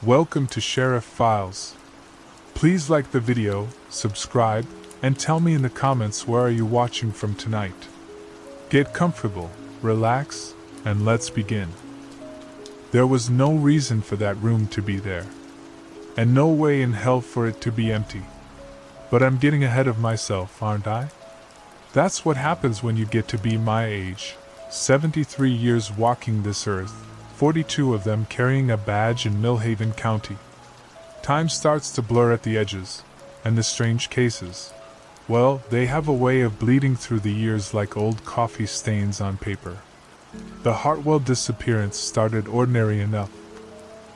Welcome to Sheriff Files. Please like the video, subscribe, and tell me in the comments where are you watching from tonight. Get comfortable, relax, and let's begin. There was no reason for that room to be there, and no way in hell for it to be empty. But I'm getting ahead of myself, aren't I? That's what happens when you get to be my age, 73 years walking this earth, 42 of them carrying a badge in Millhaven County. Time starts to blur at the edges, and the strange cases, well, they have a way of bleeding through the years like old coffee stains on paper. The Hartwell disappearance started ordinary enough.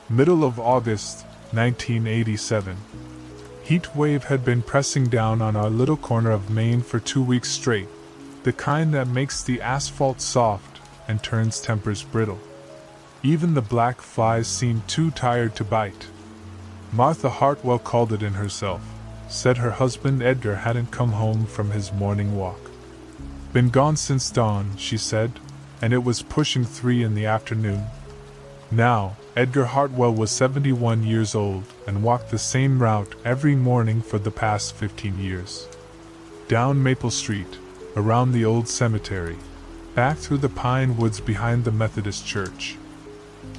Middle of August, 1987. Heat wave had been pressing down on our little corner of Maine for 2 weeks straight, the kind that makes the asphalt soft and turns tempers brittle. Even the black flies seemed too tired to bite. Martha Hartwell called it in herself, said her husband Edgar hadn't come home from his morning walk. Been gone since dawn, she said, and it was pushing 3 in the afternoon. Now, Edgar Hartwell was 71 years old and walked the same route every morning for the past 15 years. Down Maple Street, around the old cemetery, back through the pine woods behind the Methodist church.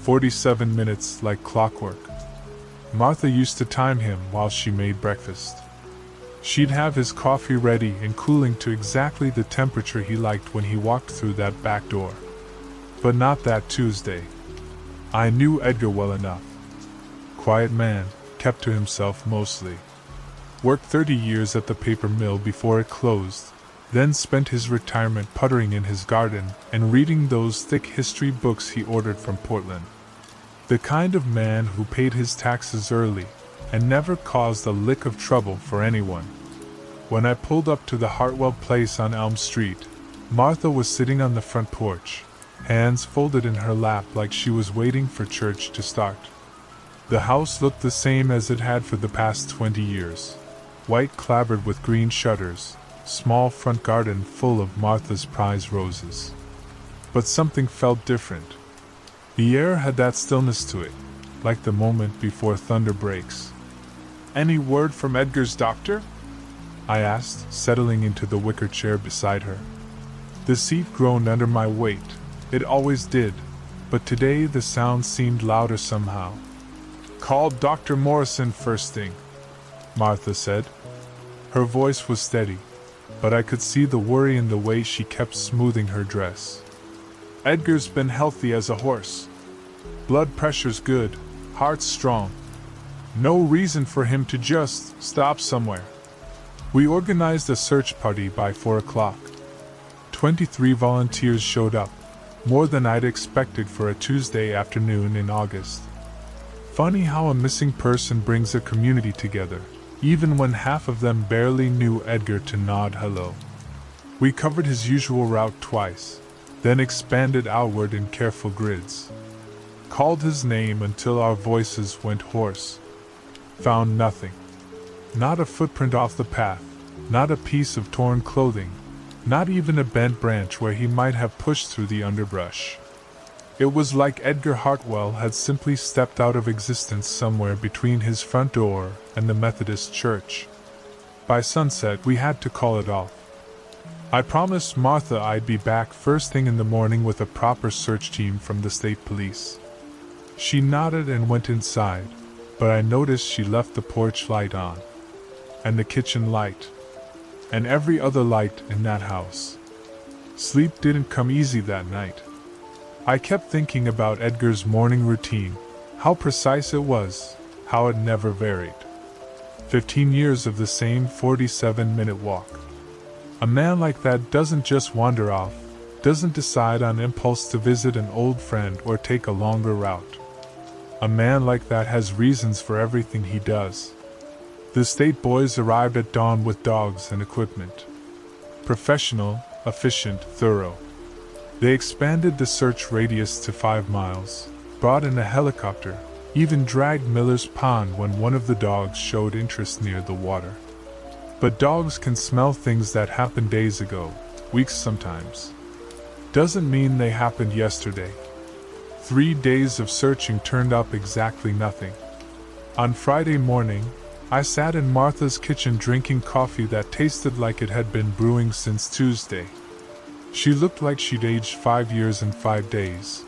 47 minutes like clockwork. Martha used to time him while she made breakfast. She'd have his coffee ready and cooling to exactly the temperature he liked when he walked through that back door. But not that Tuesday. I knew Edgar well enough. Quiet man, kept to himself mostly. Worked 30 years at the paper mill before it closed, then spent his retirement puttering in his garden and reading those thick history books he ordered from Portland. The kind of man who paid his taxes early and never caused a lick of trouble for anyone. When I pulled up to the Hartwell place on Elm Street, Martha was sitting on the front porch, hands folded in her lap like she was waiting for church to start. The house looked the same as it had for the past 20 years. White clapboard with green shutters, small front garden full of Martha's prize roses. But something felt different. The air had that stillness to it, like the moment before thunder breaks. "Any word from Edgar's doctor?" I asked, settling into the wicker chair beside her. The seat groaned under my weight. It always did, but today the sound seemed louder somehow. "Called Dr. Morrison first thing," Martha said. Her voice was steady, but I could see the worry in the way she kept smoothing her dress. "Edgar's been healthy as a horse. Blood pressure's good, heart's strong. No reason for him to just stop somewhere." We organized a search party by 4 o'clock. 23 volunteers showed up, more than I'd expected for a Tuesday afternoon in August. Funny how a missing person brings a community together, even when half of them barely knew Edgar to nod hello. We covered his usual route twice, then expanded outward in careful grids. Called his name until our voices went hoarse. Found nothing. Not a footprint off the path, not a piece of torn clothing, not even a bent branch where he might have pushed through the underbrush. It was like Edgar Hartwell had simply stepped out of existence somewhere between his front door and the Methodist church. By sunset, we had to call it off. I promised Martha I'd be back first thing in the morning with a proper search team from the state police. She nodded and went inside, but I noticed she left the porch light on, and the kitchen light, and every other light in that house. Sleep didn't come easy that night. I kept thinking about Edgar's morning routine, how precise it was, how it never varied. 15 years of the same 47-minute walk. A man like that doesn't just wander off, doesn't decide on impulse to visit an old friend or take a longer route. A man like that has reasons for everything he does. The state boys arrived at dawn with dogs and equipment. Professional, efficient, thorough. They expanded the search radius to 5 miles, brought in a helicopter, even dragged Miller's Pond when one of the dogs showed interest near the water. But dogs can smell things that happened days ago, weeks sometimes. Doesn't mean they happened yesterday. 3 days of searching turned up exactly nothing. On Friday morning, I sat in Martha's kitchen drinking coffee that tasted like it had been brewing since Tuesday. She looked like she'd aged 5 years and 5 days.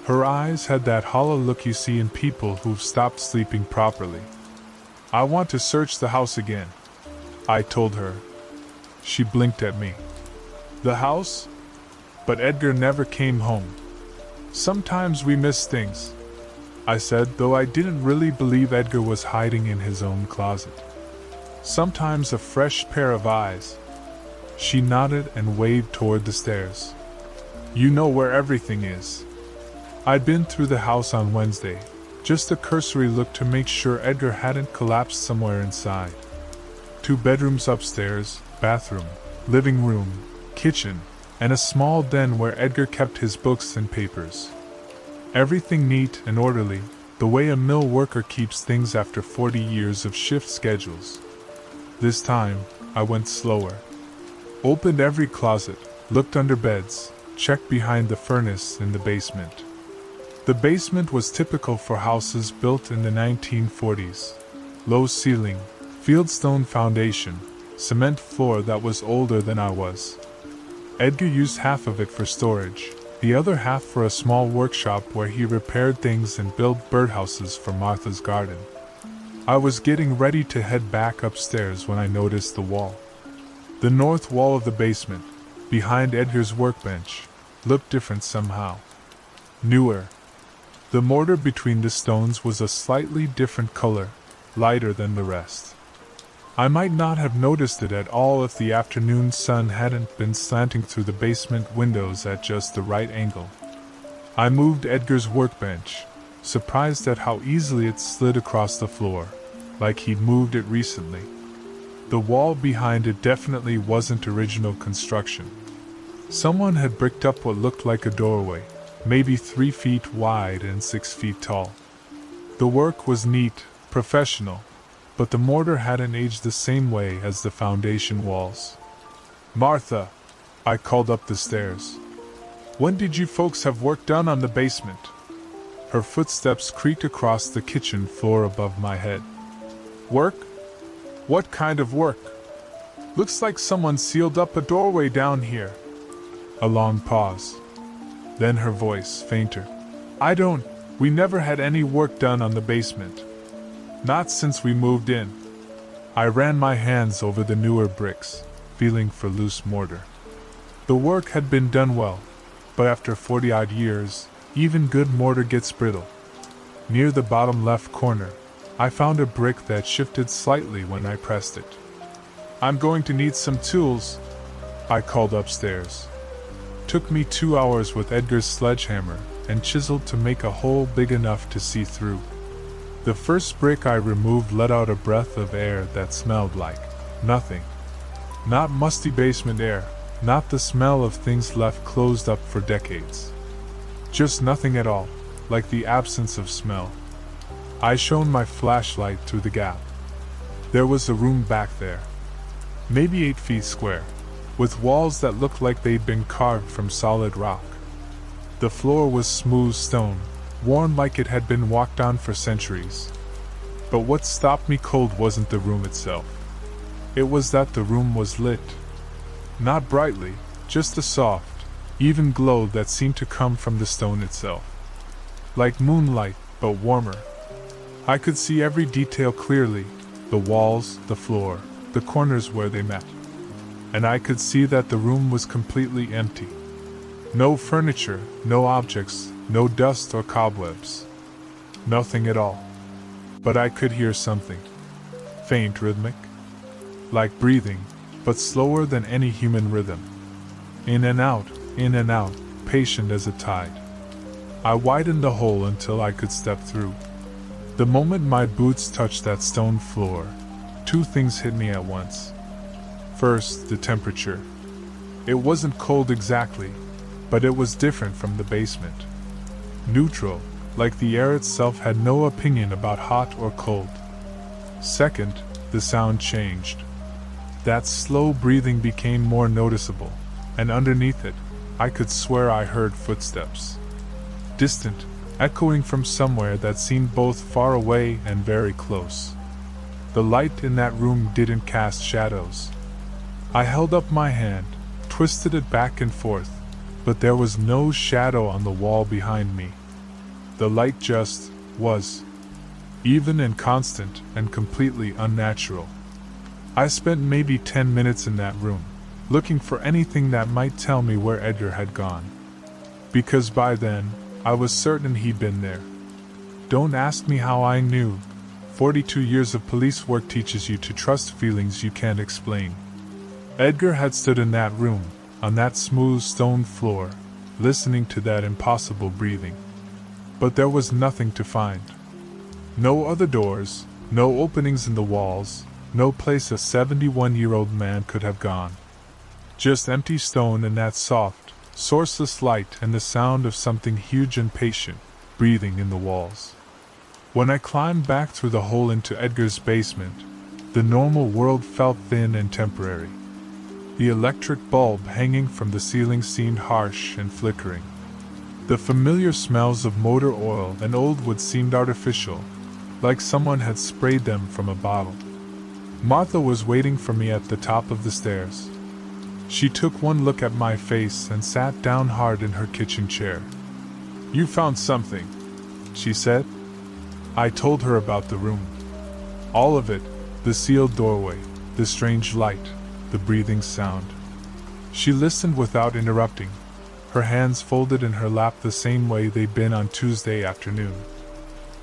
Her eyes had that hollow look you see in people who've stopped sleeping properly. "I want to search the house again," I told her. She blinked at me. "The house? But Edgar never came home." "Sometimes we miss things," I said, though I didn't really believe Edgar was hiding in his own closet. "Sometimes a fresh pair of eyes." She nodded and waved toward the stairs. "You know where everything is." I'd been through the house on Wednesday, just a cursory look to make sure Edgar hadn't collapsed somewhere inside. 2 bedrooms upstairs, bathroom, living room, kitchen, and a small den where Edgar kept his books and papers. Everything neat and orderly, the way a mill worker keeps things after 40 years of shift schedules. This time, I went slower. Opened every closet, looked under beds, checked behind the furnace in the basement. The basement was typical for houses built in the 1940s. Low ceiling, fieldstone foundation, cement floor that was older than I was. Edgar used half of it for storage, the other half for a small workshop where he repaired things and built birdhouses for Martha's garden. I was getting ready to head back upstairs when I noticed the wall. The north wall of the basement, behind Edgar's workbench, looked different somehow. Newer. The mortar between the stones was a slightly different color, lighter than the rest. I might not have noticed it at all if the afternoon sun hadn't been slanting through the basement windows at just the right angle. I moved Edgar's workbench, surprised at how easily it slid across the floor, like he'd moved it recently. The wall behind it definitely wasn't original construction. Someone had bricked up what looked like a doorway, maybe 3 feet wide and 6 feet tall. The work was neat, professional, but the mortar hadn't aged the same way as the foundation walls. "Martha," I called up the stairs. "When did you folks have work done on the basement?" Her footsteps creaked across the kitchen floor above my head. "Work? What kind of work? Looks like someone sealed up a doorway down here." A long pause. Then her voice, fainter. We never had any work done on the basement. Not since we moved in." I ran my hands over the newer bricks, feeling for loose mortar. The work had been done well, but after 40-odd years, even good mortar gets brittle. Near the bottom left corner, I found a brick that shifted slightly when I pressed it. "I'm going to need some tools," I called upstairs. Took me 2 hours with Edgar's sledgehammer and chisel to make a hole big enough to see through. The first brick I removed let out a breath of air that smelled like nothing. Not musty basement air, not the smell of things left closed up for decades. Just nothing at all, like the absence of smell. I shone my flashlight through the gap. There was a room back there, maybe 8 feet square, with walls that looked like they'd been carved from solid rock. The floor was smooth stone, worn like it had been walked on for centuries. But what stopped me cold wasn't the room itself. It was that the room was lit. Not brightly, just a soft, even glow that seemed to come from the stone itself. Like moonlight, but warmer. I could see every detail clearly, the walls, the floor, the corners where they met. And I could see that the room was completely empty. No furniture, no objects, no dust or cobwebs. Nothing at all. But I could hear something. Faint, rhythmic. Like breathing, but slower than any human rhythm. In and out, patient as a tide. I widened the hole until I could step through. The moment my boots touched that stone floor, 2 things hit me at once. First, the temperature. It wasn't cold exactly, but it was different from the basement. Neutral, like the air itself had no opinion about hot or cold. Second, the sound changed. That slow breathing became more noticeable, and underneath it, I could swear I heard footsteps. Distant, echoing from somewhere that seemed both far away and very close. The light in that room didn't cast shadows. I held up my hand, twisted it back and forth, but there was no shadow on the wall behind me. The light just was, even and constant and completely unnatural. I spent maybe 10 minutes in that room, looking for anything that might tell me where Edgar had gone. Because by then, I was certain he'd been there. Don't ask me how I knew. 42 years of police work teaches you to trust feelings you can't explain. Edgar had stood in that room, on that smooth stone floor, listening to that impossible breathing. But there was nothing to find. No other doors, no openings in the walls, no place a 71-year-old man could have gone. Just empty stone and that soft, sourceless light and the sound of something huge and patient, breathing in the walls. When I climbed back through the hole into Edgar's basement, the normal world felt thin and temporary. The electric bulb hanging from the ceiling seemed harsh and flickering. The familiar smells of motor oil and old wood seemed artificial, like someone had sprayed them from a bottle. Martha was waiting for me at the top of the stairs. She took one look at my face and sat down hard in her kitchen chair. "You found something," she said. I told her about the room. All of it, the sealed doorway, the strange light, the breathing sound. She listened without interrupting, her hands folded in her lap the same way they'd been on Tuesday afternoon.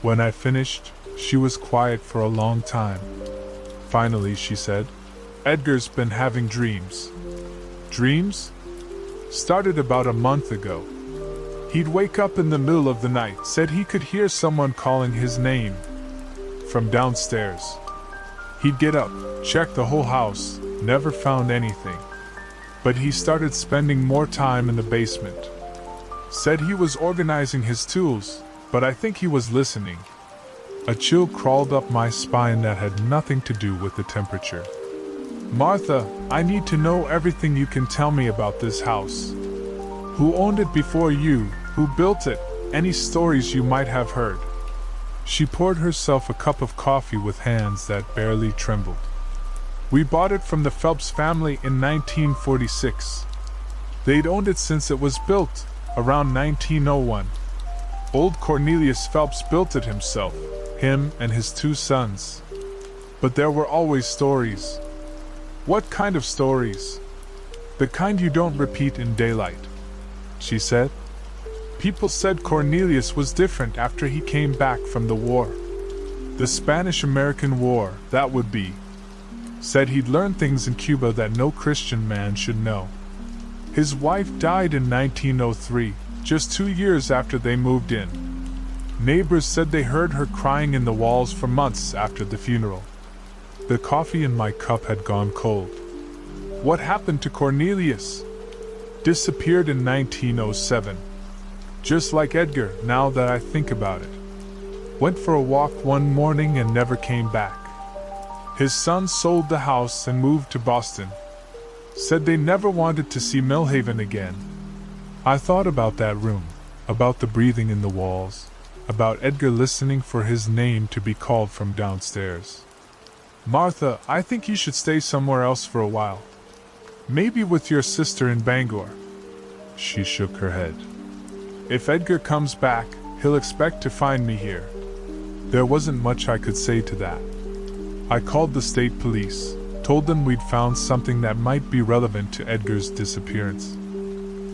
When I finished, she was quiet for a long time. Finally, she said, "Edgar's been having dreams." "Dreams?" "Started about a month ago. He'd wake up in the middle of the night, said he could hear someone calling his name from downstairs. He'd get up, check the whole house, never found anything. But he started spending more time in the basement. Said he was organizing his tools, but I think he was listening." A chill crawled up my spine that had nothing to do with the temperature. "Martha, I need to know everything you can tell me about this house. Who owned it before you? Who built it? Any stories you might have heard?" She poured herself a cup of coffee with hands that barely trembled. "We bought it from the Phelps family in 1946. They'd owned it since it was built, around 1901. Old Cornelius Phelps built it himself, him and his 2 sons. But there were always stories." "What kind of stories?" "The kind you don't repeat in daylight," she said. "People said Cornelius was different after he came back from the war. The Spanish-American War, that would be. Said he'd learned things in Cuba that no Christian man should know. His wife died in 1903, just 2 years after they moved in. Neighbors said they heard her crying in the walls for months after the funeral." The coffee in my cup had gone cold. "What happened to Cornelius?" "Disappeared in 1907. Just like Edgar, now that I think about it. Went for a walk one morning and never came back. His son sold the house and moved to Boston. Said they never wanted to see Millhaven again." I thought about that room, about the breathing in the walls, about Edgar listening for his name to be called from downstairs. "Martha, I think you should stay somewhere else for a while. Maybe with your sister in Bangor." She shook her head. "If Edgar comes back, he'll expect to find me here." There wasn't much I could say to that. I called the state police, told them we'd found something that might be relevant to Edgar's disappearance.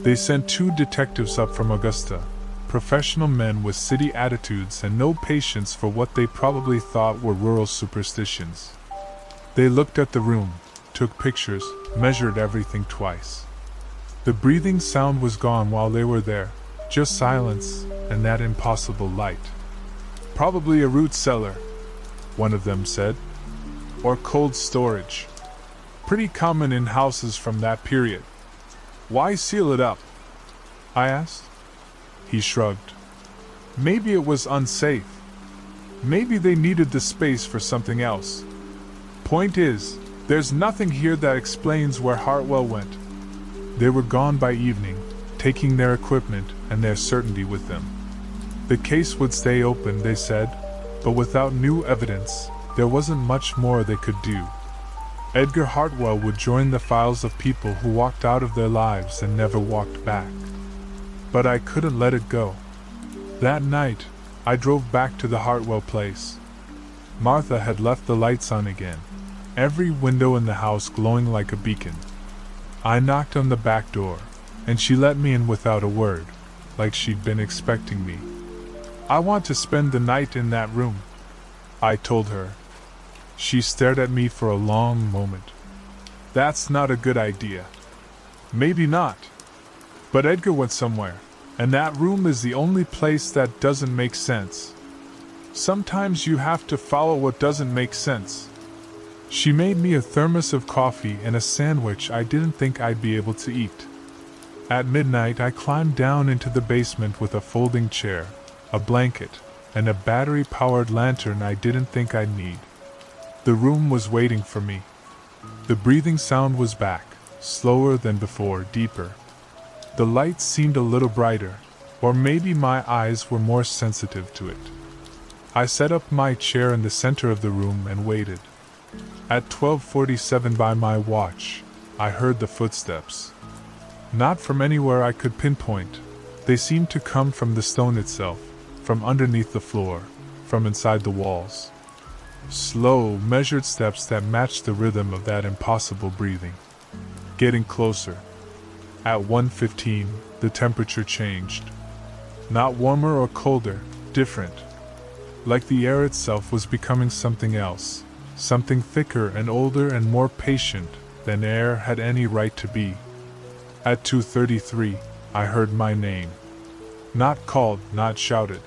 They sent 2 detectives up from Augusta, professional men with city attitudes and no patience for what they probably thought were rural superstitions. They looked at the room, took pictures, measured everything twice. The breathing sound was gone while they were there, just silence and that impossible light. "Probably a root cellar," one of them said. "Or cold storage. Pretty common in houses from that period." "Why seal it up?" I asked. He shrugged. "Maybe it was unsafe. Maybe they needed the space for something else. Point is, there's nothing here that explains where Hartwell went." They were gone by evening, taking their equipment and their certainty with them. The case would stay open, they said, but without new evidence, there wasn't much more they could do. Edgar Hartwell would join the files of people who walked out of their lives and never walked back. But I couldn't let it go. That night, I drove back to the Hartwell place. Martha had left the lights on again, every window in the house glowing like a beacon. I knocked on the back door, and she let me in without a word, like she'd been expecting me. "I want to spend the night in that room," I told her. She stared at me for a long moment. "That's not a good idea." "Maybe not. But Edgar went somewhere, and that room is the only place that doesn't make sense. Sometimes you have to follow what doesn't make sense." She made me a thermos of coffee and a sandwich I didn't think I'd be able to eat. At midnight, I climbed down into the basement with a folding chair, a blanket, and a battery-powered lantern I didn't think I'd need. The room was waiting for me. The breathing sound was back, slower than before, deeper. The lights seemed a little brighter, or maybe my eyes were more sensitive to it. I set up my chair in the center of the room and waited. At 12:47 by my watch, I heard the footsteps. Not from anywhere I could pinpoint. They seemed to come from the stone itself, from underneath the floor, from inside the walls. Slow, measured steps that matched the rhythm of that impossible breathing. Getting closer. At 1:15, the temperature changed. Not warmer or colder, different. Like the air itself was becoming something else, something thicker and older and more patient than air had any right to be. At 2:33, I heard my name. Not called, not shouted.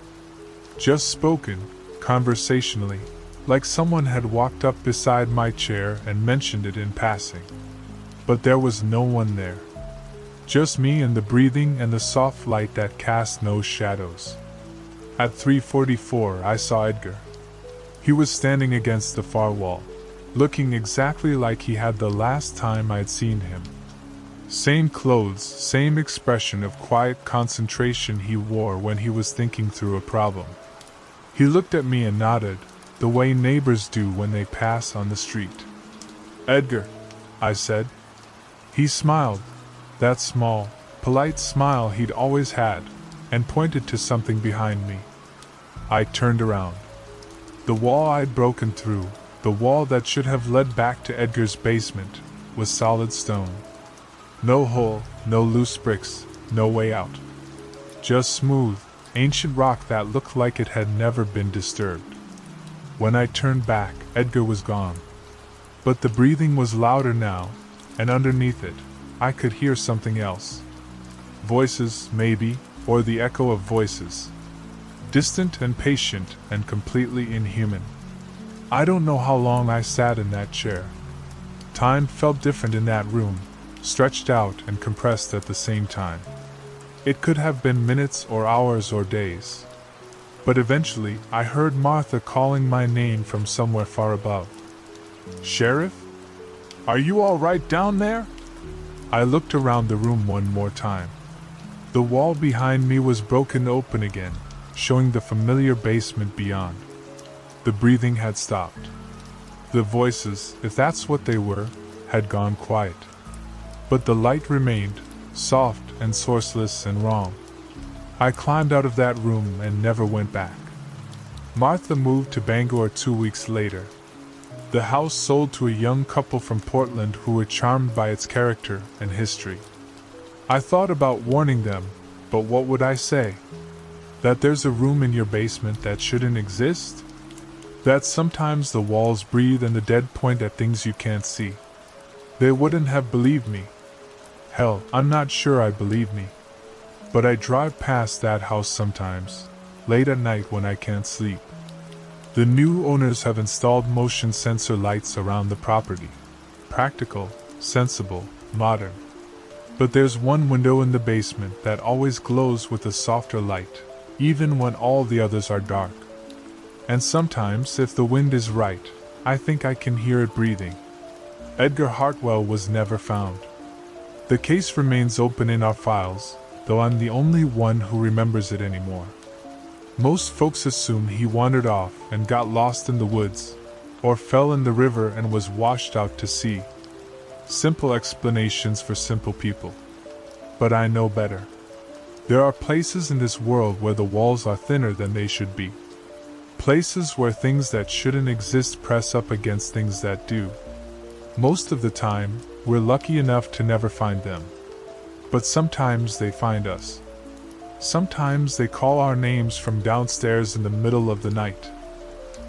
Just spoken, conversationally, like someone had walked up beside my chair and mentioned it in passing. But there was no one there. Just me and the breathing and the soft light that cast no shadows. At 3:44, I saw Edgar. He was standing against the far wall, looking exactly like he had the last time I'd seen him. Same clothes, same expression of quiet concentration he wore when he was thinking through a problem. He looked at me and nodded, the way neighbors do when they pass on the street. "Edgar," I said. He smiled, that small, polite smile he'd always had, and pointed to something behind me. I turned around. The wall I'd broken through, the wall that should have led back to Edgar's basement, was solid stone. No hole, no loose bricks, no way out. Just smooth, ancient rock that looked like it had never been disturbed. When I turned back, Edgar was gone. But the breathing was louder now, and underneath it, I could hear something else. Voices, maybe, or the echo of voices. Distant and patient and completely inhuman. I don't know how long I sat in that chair. Time felt different in that room, stretched out and compressed at the same time. It could have been minutes or hours or days. But eventually, I heard Martha calling my name from somewhere far above. "Sheriff? Are you all right down there?" I looked around the room one more time. The wall behind me was broken open again, showing the familiar basement beyond. The breathing had stopped. The voices, if that's what they were, had gone quiet. But the light remained, soft and sourceless and wrong. I climbed out of that room and never went back. Martha moved to Bangor 2 weeks later. The house sold to a young couple from Portland who were charmed by its character and history. I thought about warning them, but what would I say? That there's a room in your basement that shouldn't exist? That sometimes the walls breathe and the dead point at things you can't see? They wouldn't have believed me. Hell, I'm not sure I'd believe me. But I drive past that house sometimes, late at night when I can't sleep. The new owners have installed motion sensor lights around the property. Practical, sensible, modern. But there's one window in the basement that always glows with a softer light, even when all the others are dark. And sometimes, if the wind is right, I think I can hear it breathing. Edgar Hartwell was never found. The case remains open in our files, though I'm the only one who remembers it anymore. Most folks assume he wandered off and got lost in the woods, or fell in the river and was washed out to sea. Simple explanations for simple people. But I know better. There are places in this world where the walls are thinner than they should be. Places where things that shouldn't exist press up against things that do. Most of the time, we're lucky enough to never find them. But sometimes they find us. Sometimes they call our names from downstairs in the middle of the night.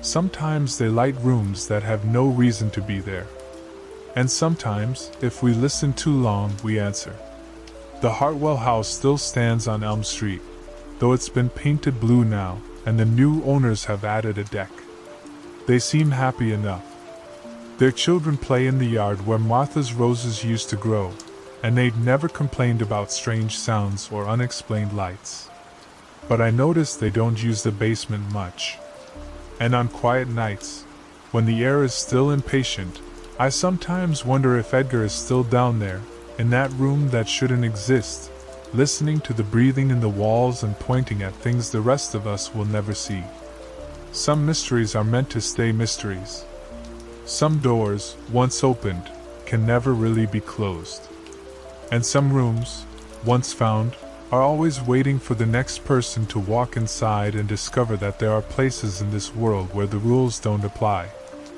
Sometimes they light rooms that have no reason to be there. And sometimes, if we listen too long, we answer. The Hartwell house still stands on Elm Street, though it's been painted blue now, and the new owners have added a deck. They seem happy enough. Their children play in the yard where Martha's roses used to grow, and they'd never complained about strange sounds or unexplained lights. But I notice they don't use the basement much. And on quiet nights, when the air is still impatient, I sometimes wonder if Edgar is still down there, in that room that shouldn't exist, listening to the breathing in the walls and pointing at things the rest of us will never see. Some mysteries are meant to stay mysteries. Some doors, once opened, can never really be closed. And some rooms, once found, are always waiting for the next person to walk inside and discover that there are places in this world where the rules don't apply,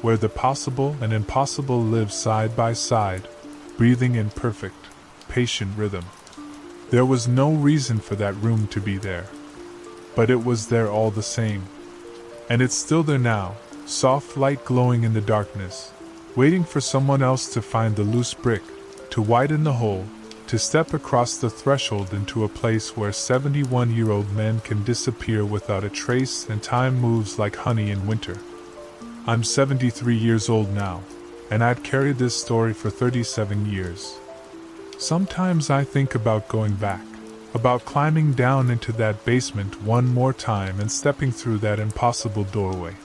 where the possible and impossible live side by side, breathing in perfect, patient rhythm. There was no reason for that room to be there. But it was there all the same. And it's still there now, soft light glowing in the darkness, waiting for someone else to find the loose brick, to widen the hole, to step across the threshold into a place where 71-year-old men can disappear without a trace and time moves like honey in winter. I'm 73 years old now, and I'd carried this story for 37 years. Sometimes I think about going back, about climbing down into that basement one more time and stepping through that impossible doorway.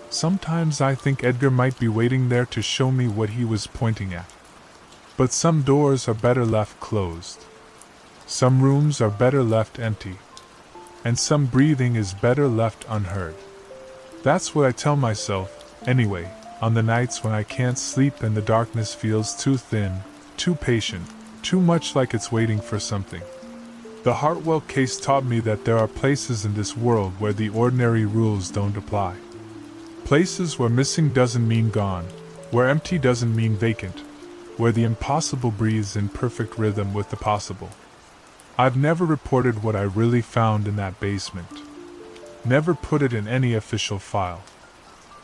Sometimes I think Edgar might be waiting there to show me what he was pointing at. But some doors are better left closed. Some rooms are better left empty. And some breathing is better left unheard. That's what I tell myself, anyway, on the nights when I can't sleep and the darkness feels too thin, too patient, too much like it's waiting for something. The Hartwell case taught me that there are places in this world where the ordinary rules don't apply. Places where missing doesn't mean gone, where empty doesn't mean vacant, where the impossible breathes in perfect rhythm with the possible. I've never reported what I really found in that basement. Never put it in any official file.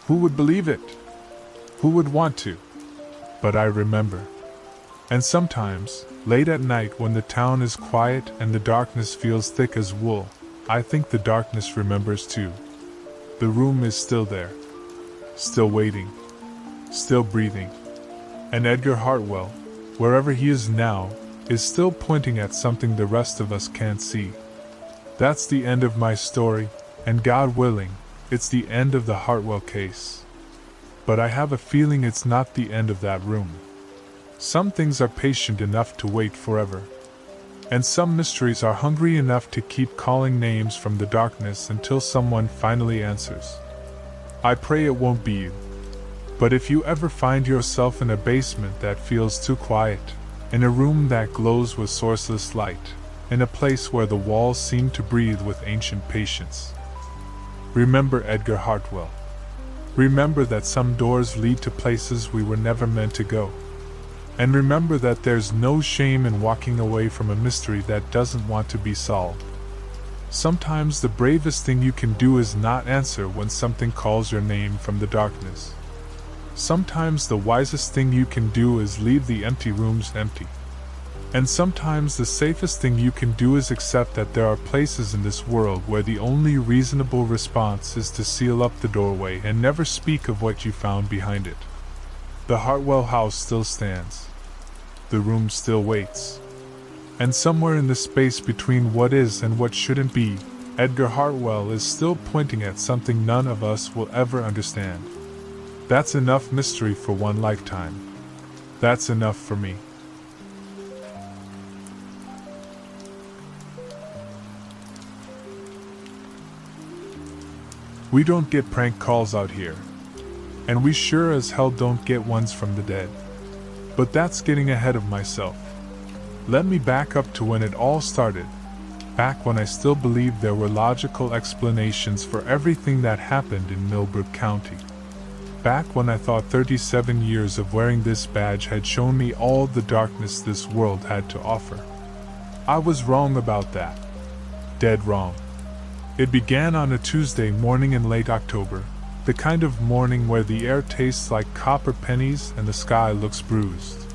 Who would believe it? Who would want to? But I remember. And sometimes, late at night when the town is quiet and the darkness feels thick as wool, I think the darkness remembers too. The room is still there. Still waiting. Still breathing. And Edgar Hartwell, wherever he is now, is still pointing at something the rest of us can't see. That's the end of my story, and God willing, it's the end of the Hartwell case. But I have a feeling it's not the end of that room. Some things are patient enough to wait forever. And some mysteries are hungry enough to keep calling names from the darkness until someone finally answers. I pray it won't be you. But if you ever find yourself in a basement that feels too quiet, in a room that glows with sourceless light, in a place where the walls seem to breathe with ancient patience, remember Edgar Hartwell. Remember that some doors lead to places we were never meant to go. And remember that there's no shame in walking away from a mystery that doesn't want to be solved. Sometimes the bravest thing you can do is not answer when something calls your name from the darkness. Sometimes the wisest thing you can do is leave the empty rooms empty. And sometimes the safest thing you can do is accept that there are places in this world where the only reasonable response is to seal up the doorway and never speak of what you found behind it. The Hartwell house still stands. The room still waits. And somewhere in the space between what is and what shouldn't be, Edgar Hartwell is still pointing at something none of us will ever understand. That's enough mystery for one lifetime. That's enough for me. We don't get prank calls out here. And we sure as hell don't get ones from the dead. But that's getting ahead of myself. Let me back up to when it all started. Back when I still believed there were logical explanations for everything that happened in Millbrook County. Back when I thought 37 years of wearing this badge had shown me all the darkness this world had to offer. I was wrong about that. Dead wrong. It began on a Tuesday morning in late October, the kind of morning where the air tastes like copper pennies and the sky looks bruised.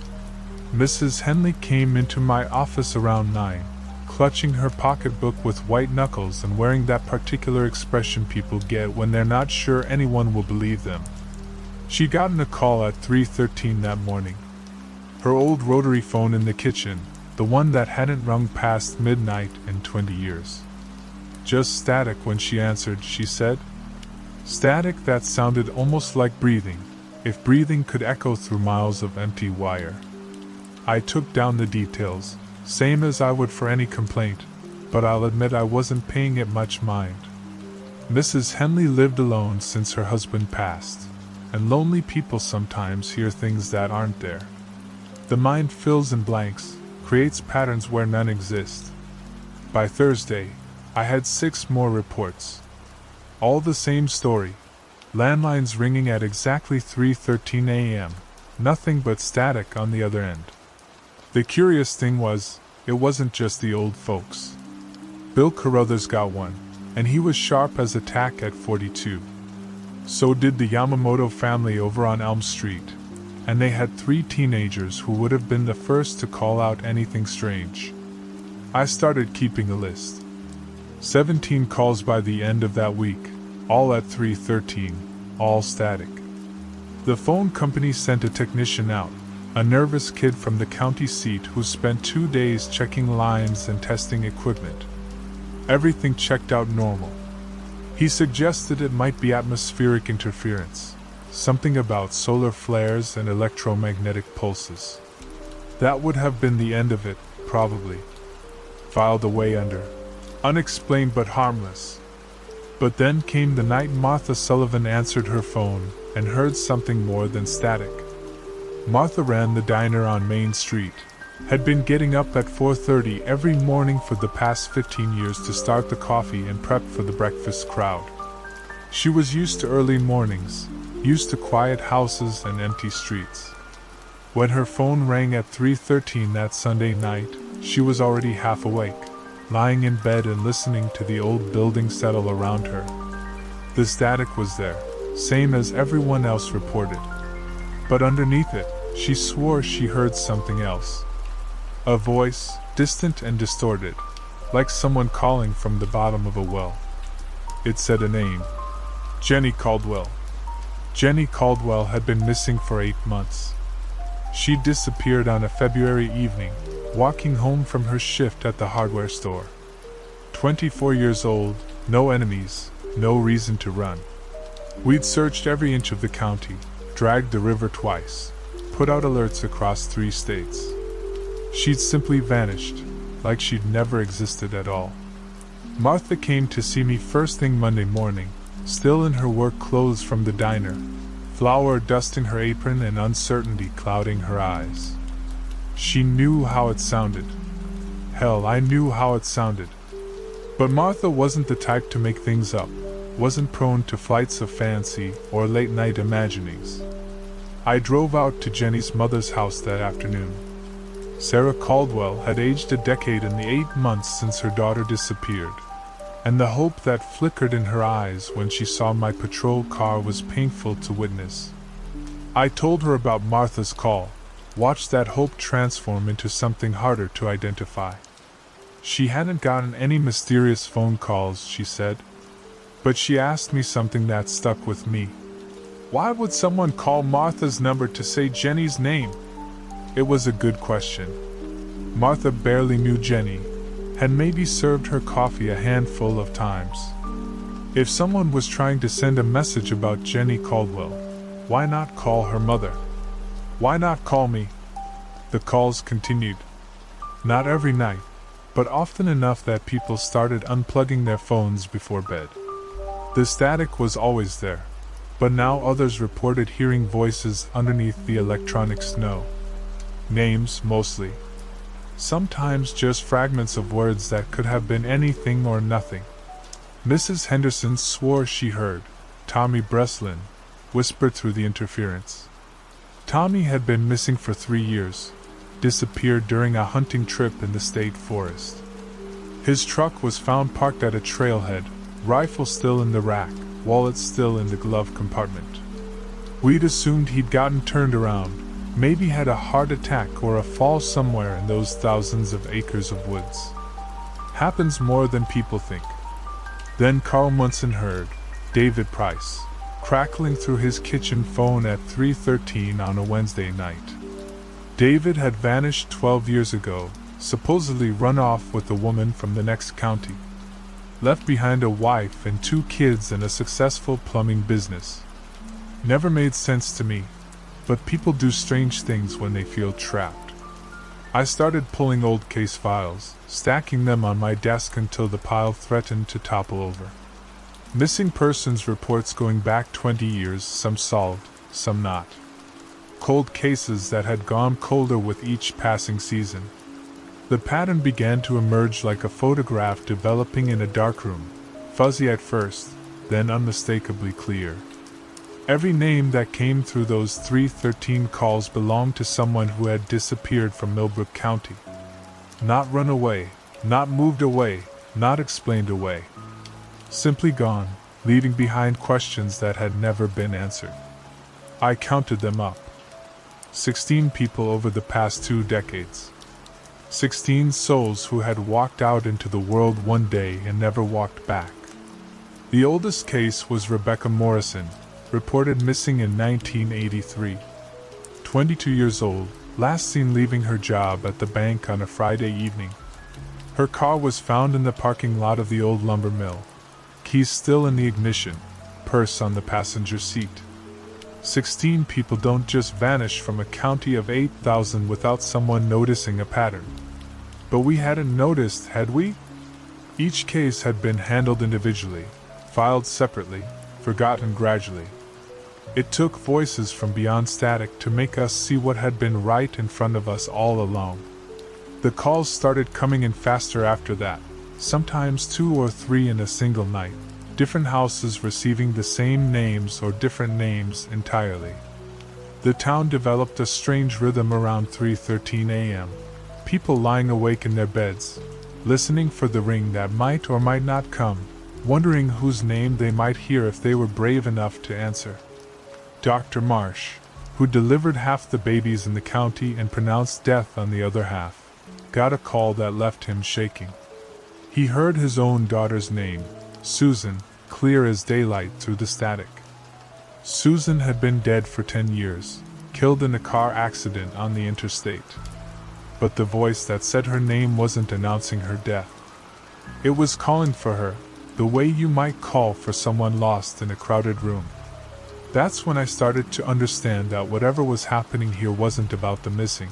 Mrs. Henley came into my office around 9, clutching her pocketbook with white knuckles and wearing that particular expression people get when they're not sure anyone will believe them. She'd gotten a call at 3:13 that morning. Her old rotary phone in the kitchen, the one that hadn't rung past midnight in 20 years. Just static when she answered, she said. Static that sounded almost like breathing, if breathing could echo through miles of empty wire. I took down the details, same as I would for any complaint, but I'll admit I wasn't paying it much mind. Mrs. Henley lived alone since her husband passed, and lonely people sometimes hear things that aren't there. The mind fills in blanks, creates patterns where none exist. By Thursday, I had 6 more reports. All the same story. Landlines ringing at exactly 3:13 a.m., nothing but static on the other end. The curious thing was, it wasn't just the old folks. Bill Carruthers got one, and he was sharp as a tack at 42. So did the Yamamoto family over on Elm Street, and they had 3 teenagers who would have been the first to call out anything strange. I started keeping a list. 17 calls by the end of that week, all at 3:13, all static. The phone company sent a technician out, a nervous kid from the county seat who spent 2 days checking lines and testing equipment. Everything checked out normal. He suggested it might be atmospheric interference, something about solar flares and electromagnetic pulses. That would have been the end of it, probably. Filed away under. Unexplained but harmless. But then came the night Martha Sullivan answered her phone and heard something more than static. Martha ran the diner on Main Street, had been getting up at 4:30 every morning for the past 15 years to start the coffee and prep for the breakfast crowd. She was used to early mornings, used to quiet houses and empty streets. When her phone rang at 3:13 that Sunday night, she was already half awake, lying in bed and listening to the old building settle around her. The static was there, same as everyone else reported. But underneath it, she swore she heard something else. A voice, distant and distorted, like someone calling from the bottom of a well. It said a name. Jenny Caldwell. Jenny Caldwell had been missing for 8 months. She disappeared on a February evening, walking home from her shift at the hardware store. 24 years old, no enemies, no reason to run. We'd searched every inch of the county, dragged the river twice, put out alerts across 3 states. She'd simply vanished, like she'd never existed at all. Martha came to see me first thing Monday morning, still in her work clothes from the diner, flour dusting her apron and uncertainty clouding her eyes. She knew how it sounded. Hell, I knew how it sounded. But Martha wasn't the type to make things up, wasn't prone to flights of fancy or late-night imaginings. I drove out to Jenny's mother's house that afternoon. Sarah Caldwell had aged a decade in the 8 months since her daughter disappeared, and the hope that flickered in her eyes when she saw my patrol car was painful to witness. I told her about Martha's call, watched that hope transform into something harder to identify. She hadn't gotten any mysterious phone calls, she said, but she asked me something that stuck with me. Why would someone call Martha's number to say Jenny's name? It was a good question. Martha barely knew Jenny, had maybe served her coffee a handful of times. If someone was trying to send a message about Jenny Caldwell, why not call her mother? Why not call me? The calls continued. Not every night, but often enough that people started unplugging their phones before bed. The static was always there, but now others reported hearing voices underneath the electronic snow. Names, mostly. Sometimes just fragments of words that could have been anything or nothing. Mrs. Henderson swore she heard Tommy Breslin whisper through the interference. Tommy had been missing for 3 years, disappeared during a hunting trip in the state forest. His truck was found parked at a trailhead, rifle still in the rack, wallet still in the glove compartment. We'd assumed he'd gotten turned around, maybe had a heart attack or a fall somewhere in those thousands of acres of woods. Happens more than people think. Then Carl Munson heard David Price crackling through his kitchen phone at 3:13 on a Wednesday night. David had vanished 12 years ago, supposedly run off with a woman from the next county. Left behind a wife and 2 kids and a successful plumbing business. Never made sense to me, but people do strange things when they feel trapped. I started pulling old case files, stacking them on my desk until the pile threatened to topple over. Missing persons reports going back 20 years, some solved, some not. Cold cases that had gone colder with each passing season. The pattern began to emerge like a photograph developing in a darkroom, fuzzy at first, then unmistakably clear. Every name that came through those 313 calls belonged to someone who had disappeared from Millbrook County. Not run away, not moved away, not explained away. Simply gone, leaving behind questions that had never been answered. I counted them up. 16 people over the past 2 decades. 16 souls who had walked out into the world one day and never walked back. The oldest case was Rebecca Morrison, reported missing in 1983. 22 years old, last seen leaving her job at the bank on a Friday evening. Her car was found in the parking lot of the old lumber mill. Keys still in the ignition, purse on the passenger seat. 16 people don't just vanish from a county of 8,000 without someone noticing a pattern. But we hadn't noticed, had we? Each case had been handled individually, filed separately, forgotten gradually. It took voices from beyond static to make us see what had been right in front of us all along. The calls started coming in faster after that, sometimes 2 or 3 in a single night. Different houses receiving the same names or different names entirely. The town developed a strange rhythm around 3:13 a.m. People lying awake in their beds, listening for the ring that might or might not come, wondering whose name they might hear if they were brave enough to answer. Dr. Marsh, who delivered half the babies in the county and pronounced death on the other half, got a call that left him shaking. He heard his own daughter's name, Susan, clear as daylight through the static. Susan had been dead for 10 years, killed in a car accident on the interstate. But the voice that said her name wasn't announcing her death. It was calling for her, the way you might call for someone lost in a crowded room. That's when I started to understand that whatever was happening here wasn't about the missing.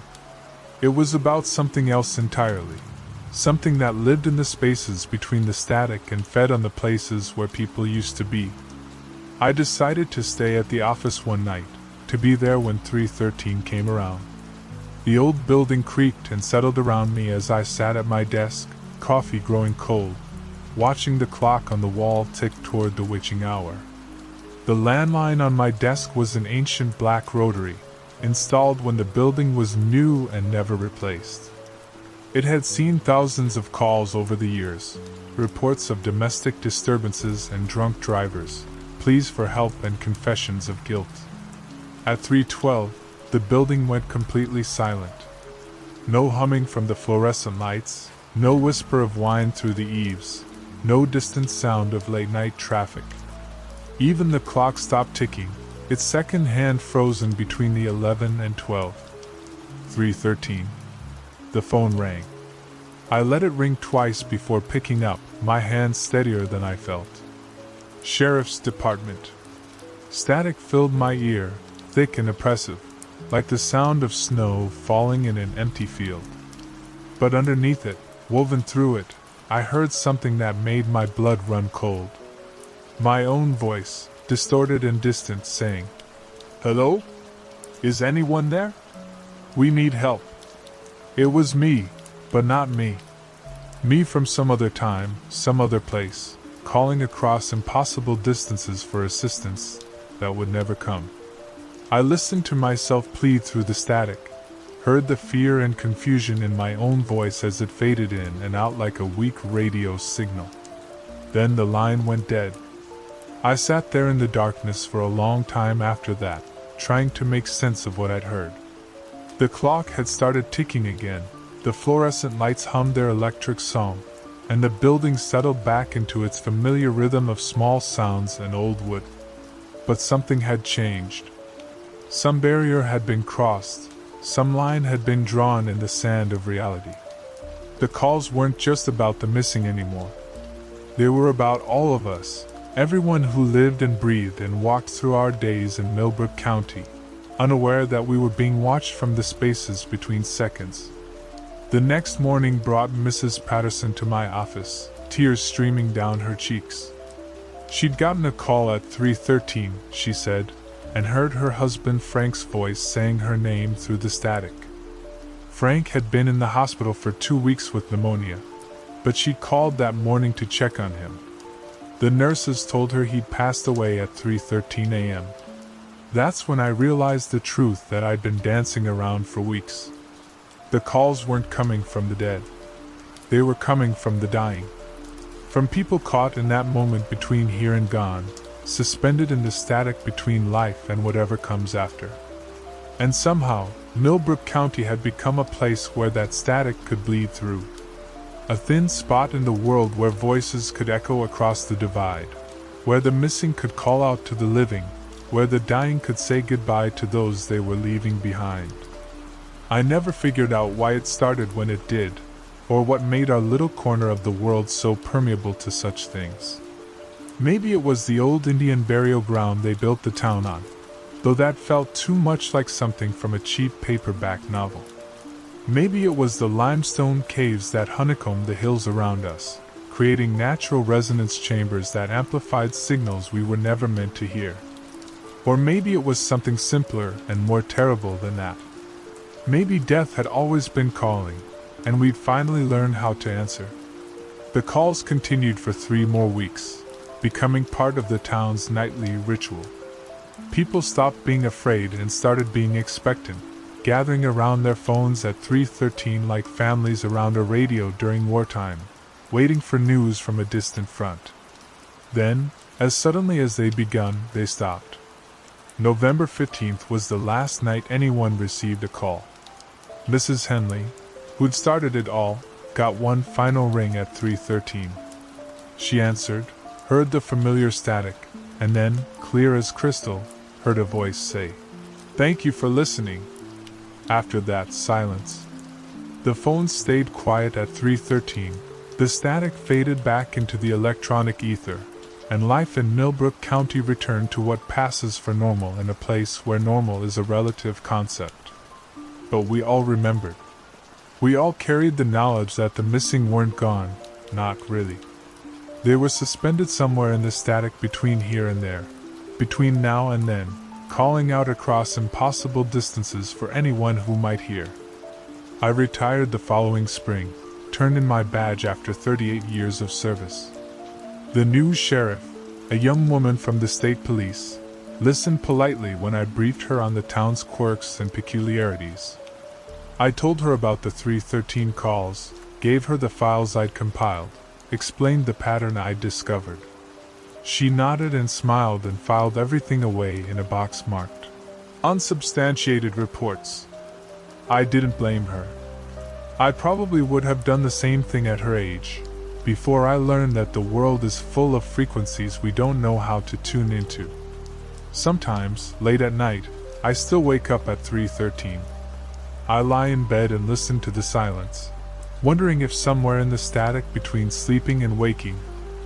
It was about something else entirely. Something that lived in the spaces between the static and fed on the places where people used to be. I decided to stay at the office one night, to be there when 3:13 came around. The old building creaked and settled around me as I sat at my desk, coffee growing cold, watching the clock on the wall tick toward the witching hour. The landline on my desk was an ancient black rotary, installed when the building was new and never replaced. It had seen thousands of calls over the years, reports of domestic disturbances and drunk drivers, pleas for help and confessions of guilt. At 3:12, the building went completely silent. No humming from the fluorescent lights, no whisper of wine through the eaves, no distant sound of late-night traffic. Even the clock stopped ticking, its second hand frozen between the 11 and 12. 3:13. The phone rang. I let it ring twice before picking up, my hand steadier than I felt. Sheriff's Department. Static filled my ear, thick and oppressive, like the sound of snow falling in an empty field. But underneath it, woven through it, I heard something that made my blood run cold. My own voice, distorted and distant, saying, "Hello? Is anyone there? We need help." It was me, but not me. Me from some other time, some other place, calling across impossible distances for assistance that would never come. I listened to myself plead through the static, heard the fear and confusion in my own voice as it faded in and out like a weak radio signal. Then the line went dead. I sat there in the darkness for a long time after that, trying to make sense of what I'd heard. The clock had started ticking again, the fluorescent lights hummed their electric song, and the building settled back into its familiar rhythm of small sounds and old wood. But something had changed. Some barrier had been crossed, some line had been drawn in the sand of reality. The calls weren't just about the missing anymore. They were about all of us, everyone who lived and breathed and walked through our days in Millbrook County, unaware that we were being watched from the spaces between seconds. The next morning brought Mrs. Patterson to my office, tears streaming down her cheeks. She'd gotten a call at 3:13, she said, and heard her husband Frank's voice saying her name through the static. Frank had been in the hospital for 2 weeks with pneumonia, but she'd called that morning to check on him. The nurses told her he'd passed away at 3:13 a.m. That's when I realized the truth that I'd been dancing around for weeks. The calls weren't coming from the dead. They were coming from the dying. From people caught in that moment between here and gone, suspended in the static between life and whatever comes after. And somehow, Millbrook County had become a place where that static could bleed through. A thin spot in the world where voices could echo across the divide, where the missing could call out to the living, where the dying could say goodbye to those they were leaving behind. I never figured out why it started when it did, or what made our little corner of the world so permeable to such things. Maybe it was the old Indian burial ground they built the town on, though that felt too much like something from a cheap paperback novel. Maybe it was the limestone caves that honeycombed the hills around us, creating natural resonance chambers that amplified signals we were never meant to hear. Or maybe it was something simpler and more terrible than that. Maybe death had always been calling, and we'd finally learned how to answer. The calls continued for 3 more weeks, becoming part of the town's nightly ritual. People stopped being afraid and started being expectant, gathering around their phones at 3:13 like families around a radio during wartime, waiting for news from a distant front. Then, as suddenly as they'd begun, they stopped. November 15th was the last night anyone received a call. Mrs. Henley, who'd started it all, got one final ring at 3:13. She answered, heard the familiar static, and then, clear as crystal, heard a voice say, "Thank you for listening." After that, silence. The phone stayed quiet at 3:13, the static faded back into the electronic ether, and life in Millbrook County returned to what passes for normal in a place where normal is a relative concept. But we all remembered. We all carried the knowledge that the missing weren't gone, not really. They were suspended somewhere in the static between here and there, between now and then, calling out across impossible distances for anyone who might hear. I retired the following spring, turned in my badge after 38 years of service. The new sheriff, a young woman from the state police, listened politely when I briefed her on the town's quirks and peculiarities. I told her about the 3:13 calls, gave her the files I'd compiled, explained the pattern I'd discovered. She nodded and smiled and filed everything away in a box marked "Unsubstantiated Reports." I didn't blame her. I probably would have done the same thing at her age, before I learned that the world is full of frequencies we don't know how to tune into. Sometimes, late at night, I still wake up at 3:13. I lie in bed and listen to the silence, wondering if somewhere in the static between sleeping and waking,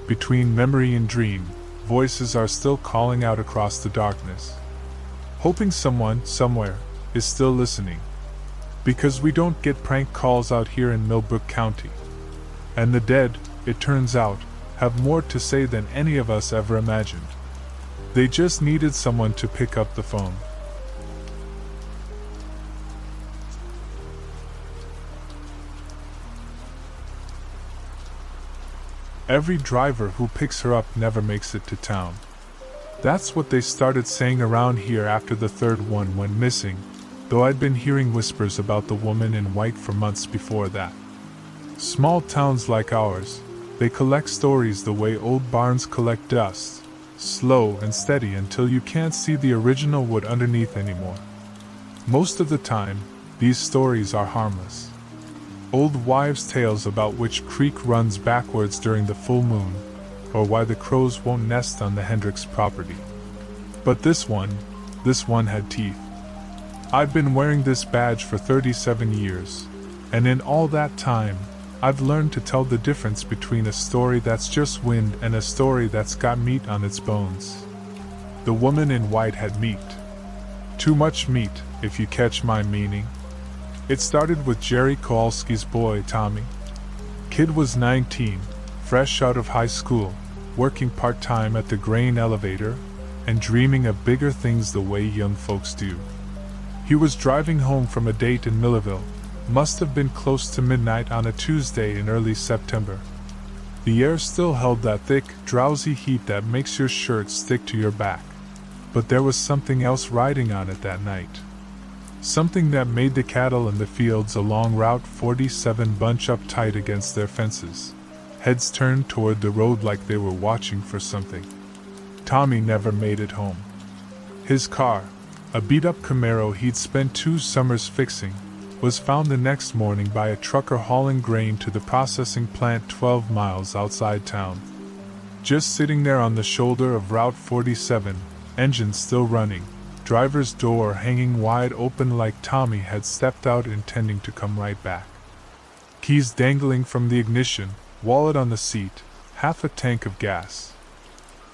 between memory and dream, voices are still calling out across the darkness. Hoping someone, somewhere, is still listening. Because we don't get prank calls out here in Millbrook County. And the dead, it turns out, have more to say than any of us ever imagined. They just needed someone to pick up the phone. Every driver who picks her up never makes it to town. That's what they started saying around here after the third one went missing, though I'd been hearing whispers about the woman in white for months before that. Small towns like ours, they collect stories the way old barns collect dust, slow and steady until you can't see the original wood underneath anymore. Most of the time, these stories are harmless. Old wives' tales about which creek runs backwards during the full moon, or why the crows won't nest on the Hendricks property. But this one had teeth. I've been wearing this badge for 37 years, and in all that time, I've learned to tell the difference between a story that's just wind and a story that's got meat on its bones. The woman in white had meat. Too much meat, if you catch my meaning. It started with Jerry Kowalski's boy, Tommy. Kid was 19, fresh out of high school, working part-time at the grain elevator, and dreaming of bigger things the way young folks do. He was driving home from a date in Millerville. Must have been close to midnight on a Tuesday in early September. The air still held that thick, drowsy heat that makes your shirt stick to your back. But there was something else riding on it that night. Something that made the cattle in the fields along Route 47 bunch up tight against their fences, heads turned toward the road like they were watching for something. Tommy never made it home. His car, a beat-up Camaro he'd spent 2 summers fixing, was found the next morning by a trucker hauling grain to the processing plant 12 miles outside town. Just sitting there on the shoulder of Route 47, engine still running, driver's door hanging wide open like Tommy had stepped out intending to come right back. Keys dangling from the ignition, wallet on the seat, half a tank of gas.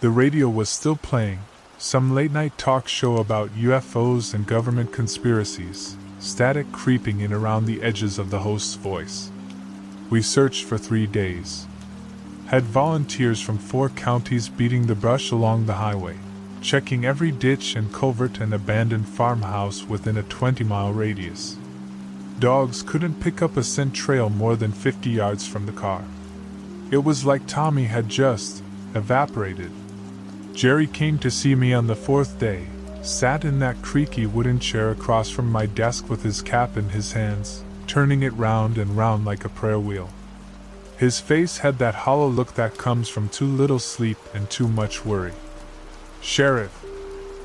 The radio was still playing, some late-night talk show about UFOs and government conspiracies, static creeping in around the edges of the host's voice. We searched for 3 days. Had volunteers from 4 counties beating the brush along the highway, checking every ditch and culvert and abandoned farmhouse within a 20-mile radius. Dogs couldn't pick up a scent trail more than 50 yards from the car. It was like Tommy had just evaporated. Jerry came to see me on the 4th day, sat in that creaky wooden chair across from my desk with his cap in his hands, turning it round and round like a prayer wheel. His face had that hollow look that comes from too little sleep and too much worry. "Sheriff,"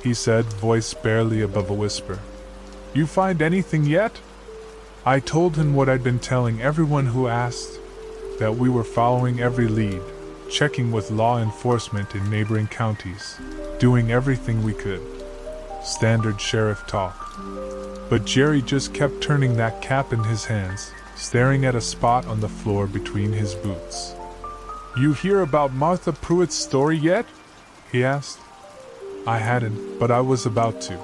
he said, voice barely above a whisper. "You find anything yet?" I told him what I'd been telling everyone who asked, that we were following every lead, checking with law enforcement in neighboring counties, doing everything we could. Standard sheriff talk. But Jerry just kept turning that cap in his hands, staring at a spot on the floor between his boots. "You hear about Martha Pruitt's story yet?" he asked. I hadn't, but I was about to.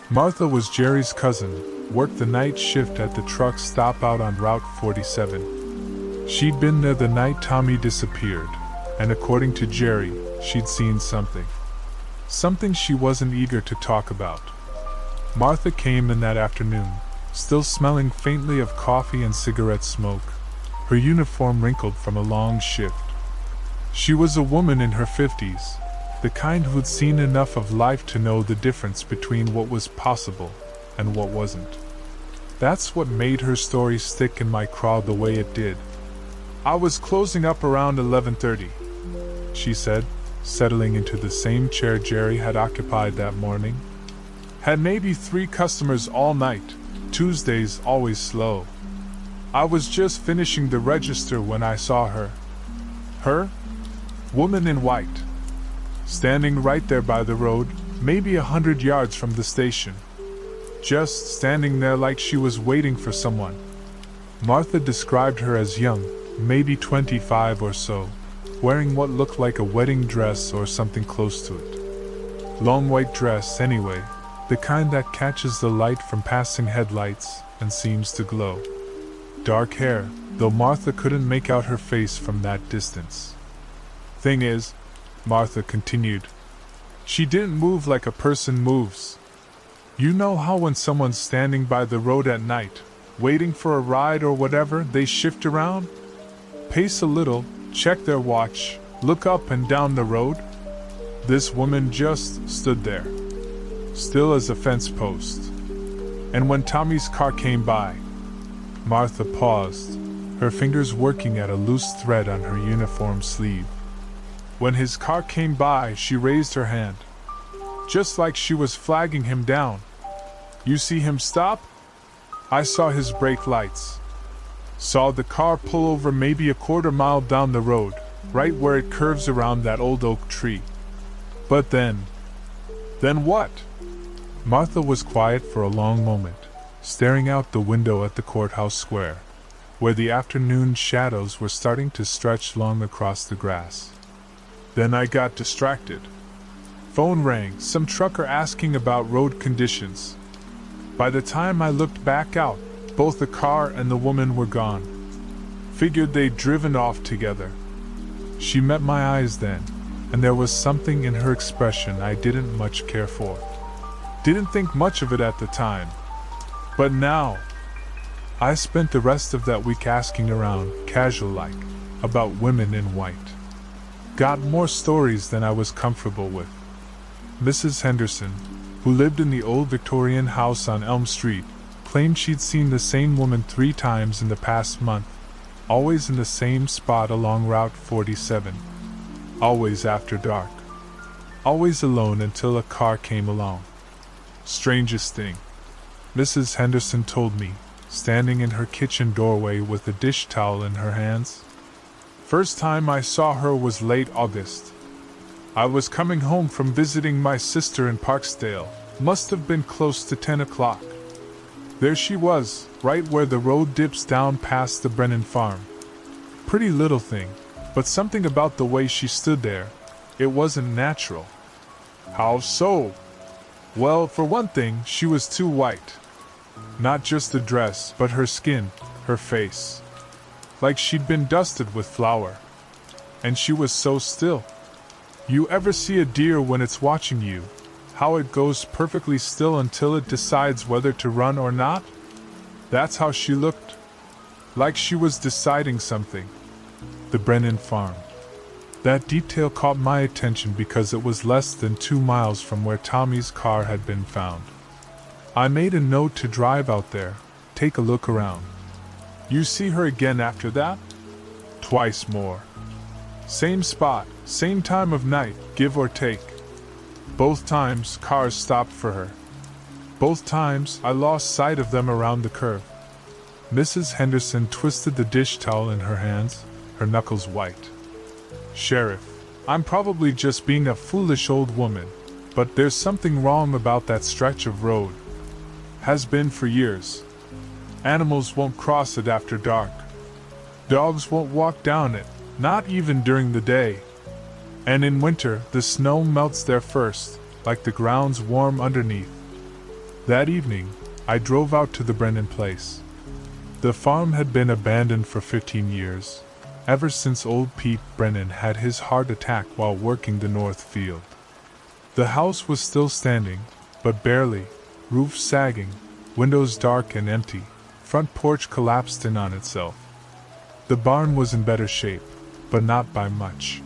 Martha was Jerry's cousin, worked the night shift at the truck stop out on Route 47. She'd been there the night Tommy disappeared, and according to Jerry, she'd seen something. Something she wasn't eager to talk about. Martha came in that afternoon, still smelling faintly of coffee and cigarette smoke, her uniform wrinkled from a long shift. She was a woman in her 50s, the kind who'd seen enough of life to know the difference between what was possible and what wasn't. That's what made her story stick in my craw the way it did. "I was closing up around 11:30, she said, settling into the same chair Jerry had occupied that morning. "Had maybe 3 customers all night, Tuesdays always slow. I was just finishing the register when I saw her. Her? Woman in white. Standing right there by the road, maybe 100 yards from the station. Just standing there like she was waiting for someone." Martha described her as young, maybe 25 or so, wearing what looked like a wedding dress or something close to it. Long white dress anyway, the kind that catches the light from passing headlights and seems to glow. Dark hair, though Martha couldn't make out her face from that distance. Thing is, Martha continued, she didn't move like a person moves. You know how when someone's standing by the road at night, waiting for a ride or whatever, they shift around, pace a little, check their watch, look up and down the road? This woman just stood there, still as a fence post. And when Tommy's car came by, Martha paused, her fingers working at a loose thread on her uniform sleeve. When his car came by, she raised her hand, just like she was flagging him down. You see him stop? I saw his brake lights. Saw the car pull over maybe a quarter mile down the road, right where it curves around that old oak tree. But then what? Martha was quiet for a long moment, staring out the window at the courthouse square, where the afternoon shadows were starting to stretch long across the grass. Then I got distracted. Phone rang, some trucker asking about road conditions. By the time I looked back out, both the car and the woman were gone. Figured they'd driven off together. She met my eyes then, and there was something in her expression I didn't much care for. Didn't think much of it at the time. But now, I spent the rest of that week asking around, casual-like, about women in white. Got more stories than I was comfortable with. Mrs. Henderson, who lived in the old Victorian house on Elm Street, claimed she'd seen the same woman 3 times in the past month, always in the same spot along Route 47. Always after dark. Always alone until a car came along. Strangest thing, Mrs. Henderson told me, standing in her kitchen doorway with a dish towel in her hands. First time I saw her was late August. I was coming home from visiting my sister in Parksdale, must have been close to 10 o'clock. There she was, right where the road dips down past the Brennan farm. Pretty little thing, but something about the way she stood there, it wasn't natural. How so? Well, for one thing, she was too white. Not just the dress, but her skin, her face. Like she'd been dusted with flour. And she was so still. You ever see a deer when it's watching you, how it goes perfectly still until it decides whether to run or not? That's how she looked. Like she was deciding something. The Brennan farm. That detail caught my attention because it was less than 2 miles from where Tommy's car had been found. I made a note to drive out there, take a look around. You see her again after that? Twice more. Same spot, same time of night, give or take. Both times, cars stopped for her. Both times, I lost sight of them around the curve. Mrs. Henderson twisted the dish towel in her hands, her knuckles white. Sheriff, I'm probably just being a foolish old woman, but there's something wrong about that stretch of road. Has been for years. Animals won't cross it after dark. Dogs won't walk down it, not even during the day. And in winter, the snow melts there first, like the ground's warm underneath. That evening, I drove out to the Brennan place. The farm had been abandoned for 15 years, ever since old Pete Brennan had his heart attack while working the north field. The house was still standing, but barely, roof sagging, windows dark and empty, front porch collapsed in on itself. The barn was in better shape, but not by much.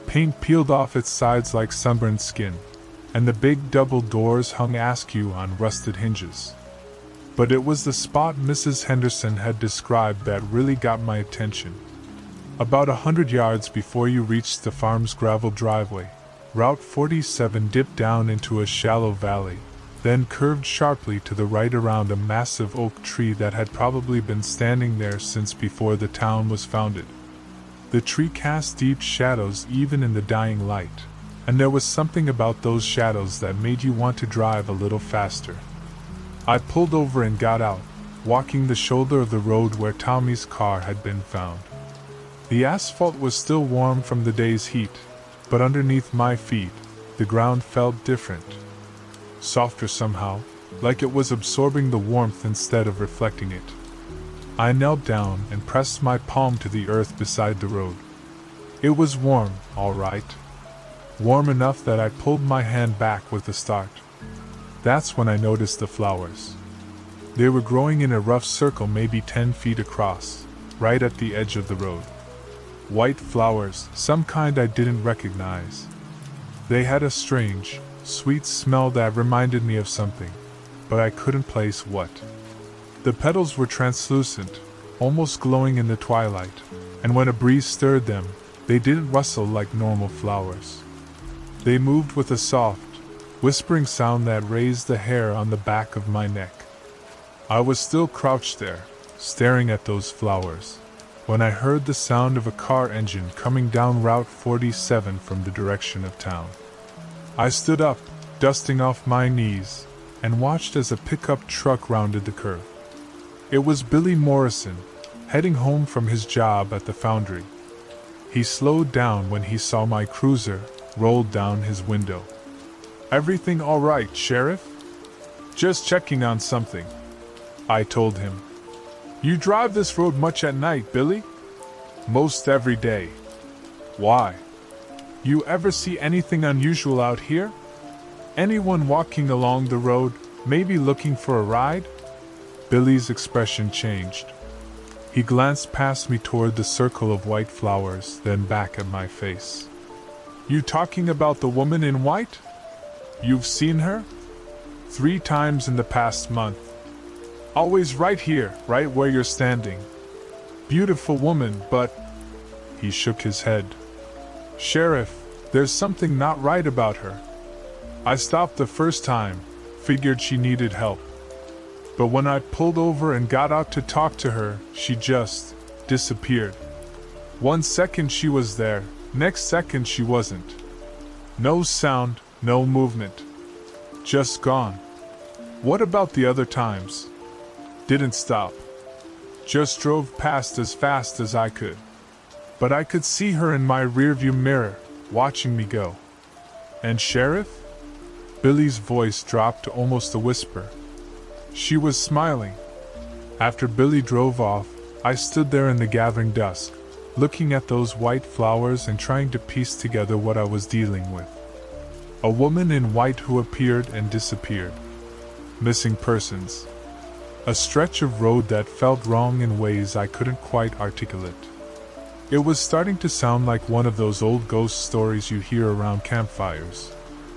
Paint peeled off its sides like sunburned skin, and the big double doors hung askew on rusted hinges. But it was the spot Mrs. Henderson had described that really got my attention. About 100 yards before you reached the farm's gravel driveway, Route 47 dipped down into a shallow valley, then curved sharply to the right around a massive oak tree that had probably been standing there since before the town was founded. The tree cast deep shadows even in the dying light, and there was something about those shadows that made you want to drive a little faster. I pulled over and got out, walking the shoulder of the road where Tommy's car had been found. The asphalt was still warm from the day's heat, but underneath my feet, the ground felt different. Softer somehow, like it was absorbing the warmth instead of reflecting it. I knelt down and pressed my palm to the earth beside the road. It was warm, all right. Warm enough that I pulled my hand back with a start. That's when I noticed the flowers. They were growing in a rough circle maybe 10 feet across, right at the edge of the road. White flowers, some kind I didn't recognize. They had a strange, sweet smell that reminded me of something, but I couldn't place what. The petals were translucent, almost glowing in the twilight, and when a breeze stirred them, they didn't rustle like normal flowers. They moved with a soft, whispering sound that raised the hair on the back of my neck. I was still crouched there, staring at those flowers, when I heard the sound of a car engine coming down Route 47 from the direction of town. I stood up, dusting off my knees, and watched as a pickup truck rounded the curve. It was Billy Morrison, heading home from his job at the foundry. He slowed down when he saw my cruiser, rolled down his window. "Everything all right, Sheriff?" "Just checking on something," I told him. "You drive this road much at night, Billy?" "Most every day." "Why? You ever see anything unusual out here? Anyone walking along the road, maybe looking for a ride?" Billy's expression changed. He glanced past me toward the circle of white flowers, then back at my face. "You talking about the woman in white? You've seen her?" "3 times in the past month. Always right here, right where you're standing. Beautiful woman, but..." He shook his head. "Sheriff, there's something not right about her. I stopped the first time, figured she needed help. But when I pulled over and got out to talk to her, she just disappeared. 1 second she was there, next second she wasn't. No sound, no movement. Just gone." "What about the other times?" "Didn't stop. Just drove past as fast as I could. But I could see her in my rearview mirror, watching me go." "And Sheriff?" Billy's voice dropped to almost a whisper. "She was smiling." After Billy drove off, I stood there in the gathering dusk, looking at those white flowers and trying to piece together what I was dealing with. A woman in white who appeared and disappeared. Missing persons. A stretch of road that felt wrong in ways I couldn't quite articulate. It was starting to sound like one of those old ghost stories you hear around campfires.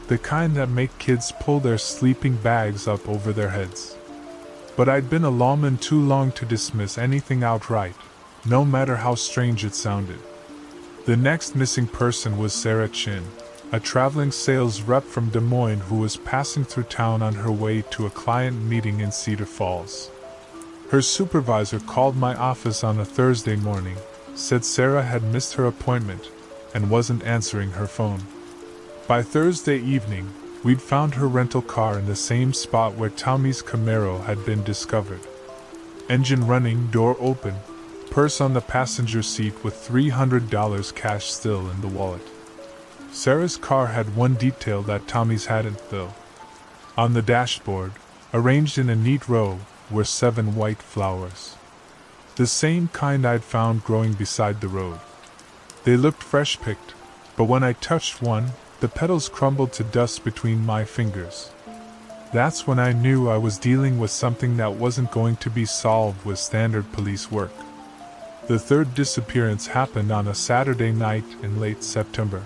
The kind that make kids pull their sleeping bags up over their heads. But I'd been a lawman too long to dismiss anything outright, no matter how strange it sounded. The next missing person was Sarah Chin, a traveling sales rep from Des Moines who was passing through town on her way to a client meeting in Cedar Falls. Her supervisor called my office on a Thursday morning, said Sarah had missed her appointment, and wasn't answering her phone. By Thursday evening, we'd found her rental car in the same spot where Tommy's Camaro had been discovered. Engine running, door open, purse on the passenger seat with $300 cash still in the wallet. Sarah's car had one detail that Tommy's hadn't, though. On the dashboard, arranged in a neat row, were 7 white flowers. The same kind I'd found growing beside the road. They looked fresh picked, but when I touched one, the petals crumbled to dust between my fingers. That's when I knew I was dealing with something that wasn't going to be solved with standard police work. The third disappearance happened on a Saturday night in late September.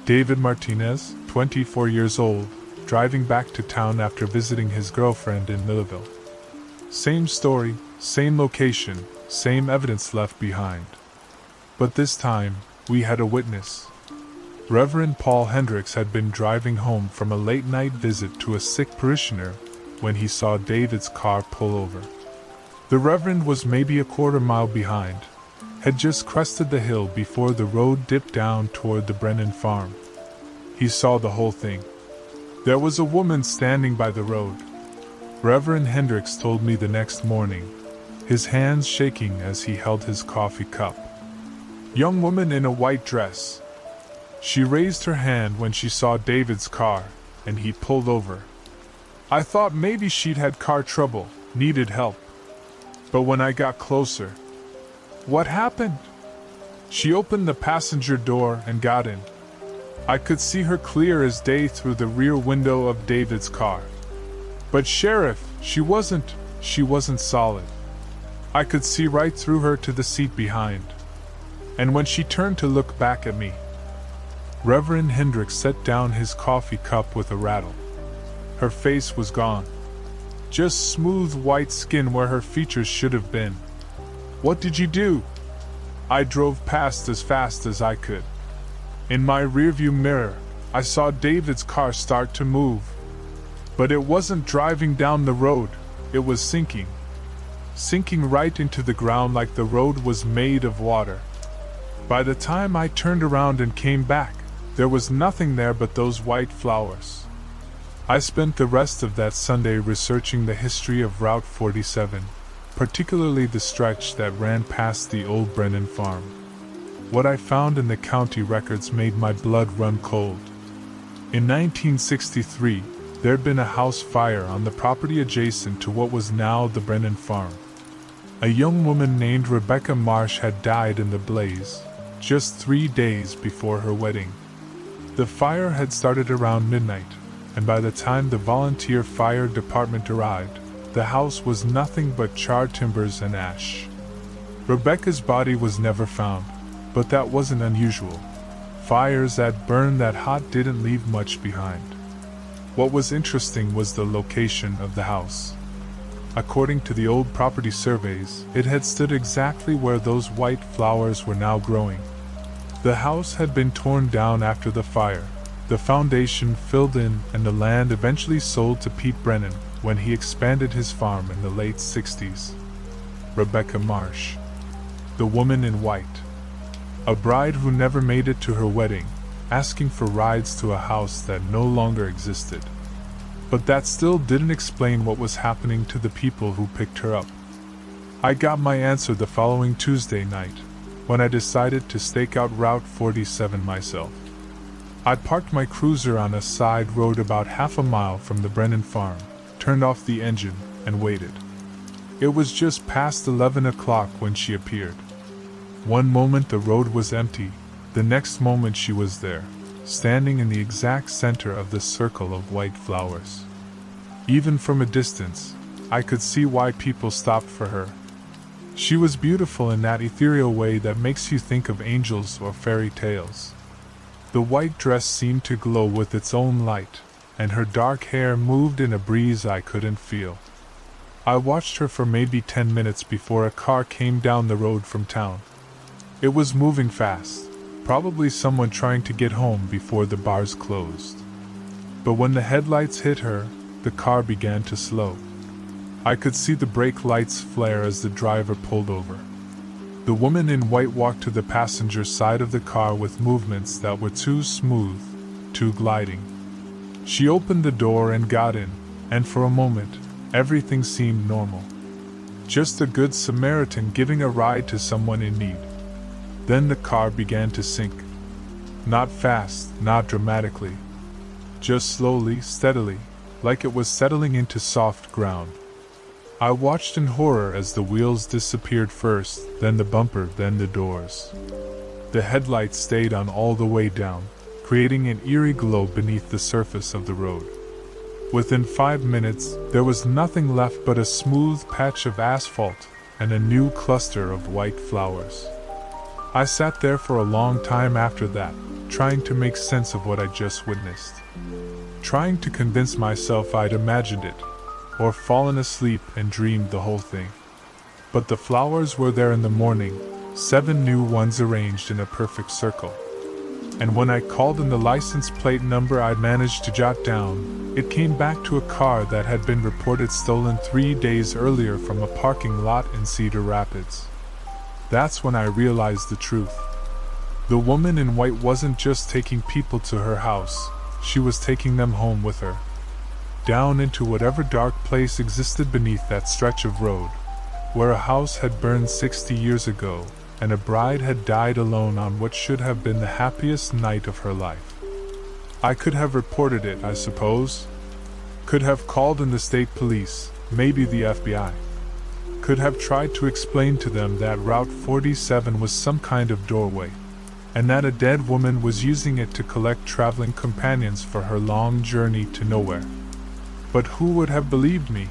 David Martinez, 24 years old, driving back to town after visiting his girlfriend in Millville. Same story, same location, same evidence left behind. But this time, we had a witness. Reverend Paul Hendricks had been driving home from a late-night visit to a sick parishioner when he saw David's car pull over. The Reverend was maybe a quarter mile behind, had just crested the hill before the road dipped down toward the Brennan farm. He saw the whole thing. There was a woman standing by the road. Reverend Hendricks told me the next morning, his hands shaking as he held his coffee cup. Young woman in a white dress. She raised her hand when she saw David's car, and he pulled over. I thought maybe she'd had car trouble, needed help. But when I got closer... What happened? She opened the passenger door and got in. I could see her clear as day through the rear window of David's car. But Sheriff, she wasn't solid. I could see right through her to the seat behind. And when she turned to look back at me, Reverend Hendricks set down his coffee cup with a rattle. Her face was gone. Just smooth white skin where her features should have been. What did you do? I drove past as fast as I could. In my rearview mirror, I saw David's car start to move. But it wasn't driving down the road, it was sinking. Sinking right into the ground like the road was made of water. By the time I turned around and came back, there was nothing there but those white flowers. I spent the rest of that Sunday researching the history of Route 47, particularly the stretch that ran past the old Brennan farm. What I found in the county records made my blood run cold. In 1963, there'd been a house fire on the property adjacent to what was now the Brennan farm. A young woman named Rebecca Marsh had died in the blaze, just 3 days before her wedding. The fire had started around midnight, and by the time the volunteer fire department arrived, the house was nothing but charred timbers and ash. Rebecca's body was never found, but that wasn't unusual. Fires that burned that hot didn't leave much behind. What was interesting was the location of the house. According to the old property surveys, it had stood exactly where those white flowers were now growing. The house had been torn down after the fire, the foundation filled in, and the land eventually sold to Pete Brennan when he expanded his farm in the late 60s. Rebecca Marsh, the woman in white, a bride who never made it to her wedding, asking for rides to a house that no longer existed. But that still didn't explain what was happening to the people who picked her up. I got my answer the following Tuesday night, when I decided to stake out Route 47 myself. I parked my cruiser on a side road about half a mile from the Brennan farm, turned off the engine, and waited. It was just past 11 o'clock when she appeared. One moment the road was empty, the next moment she was there, standing in the exact center of the circle of white flowers. Even from a distance, I could see why people stopped for her. She was beautiful in that ethereal way that makes you think of angels or fairy tales. The white dress seemed to glow with its own light, and her dark hair moved in a breeze I couldn't feel. I watched her for maybe 10 minutes before a car came down the road from town. It was moving fast, probably someone trying to get home before the bars closed. But when the headlights hit her, the car began to slow. I could see the brake lights flare as the driver pulled over. The woman in white walked to the passenger side of the car with movements that were too smooth, too gliding. She opened the door and got in, and for a moment, everything seemed normal. Just a good Samaritan giving a ride to someone in need. Then the car began to sink. Not fast, not dramatically. Just slowly, steadily, like it was settling into soft ground. I watched in horror as the wheels disappeared first, then the bumper, then the doors. The headlights stayed on all the way down, creating an eerie glow beneath the surface of the road. Within 5 minutes, there was nothing left but a smooth patch of asphalt and a new cluster of white flowers. I sat there for a long time after that, trying to make sense of what I just witnessed. Trying to convince myself I'd imagined it, or fallen asleep and dreamed the whole thing. But the flowers were there in the morning, 7 new ones arranged in a perfect circle. And when I called in the license plate number I'd managed to jot down, it came back to a car that had been reported stolen 3 days earlier from a parking lot in Cedar Rapids. That's when I realized the truth. The woman in white wasn't just taking people to her house, she was taking them home with her. Down into whatever dark place existed beneath that stretch of road, where a house had burned 60 years ago, and a bride had died alone on what should have been the happiest night of her life. I could have reported it, I suppose. Could have called in the state police, maybe the FBI. could have tried to explain to them that Route 47 was some kind of doorway, and that a dead woman was using it to collect traveling companions for her long journey to nowhere. But who would have believed me?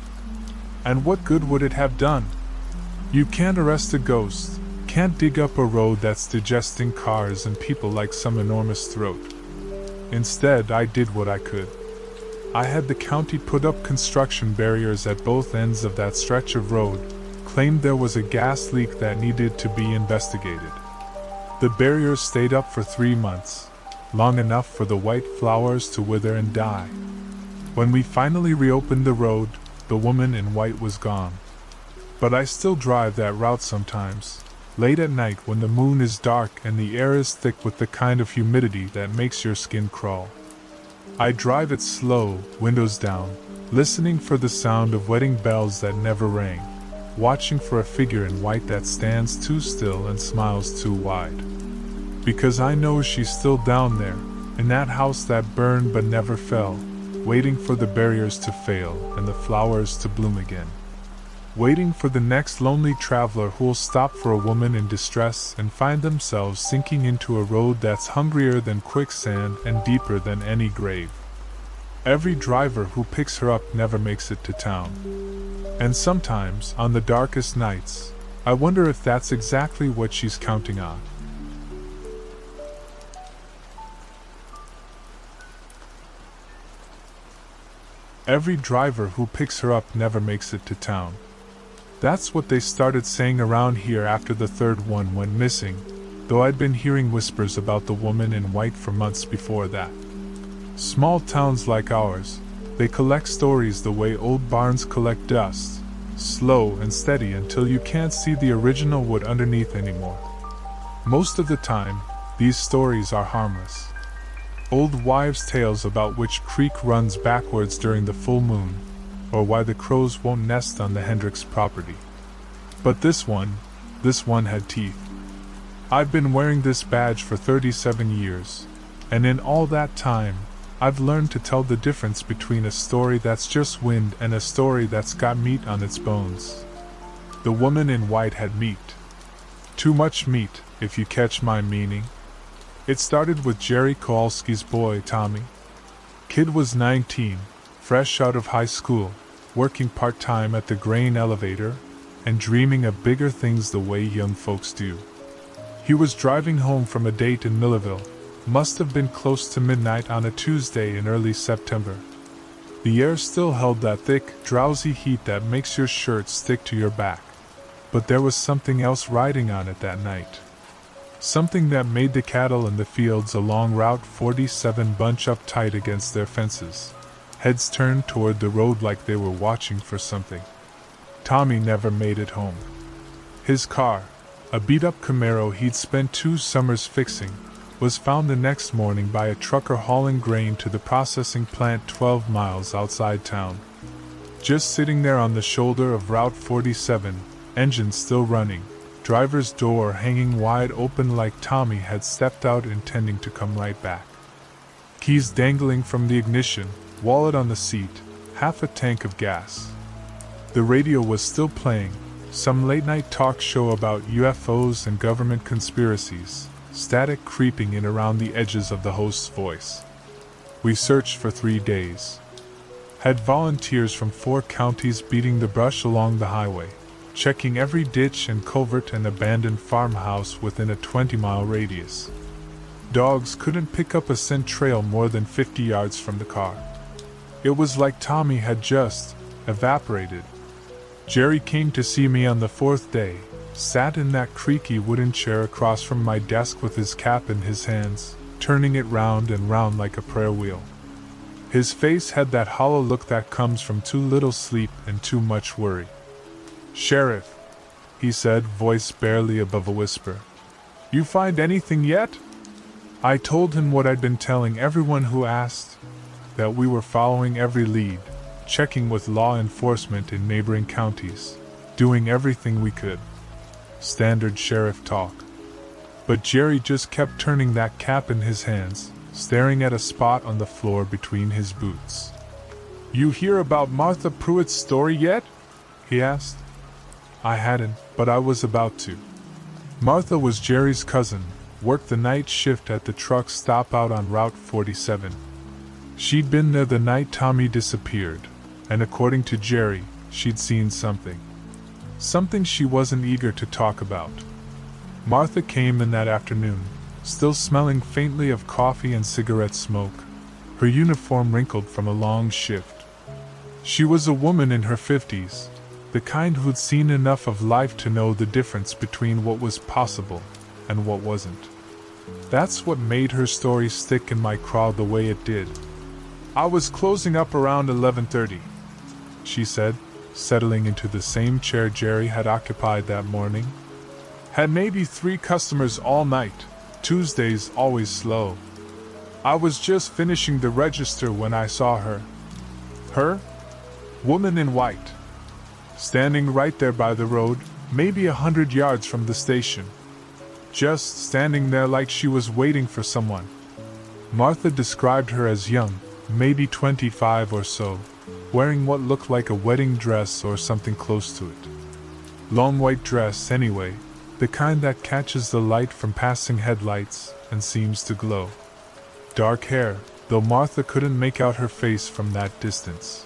And what good would it have done? You can't arrest a ghost, can't dig up a road that's digesting cars and people like some enormous throat. Instead, I did what I could. I had the county put up construction barriers at both ends of that stretch of road, claimed there was a gas leak that needed to be investigated. The barriers stayed up for 3 months, long enough for the white flowers to wither and die. When we finally reopened the road, the woman in white was gone. But I still drive that route sometimes, late at night when the moon is dark and the air is thick with the kind of humidity that makes your skin crawl. I drive it slow, windows down, listening for the sound of wedding bells that never rang, watching for a figure in white that stands too still and smiles too wide. Because I know she's still down there, in that house that burned but never fell, waiting for the barriers to fail and the flowers to bloom again. Waiting for the next lonely traveler who'll stop for a woman in distress and find themselves sinking into a road that's hungrier than quicksand and deeper than any grave. Every driver who picks her up never makes it to town. And sometimes, on the darkest nights, I wonder if that's exactly what she's counting on. Every driver who picks her up never makes it to town. That's what they started saying around here after the third one went missing, though I'd been hearing whispers about the woman in white for months before that. Small towns like ours, they collect stories the way old barns collect dust, slow and steady until you can't see the original wood underneath anymore. Most of the time, these stories are harmless. Old wives' tales about which creek runs backwards during the full moon, or why the crows won't nest on the Hendricks property. But this one had teeth. I've been wearing this badge for 37 years, and in all that time, I've learned to tell the difference between a story that's just wind and a story that's got meat on its bones. The woman in white had meat. Too much meat, if you catch my meaning. It started with Jerry Kowalski's boy, Tommy. Kid was 19, fresh out of high school, working part-time at the grain elevator, and dreaming of bigger things the way young folks do. He was driving home from a date in Millerville. Must have been close to midnight on a Tuesday in early September. The air still held that thick, drowsy heat that makes your shirt stick to your back. But there was something else riding on it that night. Something that made the cattle in the fields along Route 47 bunch up tight against their fences, heads turned toward the road like they were watching for something. Tommy never made it home. His car, a beat-up Camaro he'd spent 2 summers fixing, was found the next morning by a trucker hauling grain to the processing plant 12 miles outside town. Just sitting there on the shoulder of Route 47, engine still running, driver's door hanging wide open like Tommy had stepped out intending to come right back. Keys dangling from the ignition, wallet on the seat, half a tank of gas. The radio was still playing, some late-night talk show about UFOs and government conspiracies, static creeping in around the edges of the host's voice. We searched for 3 days. Had volunteers from 4 counties beating the brush along the highway, checking every ditch and culvert and abandoned farmhouse within a 20-mile radius. Dogs couldn't pick up a scent trail more than 50 yards from the car. It was like Tommy had just evaporated. Jerry came to see me on the 4th day, sat in that creaky wooden chair across from my desk with his cap in his hands, turning it round and round like a prayer wheel. His face had that hollow look that comes from too little sleep and too much worry. "Sheriff," he said, voice barely above a whisper. "You find anything yet?" I told him what I'd been telling everyone who asked, that we were following every lead, checking with law enforcement in neighboring counties, doing everything we could. Standard sheriff talk. But Jerry just kept turning that cap in his hands, staring at a spot on the floor between his boots. "You hear about Martha Pruitt's story yet?" he asked. I hadn't, but I was about to. Martha was Jerry's cousin, worked the night shift at the truck stop out on Route 47. She'd been there the night Tommy disappeared, and according to Jerry, she'd seen something. Something she wasn't eager to talk about. Martha came in that afternoon, still smelling faintly of coffee and cigarette smoke, her uniform wrinkled from a long shift. She was a woman in her 50s, the kind who'd seen enough of life to know the difference between what was possible and what wasn't. That's what made her story stick in my craw the way it did. "I was closing up around 11:30, she said, settling into the same chair Jerry had occupied that morning. "Had maybe 3 customers all night, Tuesdays always slow. I was just finishing the register when I saw her. Her? Woman in white. Standing right there by the road, maybe 100 yards from the station. Just standing there like she was waiting for someone." Martha described her as young, maybe 25 or so, wearing what looked like a wedding dress or something close to it. Long white dress anyway, the kind that catches the light from passing headlights and seems to glow. Dark hair, though Martha couldn't make out her face from that distance.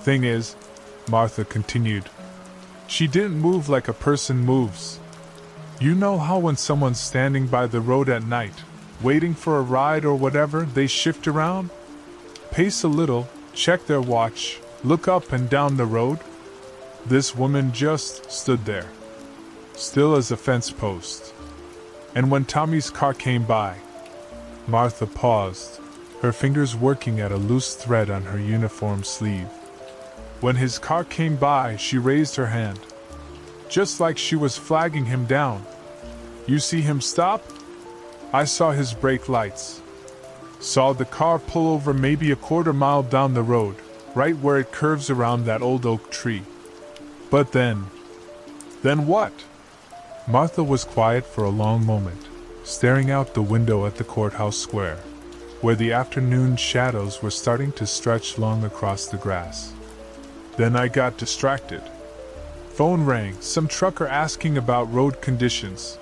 "Thing is," Martha continued, "she didn't move like a person moves. You know how when someone's standing by the road at night, waiting for a ride or whatever, they shift around? Pace a little, check their watch, look up and down the road? This woman just stood there, still as a fence post. And when Tommy's car came by..." Martha paused, her fingers working at a loose thread on her uniform sleeve. "When his car came by, she raised her hand, just like she was flagging him down. You see him stop? I saw his brake lights. Saw the car pull over maybe a quarter mile down the road, right where it curves around that old oak tree. But then..." "Then what?" Martha was quiet for a long moment, staring out the window at the courthouse square, where the afternoon shadows were starting to stretch long across the grass. "Then I got distracted. Phone rang, some trucker asking about road conditions.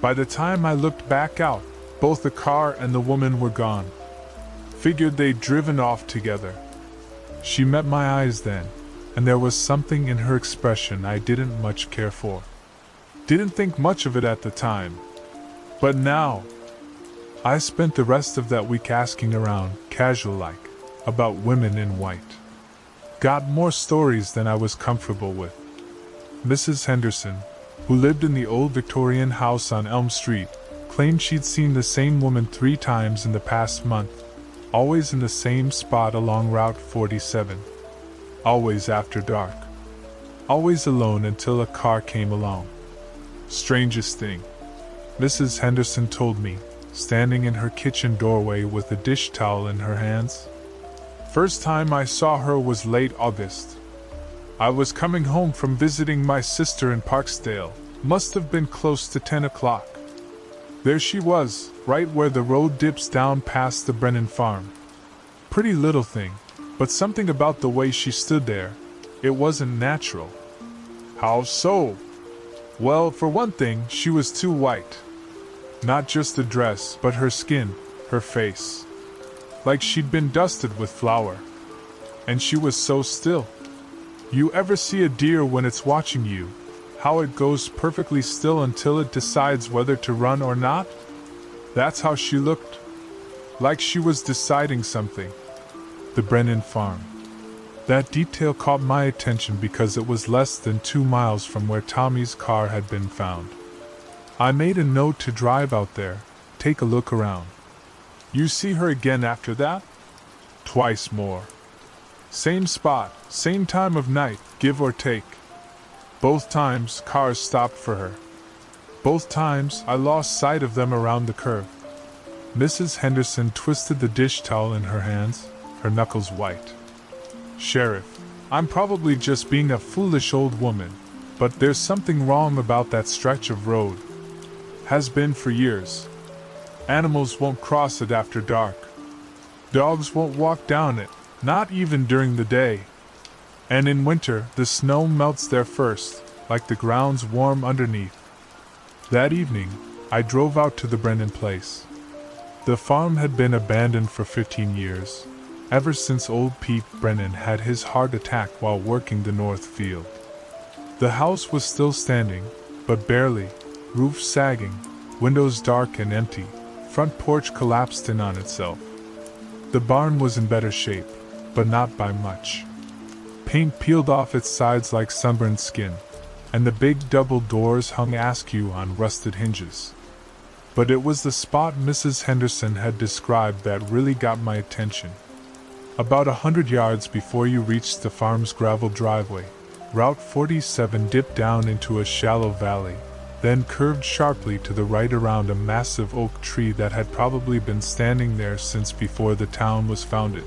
By the time I looked back out, both the car and the woman were gone. Figured they'd driven off together." She met my eyes then, and there was something in her expression I didn't much care for. Didn't think much of it at the time. But now, I spent the rest of that week asking around, casual-like, about women in white. Got more stories than I was comfortable with. Mrs. Henderson, who lived in the old Victorian house on Elm Street, claimed she'd seen the same woman 3 times in the past month, always in the same spot along Route 47. Always after dark. Always alone until a car came along. Strangest thing, Mrs. Henderson told me, standing in her kitchen doorway with a dish towel in her hands. First time I saw her was late August. I was coming home from visiting my sister in Parksdale, must have been close to 10 o'clock. There she was, right where the road dips down past the Brennan farm. Pretty little thing, but something about the way she stood there, it wasn't natural. How so? Well, for one thing, she was too white. Not just the dress, but her skin, her face. Like she'd been dusted with flour. And she was so still. You ever see a deer when it's watching you, how it goes perfectly still until it decides whether to run or not? That's how she looked. Like she was deciding something. The Brennan farm. That detail caught my attention because it was less than 2 miles from where Tommy's car had been found. I made a note to drive out there, take a look around. You see her again after that? Twice more. Same spot, same time of night, give or take. Both times cars stopped for her. Both times I lost sight of them around the curve. Mrs. Henderson twisted the dish towel in her hands, her knuckles white. Sheriff, I'm probably just being a foolish old woman, but there's something wrong about that stretch of road. Has been for years. Animals won't cross it after dark. Dogs won't walk down it, not even during the day. And in winter, the snow melts there first, like the ground's warm underneath. That evening, I drove out to the Brennan place. The farm had been abandoned for 15 years, ever since old Pete Brennan had his heart attack while working the north field. The house was still standing, but barely, roof sagging, windows dark and empty, front porch collapsed in on itself. The barn was in better shape, but not by much. Paint peeled off its sides like sunburned skin, and the big double doors hung askew on rusted hinges. But it was the spot Mrs. Henderson had described that really got my attention. About 100 yards before you reached the farm's gravel driveway, Route 47 dipped down into a shallow valley, then curved sharply to the right around a massive oak tree that had probably been standing there since before the town was founded.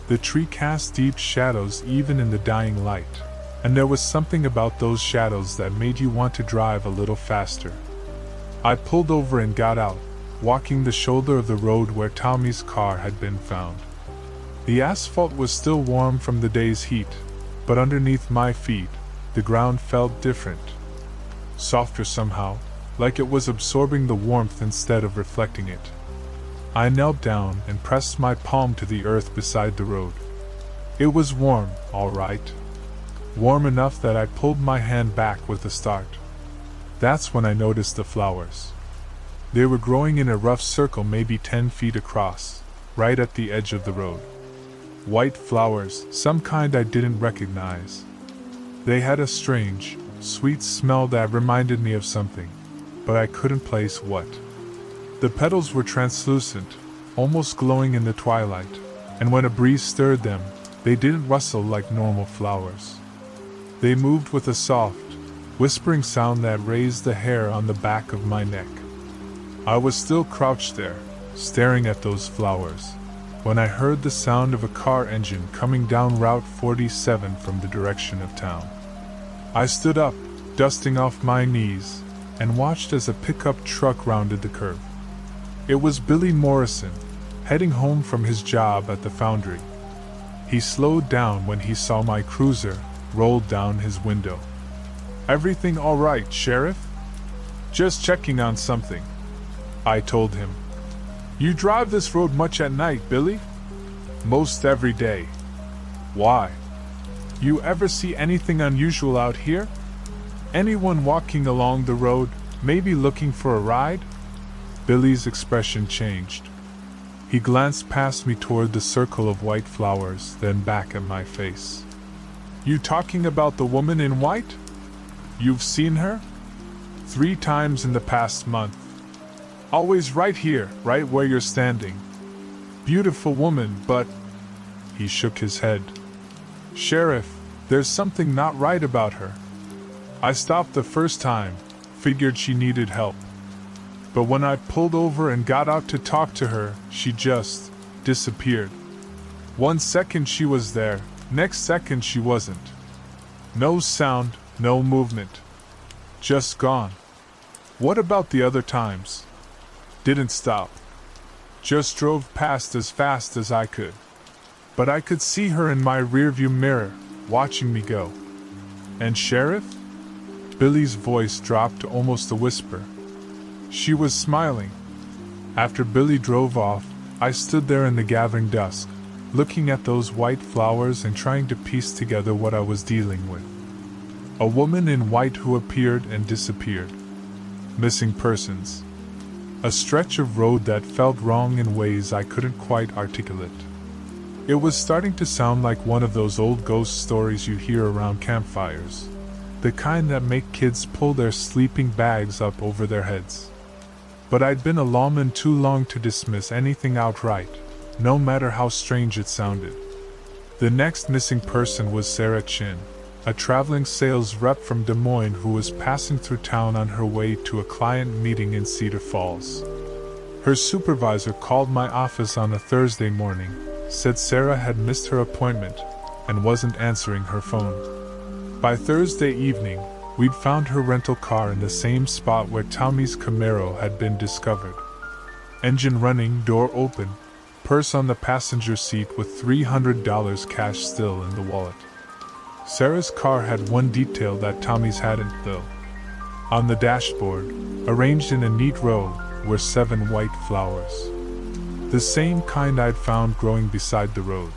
The tree cast deep shadows even in the dying light, and there was something about those shadows that made you want to drive a little faster. I pulled over and got out, walking the shoulder of the road where Tommy's car had been found. The asphalt was still warm from the day's heat, but underneath my feet, the ground felt different. Softer somehow, like it was absorbing the warmth instead of reflecting it. I knelt down and pressed my palm to the earth beside the road. It was warm, all right. Warm enough that I pulled my hand back with a start. That's when I noticed the flowers. They were growing in a rough circle maybe 10 feet across, right at the edge of the road. White flowers, some kind I didn't recognize. They had a strange, sweet smell that reminded me of something, but I couldn't place what. The petals were translucent, almost glowing in the twilight, and when a breeze stirred them, they didn't rustle like normal flowers. They moved with a soft, whispering sound that raised the hair on the back of my neck. I was still crouched there, staring at those flowers, when I heard the sound of a car engine coming down Route 47 from the direction of town. I stood up, dusting off my knees, and watched as a pickup truck rounded the curve. It was Billy Morrison, heading home from his job at the foundry. He slowed down when he saw my cruiser, rolled down his window. "Everything all right, Sheriff?" "Just checking on something," I told him. "You drive this road much at night, Billy?" "Most every day." "Why? You ever see anything unusual out here? Anyone walking along the road, maybe looking for a ride?" Billy's expression changed. He glanced past me toward the circle of white flowers, then back at my face. "You talking about the woman in white? You've seen her?" "3 times in the past month. Always right here, right where you're standing. Beautiful woman, but—" He shook his head. "Sheriff, there's something not right about her. I stopped the first time, figured she needed help. But when I pulled over and got out to talk to her, she just disappeared. 1 second she was there, next second she wasn't. No sound, no movement. Just gone." "What about the other times?" "Didn't stop. Just drove past as fast as I could. But I could see her in my rearview mirror, watching me go." "And Sheriff?" Billy's voice dropped to almost a whisper. "She was smiling." After Billy drove off, I stood there in the gathering dusk, looking at those white flowers and trying to piece together what I was dealing with. A woman in white who appeared and disappeared. Missing persons. A stretch of road that felt wrong in ways I couldn't quite articulate. It was starting to sound like one of those old ghost stories you hear around campfires, the kind that make kids pull their sleeping bags up over their heads. But I'd been a lawman too long to dismiss anything outright, no matter how strange it sounded. The next missing person was Sarah Chin, a traveling sales rep from Des Moines who was passing through town on her way to a client meeting in Cedar Falls. Her supervisor called my office on a Thursday morning, said Sarah had missed her appointment, and wasn't answering her phone. By Thursday evening, we'd found her rental car in the same spot where Tommy's Camaro had been discovered. Engine running, door open, purse on the passenger seat with $300 cash still in the wallet. Sarah's car had one detail that Tommy's hadn't, though. On the dashboard, arranged in a neat row, were 7 white flowers. The same kind I'd found growing beside the road.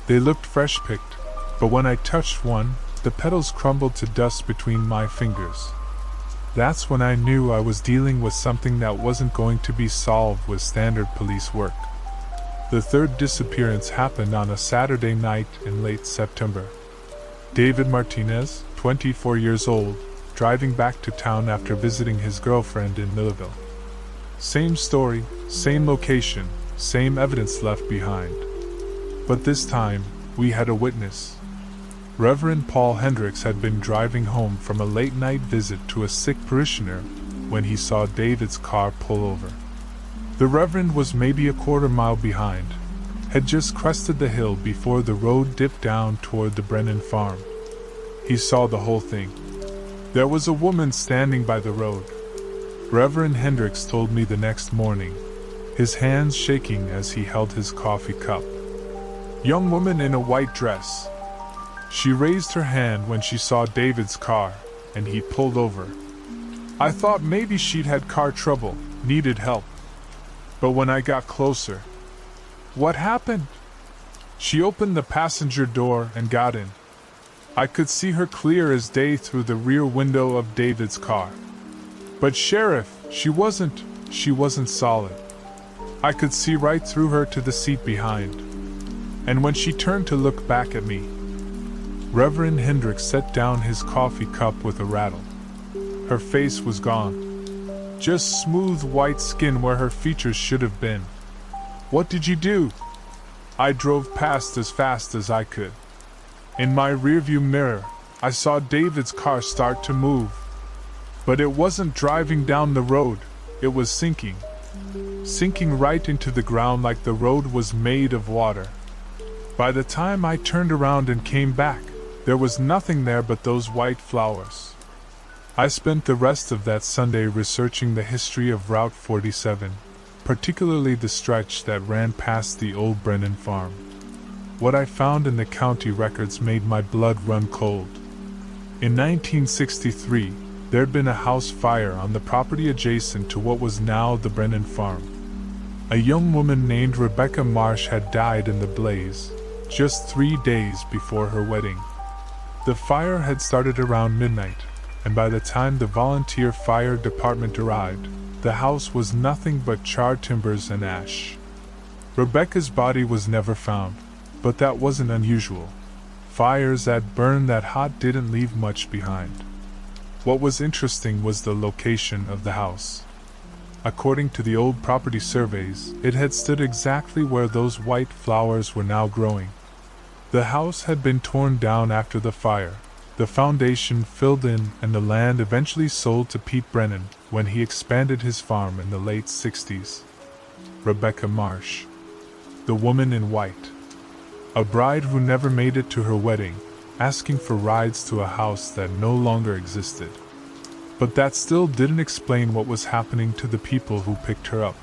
They looked fresh picked, but when I touched one, the petals crumbled to dust between my fingers. That's when I knew I was dealing with something that wasn't going to be solved with standard police work. The third disappearance happened on a Saturday night in late September. David Martinez, 24 years old, driving back to town after visiting his girlfriend in Millville. Same story, same location, same evidence left behind. But this time, we had a witness. Reverend Paul Hendricks had been driving home from a late-night visit to a sick parishioner when he saw David's car pull over. The Reverend was maybe a quarter mile behind, had just crested the hill before the road dipped down toward the Brennan farm. He saw the whole thing. There was a woman standing by the road. Reverend Hendricks told me the next morning, his hands shaking as he held his coffee cup. Young woman in a white dress. She raised her hand when she saw David's car, and he pulled over. I thought maybe she'd had car trouble, needed help. But when I got closer, what happened? She opened the passenger door and got in. I could see her clear as day through the rear window of David's car. But Sheriff, she wasn't solid. I could see right through her to the seat behind. And when she turned to look back at me, Reverend Hendricks set down his coffee cup with a rattle. Her face was gone. Just smooth white skin where her features should have been. What did you do? I drove past as fast as I could. In my rearview mirror, I saw David's car start to move. But it wasn't driving down the road, it was sinking. Sinking right into the ground like the road was made of water. By the time I turned around and came back, there was nothing there but those white flowers. I spent the rest of that Sunday researching the history of Route 47, particularly the stretch that ran past the old Brennan farm. What I found in the county records made my blood run cold. In 1963, there'd been a house fire on the property adjacent to what was now the Brennan farm. A young woman named Rebecca Marsh had died in the blaze, just 3 days before her wedding. The fire had started around midnight, and by the time the volunteer fire department arrived, the house was nothing but charred timbers and ash. Rebecca's body was never found, but that wasn't unusual. Fires that burned that hot didn't leave much behind. What was interesting was the location of the house. According to the old property surveys, it had stood exactly where those white flowers were now growing. The house had been torn down after the fire, the foundation filled in, and the land eventually sold to Pete Brennan when he expanded his farm in the late 60s. Rebecca Marsh. The woman in white. A bride who never made it to her wedding, asking for rides to a house that no longer existed. But that still didn't explain what was happening to the people who picked her up.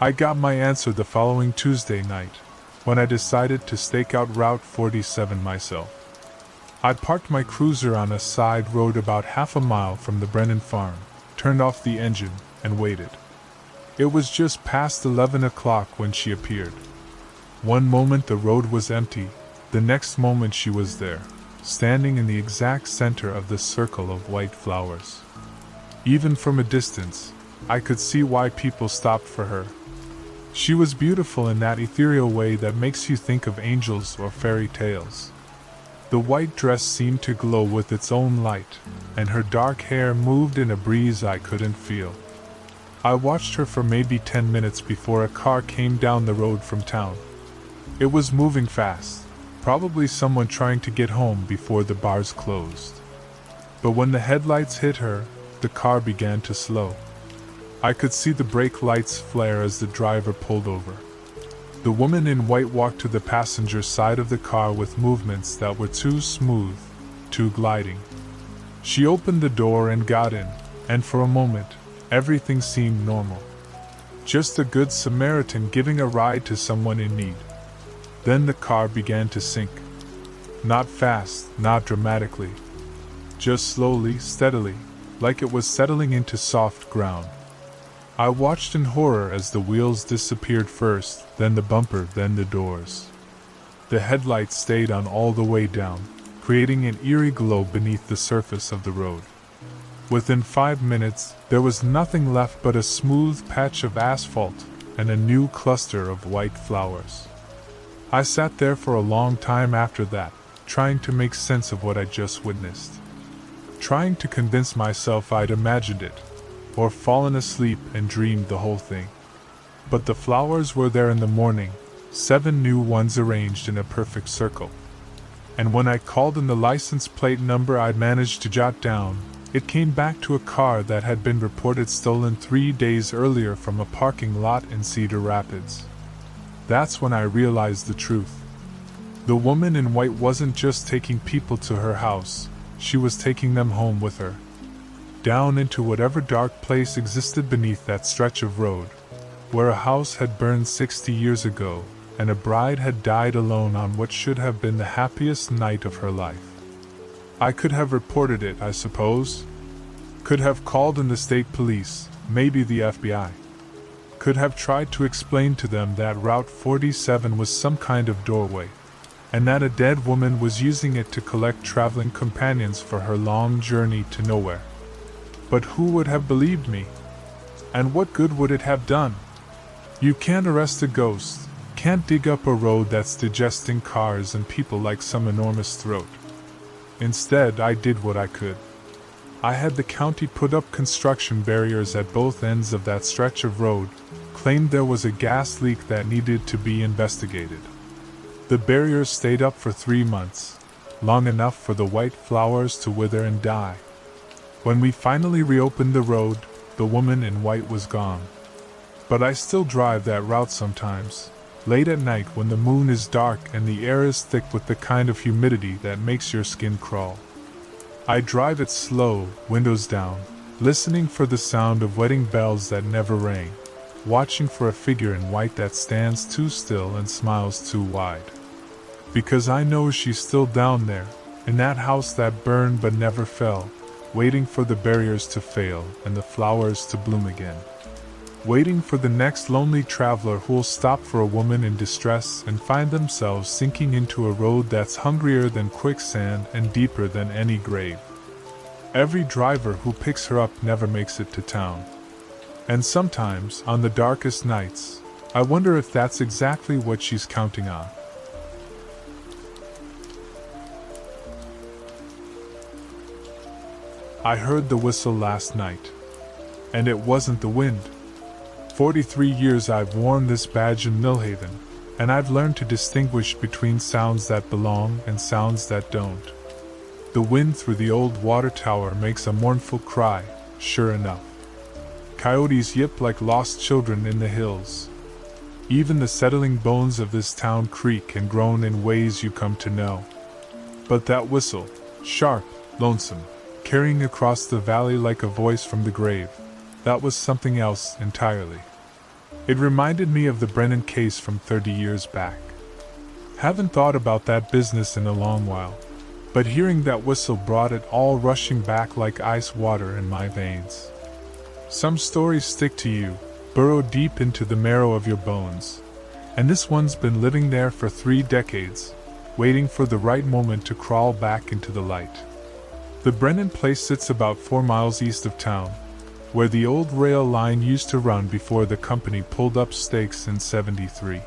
I got my answer the following Tuesday night, when I decided to stake out Route 47 myself. I parked my cruiser on a side road about half a mile from the Brennan farm, turned off the engine, and waited. It was just past 11 o'clock when she appeared. One moment the road was empty, the next moment she was there, standing in the exact center of the circle of white flowers. Even from a distance, I could see why people stopped for her. She was beautiful in that ethereal way that makes you think of angels or fairy tales. The white dress seemed to glow with its own light, and her dark hair moved in a breeze I couldn't feel. I watched her for maybe 10 minutes before a car came down the road from town. It was moving fast, probably someone trying to get home before the bars closed. But when the headlights hit her, the car began to slow. I could see the brake lights flare as the driver pulled over. The woman in white walked to the passenger side of the car with movements that were too smooth, too gliding. She opened the door and got in, and for a moment, everything seemed normal. Just a good Samaritan giving a ride to someone in need. Then the car began to sink. Not fast, not dramatically. Just slowly, steadily, like it was settling into soft ground. I watched in horror as the wheels disappeared first, then the bumper, then the doors. The headlights stayed on all the way down, creating an eerie glow beneath the surface of the road. Within 5 minutes, there was nothing left but a smooth patch of asphalt and a new cluster of white flowers. I sat there for a long time after that, trying to make sense of what I just witnessed. Trying to convince myself I'd imagined it, or fallen asleep and dreamed the whole thing. But the flowers were there in the morning, 7 new ones arranged in a perfect circle. And when I called in the license plate number I'd managed to jot down, it came back to a car that had been reported stolen 3 days earlier from a parking lot in Cedar Rapids. That's when I realized the truth. The woman in white wasn't just taking people to her house, she was taking them home with her. Down into whatever dark place existed beneath that stretch of road, where a house had burned 60 years ago, and a bride had died alone on what should have been the happiest night of her life. I could have reported it, I suppose. Could have called in the state police, maybe the FBI. Could have tried to explain to them that Route 47 was some kind of doorway, and that a dead woman was using it to collect traveling companions for her long journey to nowhere. But who would have believed me? And what good would it have done? You can't arrest a ghost, can't dig up a road that's digesting cars and people like some enormous throat. Instead, I did what I could. I had the county put up construction barriers at both ends of that stretch of road, claimed there was a gas leak that needed to be investigated. The barriers stayed up for 3 months, long enough for the white flowers to wither and die. When we finally reopened the road, the woman in white was gone. But I still drive that route sometimes, late at night when the moon is dark and the air is thick with the kind of humidity that makes your skin crawl. I drive it slow, windows down, listening for the sound of wedding bells that never rang, watching for a figure in white that stands too still and smiles too wide. Because I know she's still down there, in that house that burned but never fell, waiting for the barriers to fail and the flowers to bloom again. Waiting for the next lonely traveler who'll stop for a woman in distress and find themselves sinking into a road that's hungrier than quicksand and deeper than any grave. Every driver who picks her up never makes it to town. And sometimes, on the darkest nights, I wonder if that's exactly what she's counting on. I heard the whistle last night. And it wasn't the wind. 43 years I've worn this badge in Millhaven, and I've learned to distinguish between sounds that belong and sounds that don't. The wind through the old water tower makes a mournful cry, sure enough. Coyotes yip like lost children in the hills. Even the settling bones of this town creak and groan in ways you come to know. But that whistle, sharp, lonesome, carrying across the valley like a voice from the grave, that was something else entirely. It reminded me of the Brennan case from 30 years back. Haven't thought about that business in a long while, but hearing that whistle brought it all rushing back like ice water in my veins. Some stories stick to you, burrow deep into the marrow of your bones, and this one's been living there for 3 decades, waiting for the right moment to crawl back into the light. The Brennan place sits about 4 miles east of town, where the old rail line used to run before the company pulled up stakes in '73.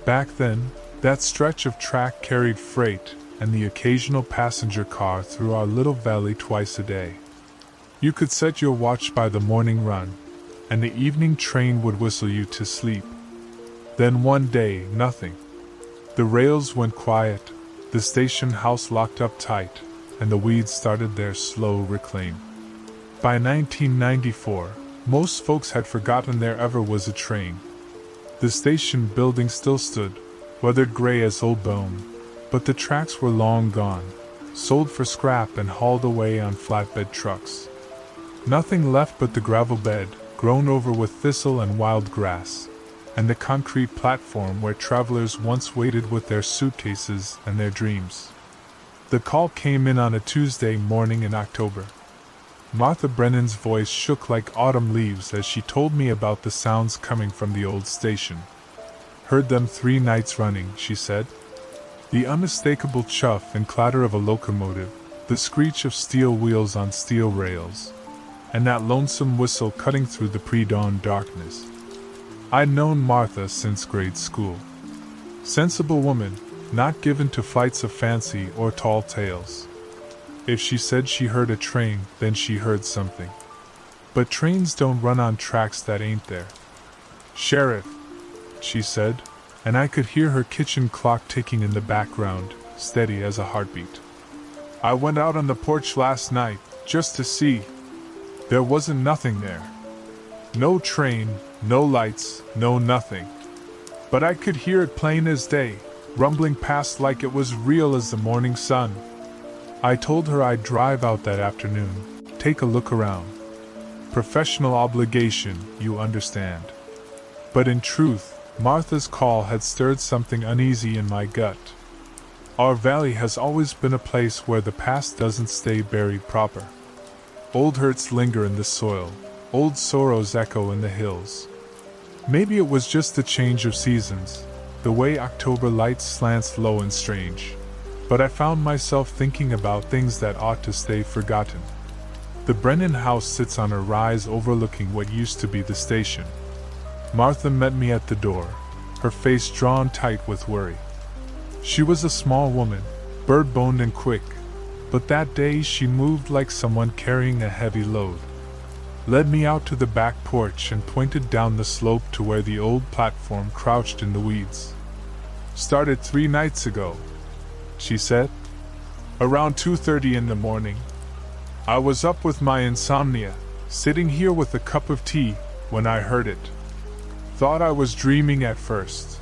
Back then, that stretch of track carried freight and the occasional passenger car through our little valley twice a day. You could set your watch by the morning run, and the evening train would whistle you to sleep. Then one day, nothing. The rails went quiet, the station house locked up tight, and the weeds started their slow reclaim. By 1994, most folks had forgotten there ever was a train. The station building still stood, weathered gray as old bone, but the tracks were long gone, sold for scrap and hauled away on flatbed trucks. Nothing left but the gravel bed, grown over with thistle and wild grass, and the concrete platform where travelers once waited with their suitcases and their dreams. The call came in on a Tuesday morning in October. Martha Brennan's voice shook like autumn leaves as she told me about the sounds coming from the old station. Heard them 3 nights running, she said. The unmistakable chuff and clatter of a locomotive, the screech of steel wheels on steel rails, and that lonesome whistle cutting through the pre-dawn darkness. I'd known Martha since grade school. Sensible woman, not given to flights of fancy or tall tales. If she said she heard a train, then she heard something. But trains don't run on tracks that ain't there. "Sheriff," she said, and I could hear her kitchen clock ticking in the background, steady as a heartbeat. "I went out on the porch last night, just to see. There wasn't nothing there. No train, no lights, no nothing. But I could hear it plain as day, rumbling past like it was real as the morning sun." I told her I'd drive out that afternoon, take a look around. Professional obligation, you understand. But in truth, Martha's call had stirred something uneasy in my gut. Our valley has always been a place where the past doesn't stay buried proper. Old hurts linger in the soil, old sorrows echo in the hills. Maybe it was just the change of seasons, the way October light slants low and strange. But I found myself thinking about things that ought to stay forgotten. The Brennan house sits on a rise overlooking what used to be the station. Martha met me at the door, her face drawn tight with worry. She was a small woman, bird-boned and quick, but that day she moved like someone carrying a heavy load. Led me out to the back porch and pointed down the slope to where the old platform crouched in the weeds. "Started 3 nights ago," she said. "Around 2:30 in the morning. I was up with my insomnia, sitting here with a cup of tea, when I heard it. Thought I was dreaming at first.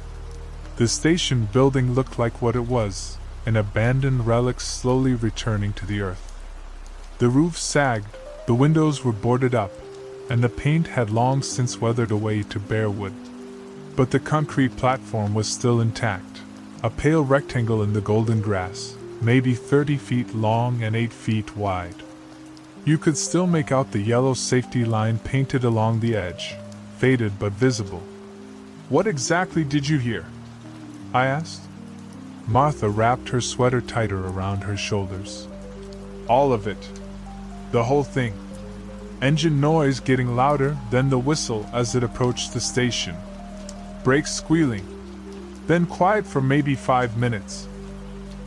The station building looked like what it was, an abandoned relic slowly returning to the earth. The roof sagged, the windows were boarded up, and the paint had long since weathered away to bare wood. But the concrete platform was still intact, a pale rectangle in the golden grass, maybe 30 feet long and 8 feet wide. You could still make out the yellow safety line painted along the edge, faded but visible. "What exactly did you hear?" I asked. Martha wrapped her sweater tighter around her shoulders. "All of it. The whole thing. Engine noise getting louder, then the whistle as it approached the station. Brakes squealing. Then quiet for maybe 5 minutes.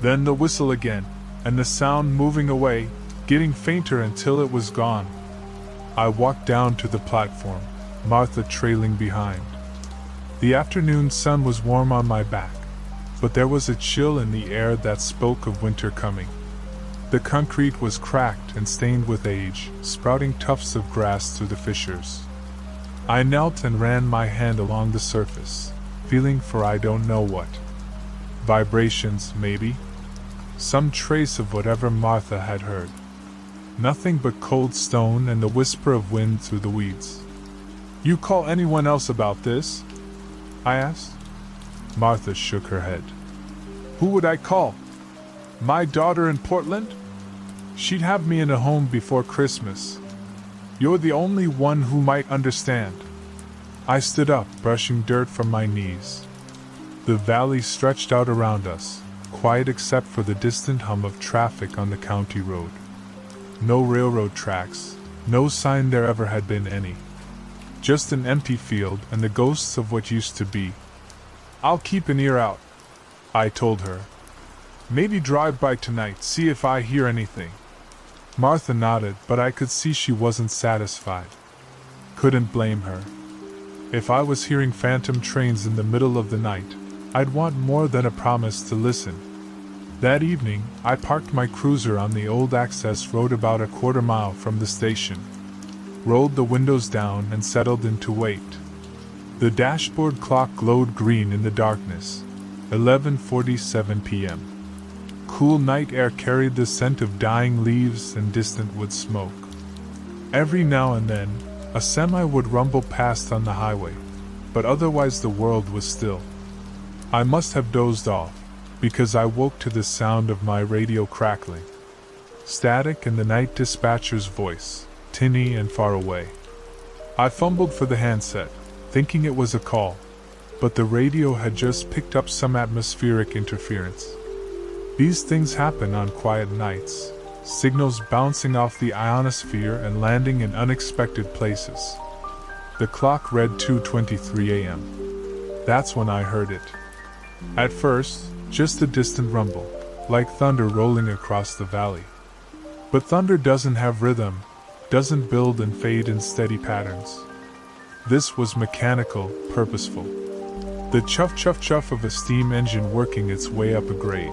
Then the whistle again, and the sound moving away, getting fainter until it was gone." I walked down to the platform, Martha trailing behind. The afternoon sun was warm on my back, but there was a chill in the air that spoke of winter coming. The concrete was cracked and stained with age, sprouting tufts of grass through the fissures. I knelt and ran my hand along the surface, feeling for I don't know what. Vibrations, maybe? Some trace of whatever Martha had heard. Nothing but cold stone and the whisper of wind through the weeds. "You call anyone else about this?" I asked. Martha shook her head. "Who would I call? My daughter in Portland? She'd have me in a home before Christmas. You're the only one who might understand." I stood up, brushing dirt from my knees. The valley stretched out around us, quiet except for the distant hum of traffic on the county road. No railroad tracks, no sign there ever had been any. Just an empty field and the ghosts of what used to be. "I'll keep an ear out," I told her. "Maybe drive by tonight, see if I hear anything." Martha nodded, but I could see she wasn't satisfied. Couldn't blame her. If I was hearing phantom trains in the middle of the night, I'd want more than a promise to listen. That evening, I parked my cruiser on the old access road about a quarter mile from the station. Rolled the windows down and settled in to wait. The dashboard clock glowed green in the darkness. 11:47 p.m. Cool night air carried the scent of dying leaves and distant wood smoke. Every now and then, a semi would rumble past on the highway, but otherwise the world was still. I must have dozed off, because I woke to the sound of my radio crackling. Static and the night dispatcher's voice, tinny and far away. I fumbled for the handset, thinking it was a call, but the radio had just picked up some atmospheric interference. These things happen on quiet nights, signals bouncing off the ionosphere and landing in unexpected places. The clock read 2:23 a.m. That's when I heard it. At first, just a distant rumble, like thunder rolling across the valley. But thunder doesn't have rhythm, doesn't build and fade in steady patterns. This was mechanical, purposeful. The chuff chuff chuff of a steam engine working its way up a grade.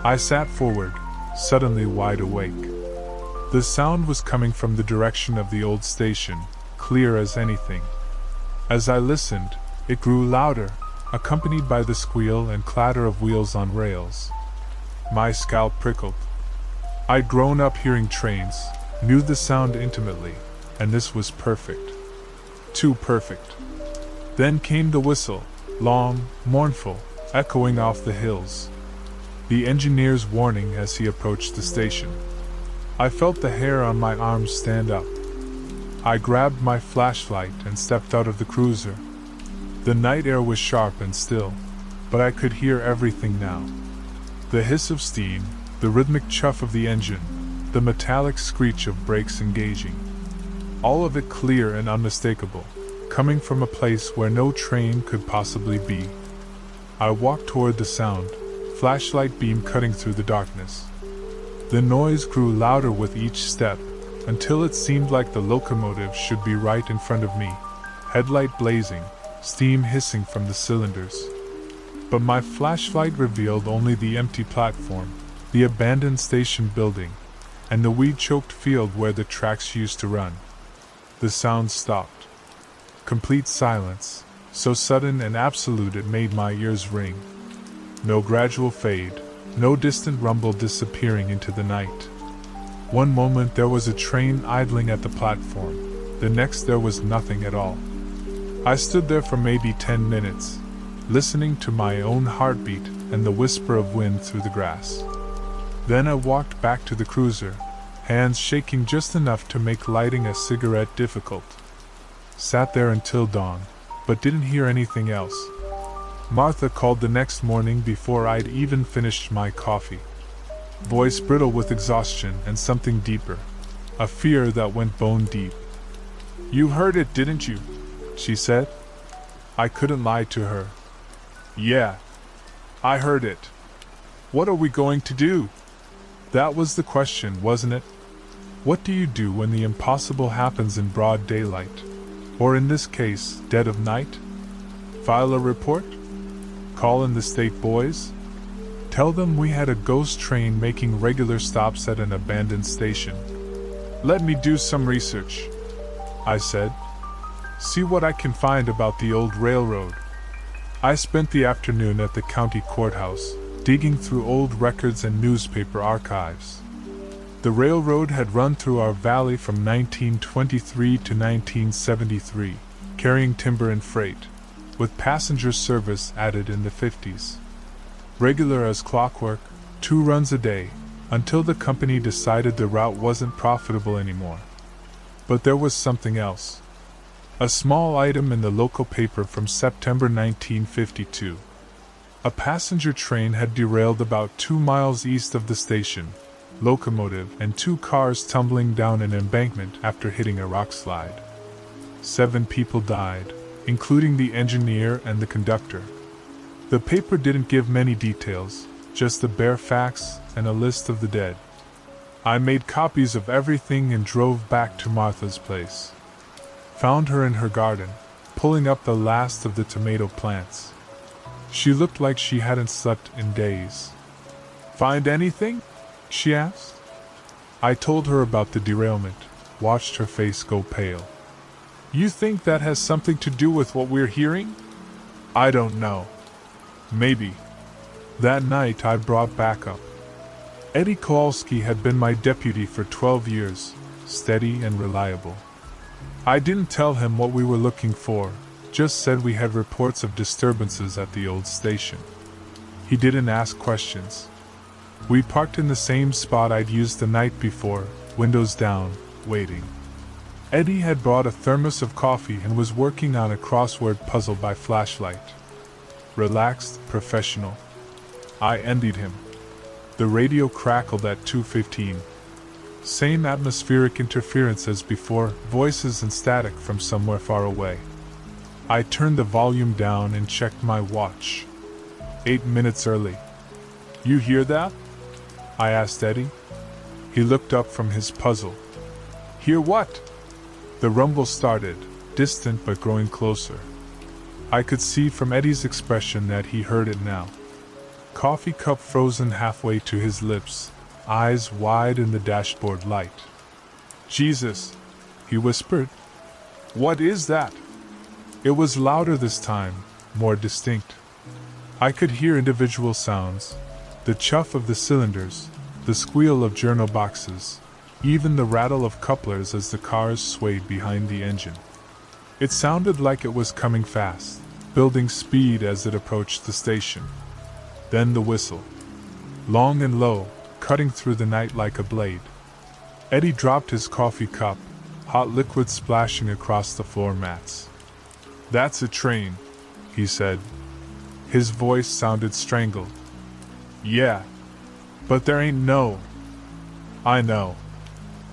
I sat forward, suddenly wide awake. The sound was coming from the direction of the old station, clear as anything. As I listened, it grew louder, accompanied by the squeal and clatter of wheels on rails. My scalp prickled. I'd grown up hearing trains, knew the sound intimately, and this was perfect. Too perfect. Then came the whistle, long, mournful, echoing off the hills. The engineer's warning as he approached the station. I felt the hair on my arms stand up. I grabbed my flashlight and stepped out of the cruiser. The night air was sharp and still, but I could hear everything now. The hiss of steam, the rhythmic chuff of the engine, the metallic screech of brakes engaging. All of it clear and unmistakable, coming from a place where no train could possibly be. I walked toward the sound, flashlight beam cutting through the darkness. The noise grew louder with each step, until it seemed like the locomotive should be right in front of me, headlight blazing, steam hissing from the cylinders. But my flashlight revealed only the empty platform, the abandoned station building, and the weed-choked field where the tracks used to run. The sound stopped. Complete silence, so sudden and absolute it made my ears ring. No gradual fade, no distant rumble disappearing into the night. One moment there was a train idling at the platform, the next there was nothing at all. I stood there for maybe 10 minutes, listening to my own heartbeat and the whisper of wind through the grass. Then I walked back to the cruiser, hands shaking just enough to make lighting a cigarette difficult. Sat there until dawn, but didn't hear anything else. Martha called the next morning before I'd even finished my coffee. Voice brittle with exhaustion and something deeper, a fear that went bone deep. "You heard it, didn't you?" she said. I couldn't lie to her. "Yeah, I heard it. What are we going to do?" That was the question, wasn't it? What do you do when the impossible happens in broad daylight? Or in this case, dead of night? File a report? Call in the state boys? Tell them we had a ghost train making regular stops at an abandoned station? "Let me do some research," I said. "See what I can find about the old railroad." I spent the afternoon at the county courthouse, digging through old records and newspaper archives. The railroad had run through our valley from 1923 to 1973, carrying timber and freight, with passenger service added in the 50s. Regular as clockwork, 2 runs a day, until the company decided the route wasn't profitable anymore. But there was something else. A small item in the local paper from September 1952. A passenger train had derailed about 2 miles east of the station, locomotive and 2 cars tumbling down an embankment after hitting a rock slide. 7 people died, including the engineer and the conductor. The paper didn't give many details, just the bare facts and a list of the dead. I made copies of everything and drove back to Martha's place. Found her in her garden, pulling up the last of the tomato plants. She looked like she hadn't slept in days. "Find anything?" she asked. I told her about the derailment, watched her face go pale. "You think that has something to do with what we're hearing?" "I don't know. Maybe." That night I brought backup. Eddie Kowalski had been my deputy for 12 years, steady and reliable. I didn't tell him what we were looking for, just said we had reports of disturbances at the old station. He didn't ask questions. We parked in the same spot I'd used the night before, windows down, waiting. Eddie had brought a thermos of coffee and was working on a crossword puzzle by flashlight. Relaxed, professional. I envied him. The radio crackled at 2:15. Same atmospheric interference as before, voices and static from somewhere far away. I turned the volume down and checked my watch. 8 minutes early. You hear that? I asked Eddie. He looked up from his puzzle. Hear what? The rumble started, distant but growing closer. I could see from Eddie's expression that he heard it now. Coffee cup frozen halfway to his lips, eyes wide in the dashboard light. Jesus, he whispered. What is that? It was louder this time, more distinct. I could hear individual sounds, the chuff of the cylinders, the squeal of journal boxes, even the rattle of couplers as the cars swayed behind the engine. It sounded like it was coming fast, building speed as it approached the station. Then the whistle. Long and low, cutting through the night like a blade. Eddie dropped his coffee cup, hot liquid splashing across the floor mats. That's a train, he said. His voice sounded strangled. Yeah, but there ain't no. I know.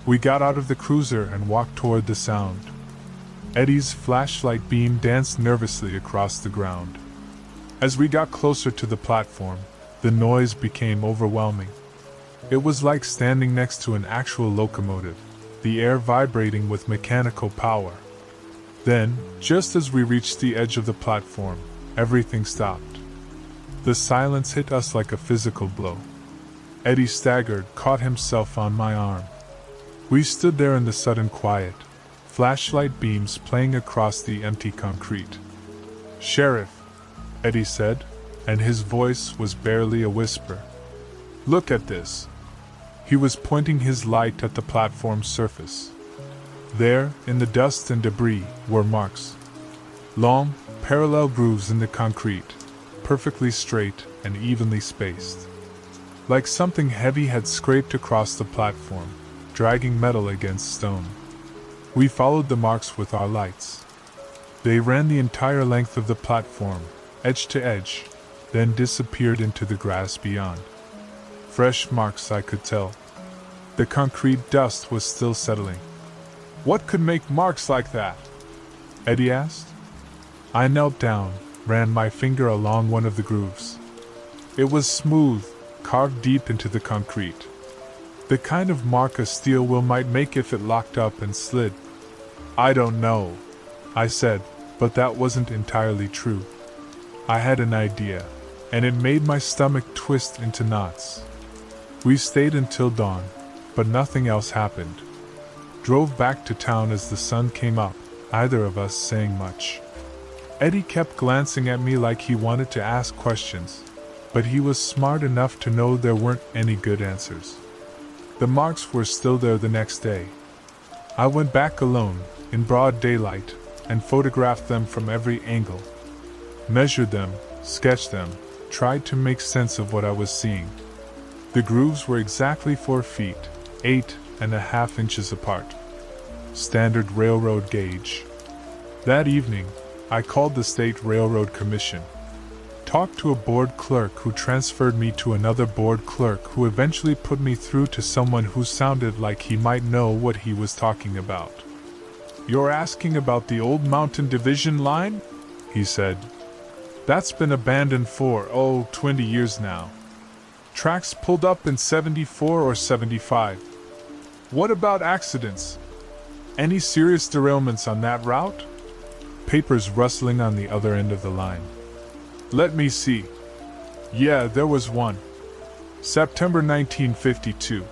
We got out of the cruiser and walked toward the sound. Eddie's flashlight beam danced nervously across the ground. As we got closer to the platform, the noise became overwhelming. It was like standing next to an actual locomotive, the air vibrating with mechanical power. Then, just as we reached the edge of the platform, everything stopped. The silence hit us like a physical blow. Eddie staggered, caught himself on my arm. We stood there in the sudden quiet, flashlight beams playing across the empty concrete. Sheriff, Eddie said, and his voice was barely a whisper. Look at this. He was pointing his light at the platform's surface. There, in the dust and debris, were marks. Long, parallel grooves in the concrete, perfectly straight and evenly spaced. Like something heavy had scraped across the platform, dragging metal against stone. We followed the marks with our lights. They ran the entire length of the platform, edge to edge, then disappeared into the grass beyond. Fresh marks, I could tell. The concrete dust was still settling. What could make marks like that? Eddie asked. I knelt down, ran my finger along one of the grooves. It was smooth, carved deep into the concrete. The kind of mark a steel wheel might make if it locked up and slid. I don't know, I said, but that wasn't entirely true. I had an idea, and it made my stomach twist into knots. We stayed until dawn, but nothing else happened. Drove back to town as the sun came up, neither of us saying much. Eddie kept glancing at me like he wanted to ask questions, but he was smart enough to know there weren't any good answers. The marks were still there the next day. I went back alone, in broad daylight, and photographed them from every angle. Measured them, sketched them, tried to make sense of what I was seeing. The grooves were exactly 4 feet, 8.5 inches apart. Standard railroad gauge. That evening, I called the State Railroad Commission. Talked to a board clerk who transferred me to another board clerk who eventually put me through to someone who sounded like he might know what he was talking about. You're asking about the old Mountain Division line? He said. That's been abandoned for, 20 years now. Tracks pulled up in 74 or 75. What about accidents? Any serious derailments on that route? Papers rustling on the other end of the line. Let me see. Yeah, there was one. September 1952.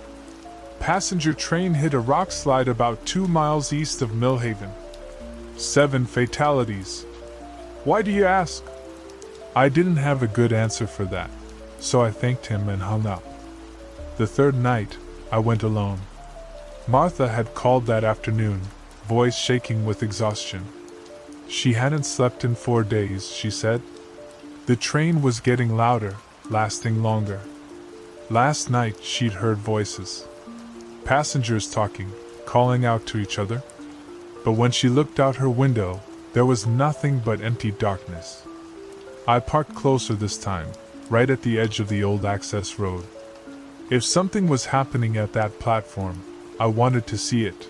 Passenger train hit a rock slide about 2 miles east of Millhaven. 7 fatalities. Why do you ask? I didn't have a good answer for that, so I thanked him and hung up. The third night, I went alone. Martha had called that afternoon, voice shaking with exhaustion. She hadn't slept in 4 days, she said. The train was getting louder, lasting longer. Last night she'd heard voices. Passengers talking, calling out to each other. But when she looked out her window, there was nothing but empty darkness. I parked closer this time, right at the edge of the old access road. If something was happening at that platform, I wanted to see it.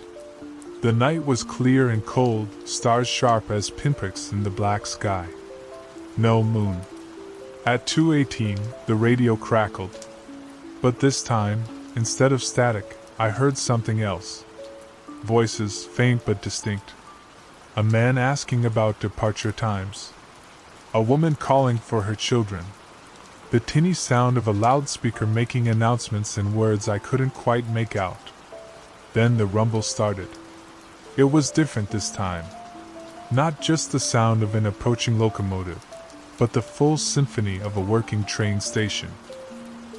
The night was clear and cold, stars sharp as pinpricks in the black sky. No moon. At 2:18, the radio crackled. But this time, instead of static, I heard something else. Voices, faint but distinct. A man asking about departure times. A woman calling for her children. The tinny sound of a loudspeaker making announcements in words I couldn't quite make out. Then the rumble started. It was different this time. Not just the sound of an approaching locomotive, but the full symphony of a working train station.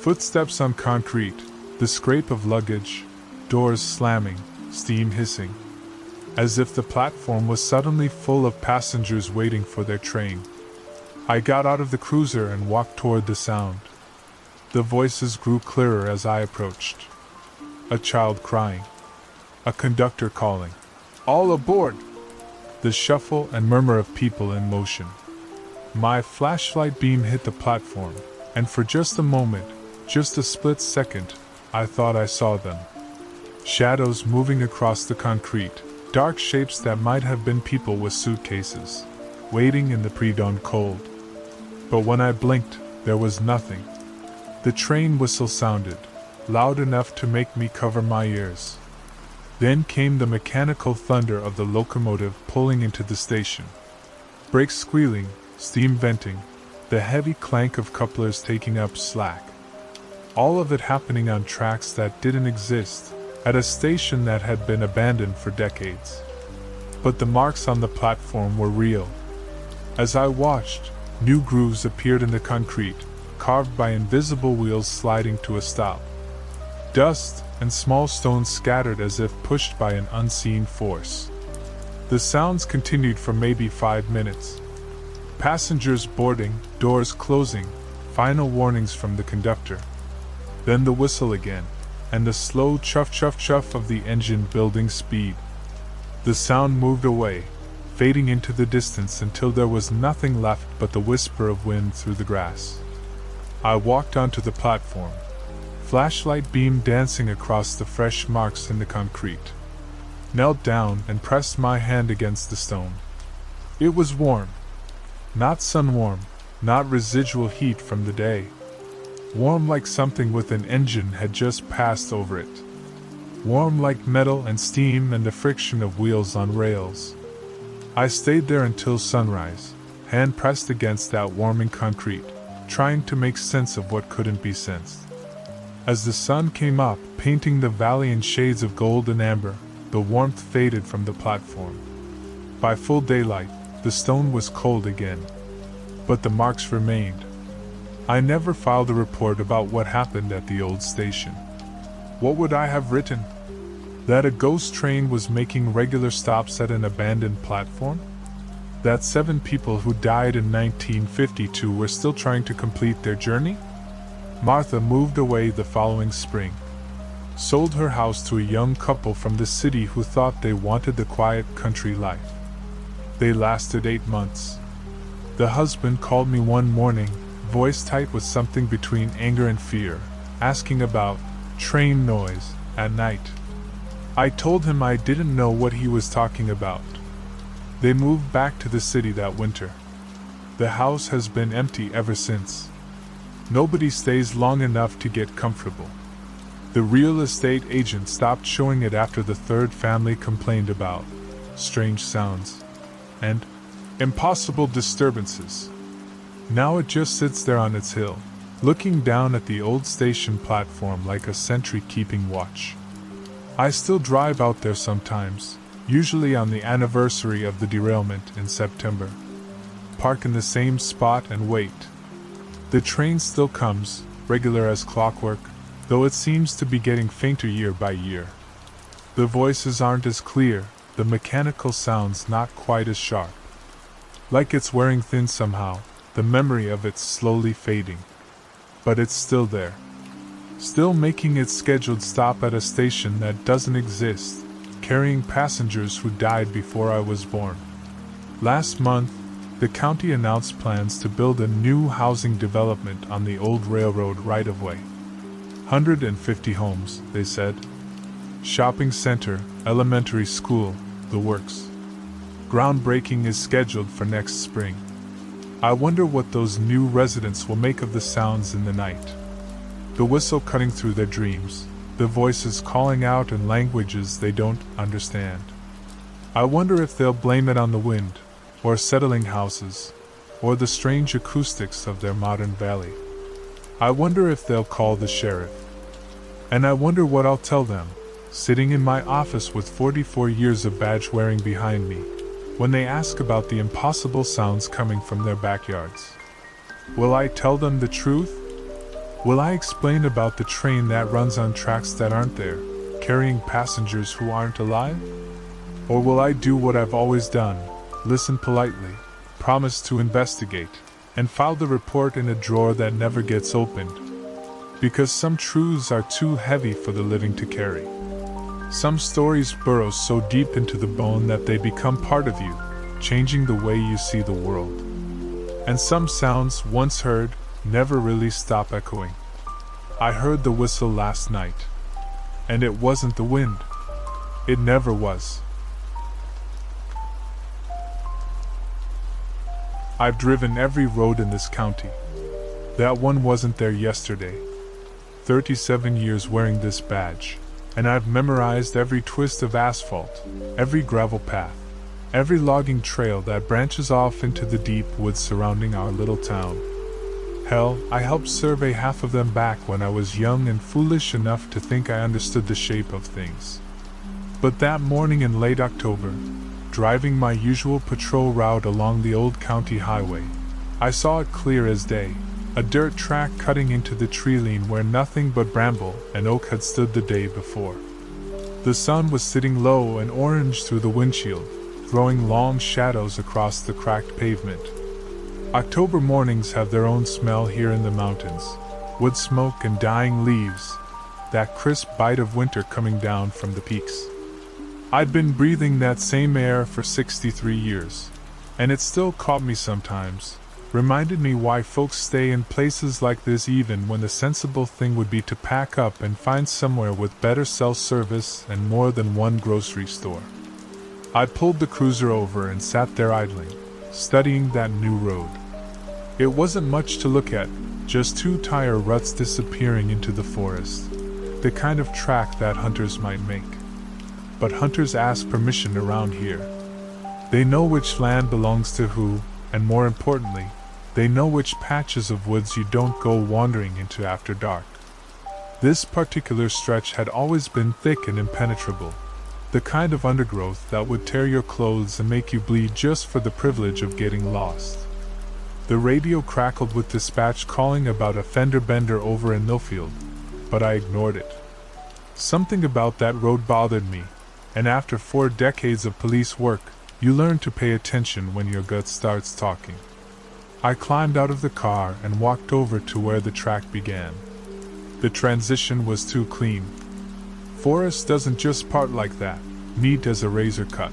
Footsteps on concrete, the scrape of luggage, doors slamming, steam hissing. As if the platform was suddenly full of passengers waiting for their train. I got out of the cruiser and walked toward the sound. The voices grew clearer as I approached. A child crying. A conductor calling, "All aboard!" The shuffle and murmur of people in motion. My flashlight beam hit the platform, and for just a moment, just a split second, I thought I saw them. Shadows moving across the concrete, dark shapes that might have been people with suitcases, waiting in the pre-dawn cold. But when I blinked, there was nothing. The train whistle sounded, loud enough to make me cover my ears. Then came the mechanical thunder of the locomotive pulling into the station. Brakes squealing, steam venting, the heavy clank of couplers taking up slack. All of it happening on tracks that didn't exist, at a station that had been abandoned for decades. But the marks on the platform were real. As I watched, new grooves appeared in the concrete, carved by invisible wheels sliding to a stop. Dust and small stones scattered as if pushed by an unseen force. The sounds continued for maybe 5 minutes. Passengers boarding, doors closing, final warnings from the conductor. Then the whistle again, and the slow chuff-chuff-chuff of the engine building speed. The sound moved away, fading into the distance until there was nothing left but the whisper of wind through the grass. I walked onto the platform, flashlight beam dancing across the fresh marks in the concrete. Knelt down and pressed my hand against the stone. It was warm. Not sun-warm, not residual heat from the day. Warm like something with an engine had just passed over it. Warm like metal and steam and the friction of wheels on rails. I stayed there until sunrise, hand pressed against that warming concrete, trying to make sense of what couldn't be sensed. As the sun came up, painting the valley in shades of gold and amber, the warmth faded from the platform. By full daylight, the stone was cold again. But the marks remained. I never filed a report about what happened at the old station. What would I have written? That a ghost train was making regular stops at an abandoned platform? That 7 people who died in 1952 were still trying to complete their journey? Martha moved away the following spring. Sold her house to a young couple from the city who thought they wanted the quiet country life. They lasted 8 months. The husband called me one morning, voice tight with something between anger and fear, asking about train noise at night. I told him I didn't know what he was talking about. They moved back to the city that winter. The house has been empty ever since. Nobody stays long enough to get comfortable. The real estate agent stopped showing it after the 3rd family complained about strange sounds and impossible disturbances. Now it just sits there on its hill, looking down at the old station platform like a sentry keeping watch. I still drive out there sometimes, usually on the anniversary of the derailment in September. Park in the same spot and wait. The train still comes, regular as clockwork, though it seems to be getting fainter year by year. The voices aren't as clear, the mechanical sounds not quite as sharp. Like it's wearing thin somehow, the memory of it's slowly fading. but it's still there. Still making its scheduled stop at a station that doesn't exist, carrying passengers who died before I was born. Last month, the county announced plans to build a new housing development on the old railroad right-of-way. 150 homes, they said. Shopping center, elementary school, the works. Groundbreaking is scheduled for next spring. I wonder what those new residents will make of the sounds in the night. The whistle cutting through their dreams, the voices calling out in languages they don't understand. I wonder if they'll blame it on the wind, or settling houses, or the strange acoustics of their modern valley. I wonder if they'll call the sheriff. And I wonder what I'll tell them, sitting in my office with 44 years of badge wearing behind me, when they ask about the impossible sounds coming from their backyards. Will I tell them the truth? Will I explain about the train that runs on tracks that aren't there, carrying passengers who aren't alive? Or will I do what I've always done, listen politely, promise to investigate, and file the report in a drawer that never gets opened? Because some truths are too heavy for the living to carry. Some stories burrow so deep into the bone that they become part of you, changing the way you see the world. And some sounds, once heard, never really stop echoing. I heard the whistle last night. And it wasn't the wind. It never was. I've driven every road in this county. That one wasn't there yesterday. 37 years wearing this badge, and I've memorized every twist of asphalt, every gravel path, every logging trail that branches off into the deep woods surrounding our little town. Hell, I helped survey half of them back when I was young and foolish enough to think I understood the shape of things. But that morning in late October, driving my usual patrol route along the old county highway, I saw it clear as day, a dirt track cutting into the tree line where nothing but bramble and oak had stood the day before. The sun was sitting low and orange through the windshield, throwing long shadows across the cracked pavement. October mornings have their own smell here in the mountains, wood smoke and dying leaves, that crisp bite of winter coming down from the peaks. I'd been breathing that same air for 63 years, and it still caught me sometimes, reminded me why folks stay in places like this even when the sensible thing would be to pack up and find somewhere with better cell service and more than one grocery store. I pulled the cruiser over and sat there idling, studying that new road. It wasn't much to look at, just two tire ruts disappearing into the forest, the kind of track that hunters might make. But hunters ask permission around here. They know which land belongs to who, and more importantly, they know which patches of woods you don't go wandering into after dark. This particular stretch had always been thick and impenetrable, the kind of undergrowth that would tear your clothes and make you bleed just for the privilege of getting lost. The radio crackled with dispatch calling about a fender bender over in Millfield, but I ignored it. Something about that road bothered me, and after 4 decades of police work, you learn to pay attention when your gut starts talking. I climbed out of the car and walked over to where the track began. The transition was too clean. Forest doesn't just part like that, neat as a razor cut.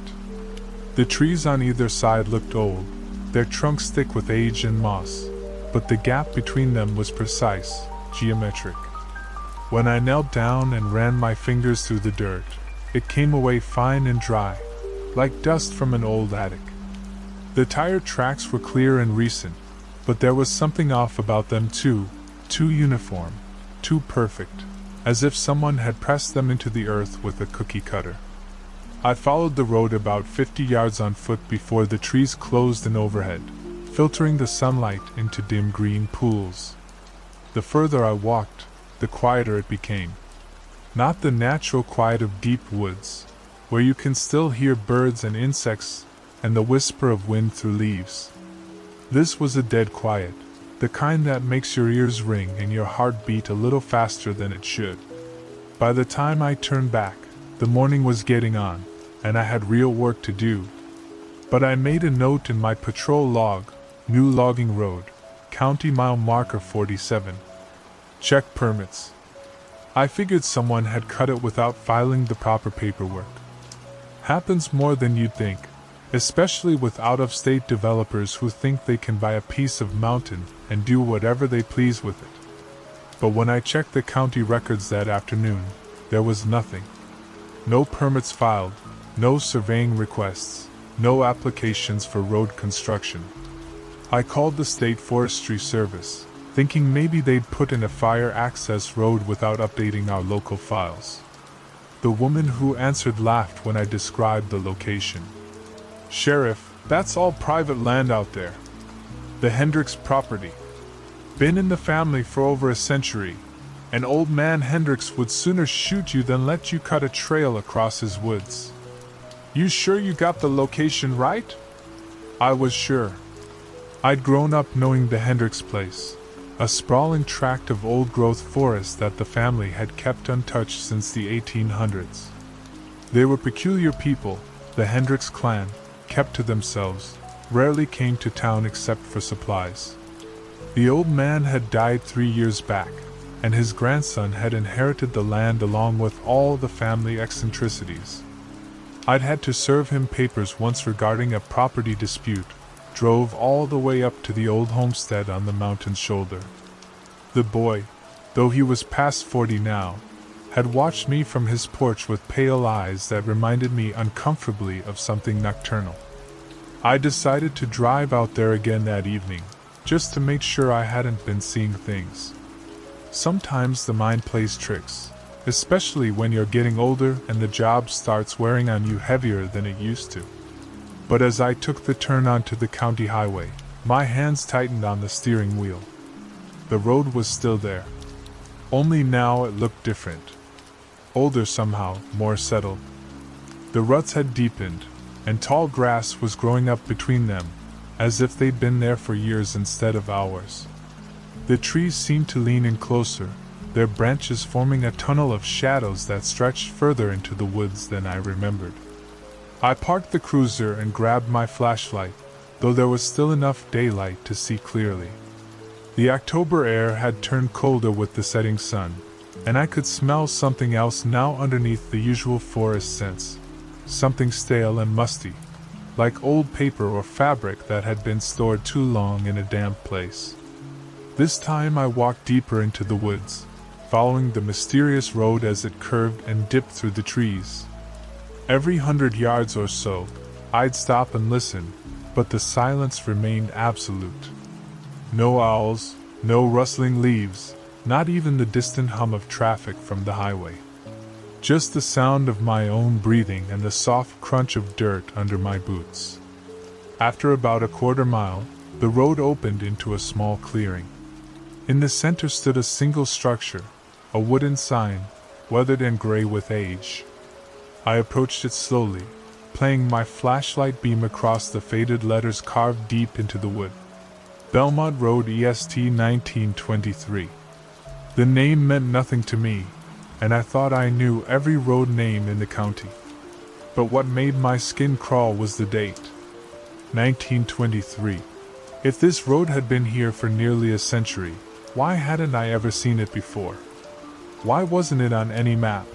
The trees on either side looked old, their trunks thick with age and moss, but the gap between them was precise, geometric. When I knelt down and ran my fingers through the dirt, it came away fine and dry, like dust from an old attic. The tire tracks were clear and recent, but there was something off about them too uniform, too perfect, as if someone had pressed them into the earth with a cookie cutter. I followed the road about 50 yards on foot before the trees closed in overhead, filtering the sunlight into dim green pools. The further I walked, the quieter it became. Not the natural quiet of deep woods, where you can still hear birds and insects and the whisper of wind through leaves. This was a dead quiet, the kind that makes your ears ring and your heart beat a little faster than it should. By the time I turned back, the morning was getting on, and I had real work to do. But I made a note in my patrol log, new logging road, county mile marker 47. Check permits. I figured someone had cut it without filing the proper paperwork. Happens more than you'd think, especially with out-of-state developers who think they can buy a piece of mountain and do whatever they please with it. But when I checked the county records that afternoon, there was nothing. No permits filed, no surveying requests, no applications for road construction. I called the State Forestry Service, thinking maybe they'd put in a fire access road without updating our local files. The woman who answered laughed when I described the location. "Sheriff, that's all private land out there. The Hendricks property. Been in the family for over a century, and old man Hendricks would sooner shoot you than let you cut a trail across his woods." "You sure you got the location right?" I was sure. I'd grown up knowing the Hendricks place, a sprawling tract of old-growth forest that the family had kept untouched since the 1800s. They were peculiar people, the Hendricks clan, kept to themselves, rarely came to town except for supplies. The old man had died 3 years back, and his grandson had inherited the land along with all the family eccentricities. I'd had to serve him papers once regarding a property dispute, drove all the way up to the old homestead on the mountain's shoulder. The boy, though he was past 40 now, had watched me from his porch with pale eyes that reminded me uncomfortably of something nocturnal. I decided to drive out there again that evening, just to make sure I hadn't been seeing things. Sometimes the mind plays tricks, especially when you're getting older and the job starts wearing on you heavier than it used to. But as I took the turn onto the county highway, my hands tightened on the steering wheel. The road was still there. Only now it looked different. Older somehow, more settled. The ruts had deepened, and tall grass was growing up between them, as if they'd been there for years instead of hours. The trees seemed to lean in closer, their branches forming a tunnel of shadows that stretched further into the woods than I remembered. I parked the cruiser and grabbed my flashlight, though there was still enough daylight to see clearly. The October air had turned colder with the setting sun, and I could smell something else now underneath the usual forest scents, something stale and musty, like old paper or fabric that had been stored too long in a damp place. This time I walked deeper into the woods, following the mysterious road as it curved and dipped through the trees. Every 100 yards or so, I'd stop and listen, but the silence remained absolute. No owls, no rustling leaves, not even the distant hum of traffic from the highway. Just the sound of my own breathing and the soft crunch of dirt under my boots. After about a quarter mile, the road opened into a small clearing. In the center stood a single structure, a wooden sign, weathered and gray with age. I approached it slowly, playing my flashlight beam across the faded letters carved deep into the wood. Belmont Road EST 1923. The name meant nothing to me, and I thought I knew every road name in the county. But what made my skin crawl was the date. 1923. If this road had been here for nearly a century, why hadn't I ever seen it before? Why wasn't it on any map?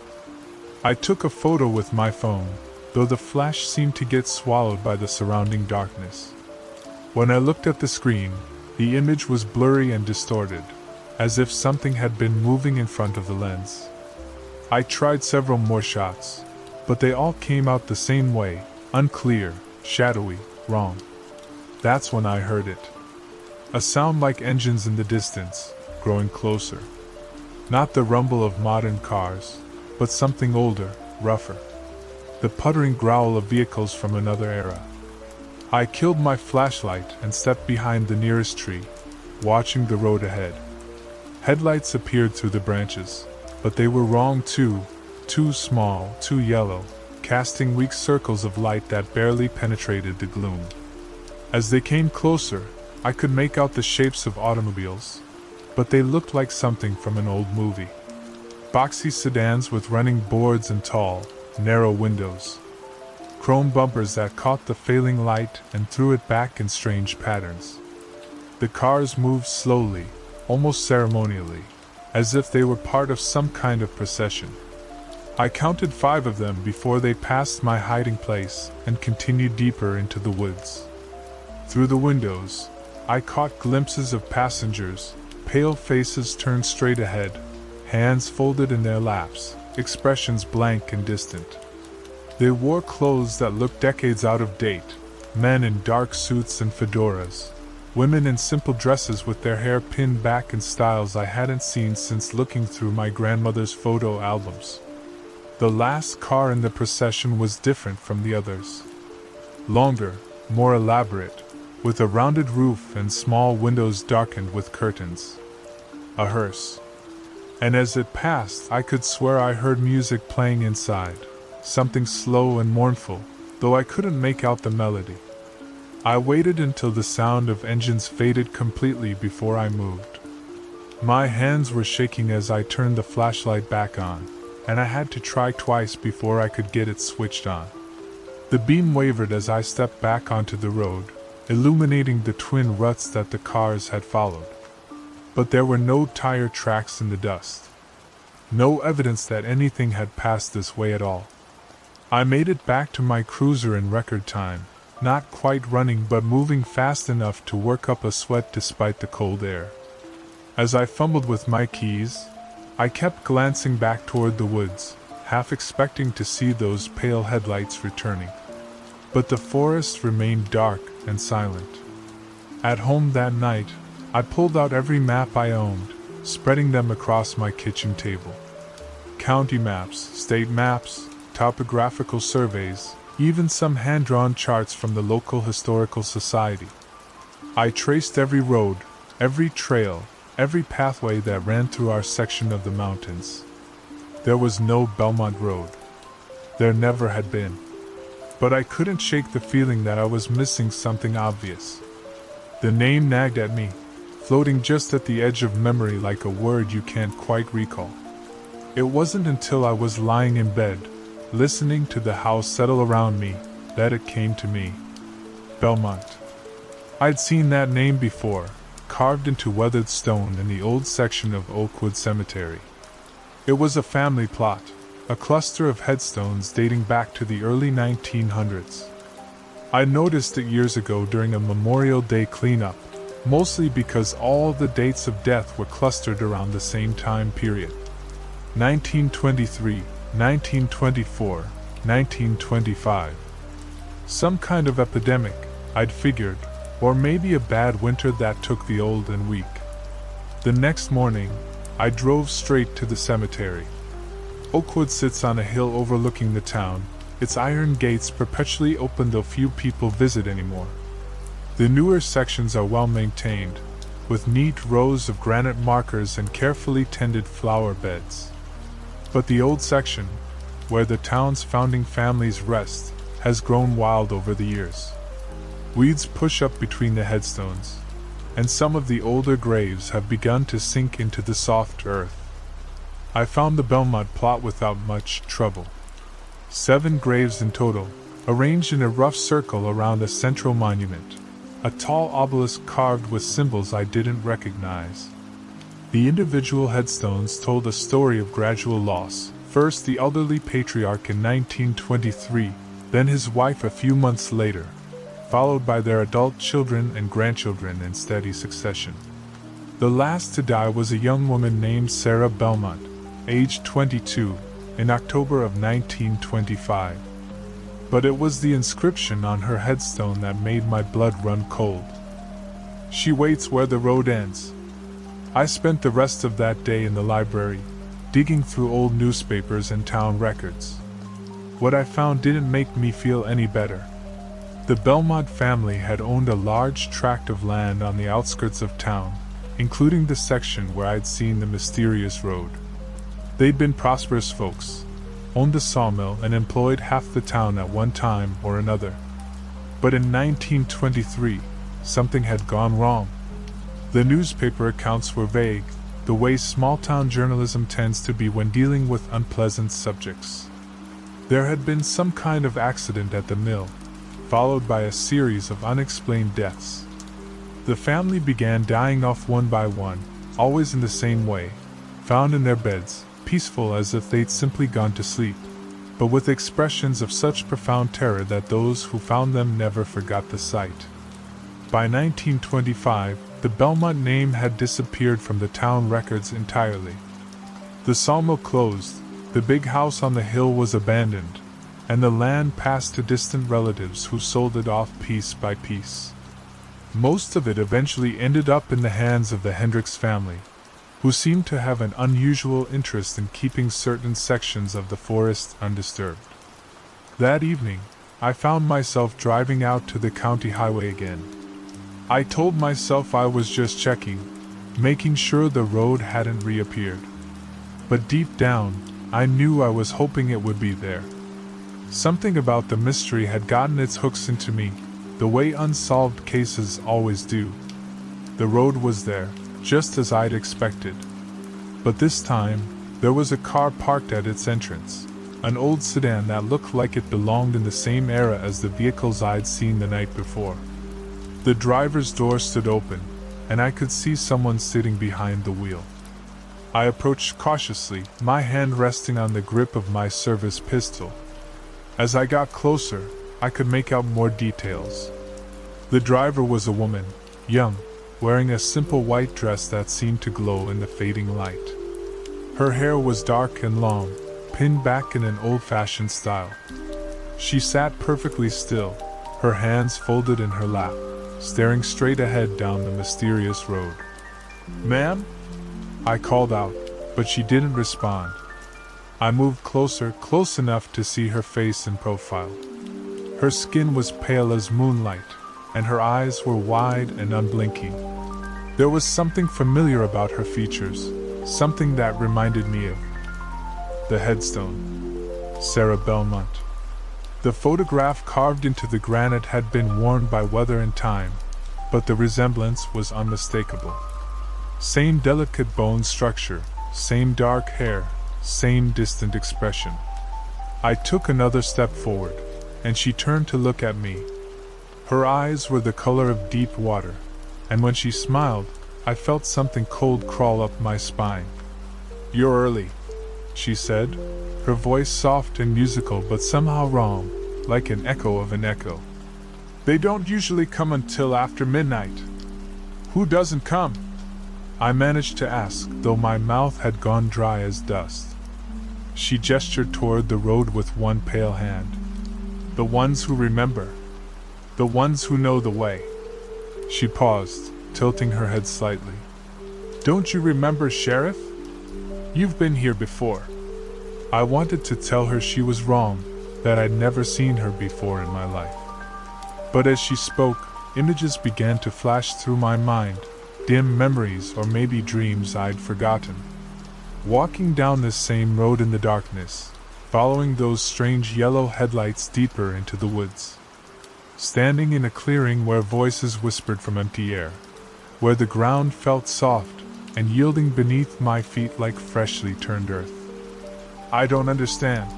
I took a photo with my phone, though the flash seemed to get swallowed by the surrounding darkness. When I looked at the screen, the image was blurry and distorted, as if something had been moving in front of the lens. I tried several more shots, but they all came out the same way, unclear, shadowy, wrong. That's when I heard it. A sound like engines in the distance, growing closer. Not the rumble of modern cars, but something older, rougher. The puttering growl of vehicles from another era. I killed my flashlight and stepped behind the nearest tree, watching the road ahead. Headlights appeared through the branches, but they were wrong too, too small, too yellow, casting weak circles of light that barely penetrated the gloom. As they came closer, I could make out the shapes of automobiles, but they looked like something from an old movie. Boxy sedans with running boards and tall, narrow windows. Chrome bumpers that caught the failing light and threw it back in strange patterns. The cars moved slowly, almost ceremonially, as if they were part of some kind of procession. I counted 5 of them before they passed my hiding place and continued deeper into the woods. Through the windows, I caught glimpses of passengers, pale faces turned straight ahead, hands folded in their laps, expressions blank and distant. They wore clothes that looked decades out of date, men in dark suits and fedoras, women in simple dresses with their hair pinned back in styles I hadn't seen since looking through my grandmother's photo albums. The last car in the procession was different from the others. Longer, more elaborate, with a rounded roof and small windows darkened with curtains. A hearse. And as it passed, I could swear I heard music playing inside, something slow and mournful, though I couldn't make out the melody. I waited until the sound of engines faded completely before I moved. My hands were shaking as I turned the flashlight back on, and I had to try twice before I could get it switched on. The beam wavered as I stepped back onto the road, illuminating the twin ruts that the cars had followed. But there were no tire tracks in the dust. No evidence that anything had passed this way at all. I made it back to my cruiser in record time, not quite running but moving fast enough to work up a sweat despite the cold air. As I fumbled with my keys, I kept glancing back toward the woods, half expecting to see those pale headlights returning. But the forest remained dark and silent. At home that night, I pulled out every map I owned, spreading them across my kitchen table. County maps, state maps, topographical surveys, even some hand-drawn charts from the local historical society. I traced every road, every trail, every pathway that ran through our section of the mountains. There was no Belmont Road. There never had been. But I couldn't shake the feeling that I was missing something obvious. The name nagged at me, floating just at the edge of memory like a word you can't quite recall. It wasn't until I was lying in bed, listening to the house settle around me, that it came to me. Belmont. I'd seen that name before, carved into weathered stone in the old section of Oakwood Cemetery. It was a family plot, a cluster of headstones dating back to the early 1900s. I noticed it years ago during a Memorial Day cleanup, mostly because all the dates of death were clustered around the same time period. 1923, 1924, 1925. Some kind of epidemic, I'd figured, or maybe a bad winter that took the old and weak. The next morning, I drove straight to the cemetery. Oakwood sits on a hill overlooking the town, its iron gates perpetually open though few people visit anymore. The newer sections are well maintained, with neat rows of granite markers and carefully tended flower beds. But the old section, where the town's founding families rest, has grown wild over the years. Weeds push up between the headstones, and some of the older graves have begun to sink into the soft earth. I found the Belmont plot without much trouble. 7 graves in total, arranged in a rough circle around a central monument, a tall obelisk carved with symbols I didn't recognize. The individual headstones told a story of gradual loss, first the elderly patriarch in 1923, then his wife a few months later, followed by their adult children and grandchildren in steady succession. The last to die was a young woman named Sarah Belmont, aged 22, in October of 1925. But it was the inscription on her headstone that made my blood run cold. She waits where the road ends. I spent the rest of that day in the library, digging through old newspapers and town records. What I found didn't make me feel any better. The Belmont family had owned a large tract of land on the outskirts of town, including the section where I'd seen the mysterious road. They'd been prosperous folks, owned the sawmill and employed half the town at one time or another. But in 1923, something had gone wrong. The newspaper accounts were vague, the way small-town journalism tends to be when dealing with unpleasant subjects. There had been some kind of accident at the mill, followed by a series of unexplained deaths. The family began dying off one by one, always in the same way, found in their beds, peaceful as if they'd simply gone to sleep, but with expressions of such profound terror that those who found them never forgot the sight. By 1925, the Belmont name had disappeared from the town records entirely. The sawmill closed, the big house on the hill was abandoned, and the land passed to distant relatives who sold it off piece by piece. Most of it eventually ended up in the hands of the Hendricks family, who seemed to have an unusual interest in keeping certain sections of the forest undisturbed. That evening, I found myself driving out to the county highway again. I told myself I was just checking, making sure the road hadn't reappeared. But deep down, I knew I was hoping it would be there. Something about the mystery had gotten its hooks into me, the way unsolved cases always do. The road was there, just as I'd expected. But this time, there was a car parked at its entrance, an old sedan that looked like it belonged in the same era as the vehicles I'd seen the night before. The driver's door stood open, and I could see someone sitting behind the wheel. I approached cautiously, my hand resting on the grip of my service pistol. As I got closer, I could make out more details. The driver was a woman, young, wearing a simple white dress that seemed to glow in the fading light. Her hair was dark and long, pinned back in an old-fashioned style. She sat perfectly still, her hands folded in her lap, staring straight ahead down the mysterious road. "Ma'am?" I called out, but she didn't respond. I moved closer, close enough to see her face in profile. Her skin was pale as moonlight, and her eyes were wide and unblinking. There was something familiar about her features, something that reminded me of the headstone. Sarah Belmont. The photograph carved into the granite had been worn by weather and time, but the resemblance was unmistakable. Same delicate bone structure, same dark hair, same distant expression. I took another step forward, and she turned to look at me. Her eyes were the color of deep water, and when she smiled, I felt something cold crawl up my spine. "You're early," she said, her voice soft and musical but somehow wrong, like an echo of an echo. "They don't usually come until after midnight." "Who doesn't come?" I managed to ask, though my mouth had gone dry as dust. She gestured toward the road with one pale hand. "The ones who remember. The ones who know the way." She paused, tilting her head slightly. "Don't you remember, Sheriff? You've been here before." I wanted to tell her she was wrong, that I'd never seen her before in my life. But as she spoke, images began to flash through my mind, dim memories or maybe dreams I'd forgotten. Walking down this same road in the darkness, following those strange yellow headlights deeper into the woods. Standing in a clearing where voices whispered from empty air, where the ground felt soft and yielding beneath my feet like freshly turned earth. "I don't understand,"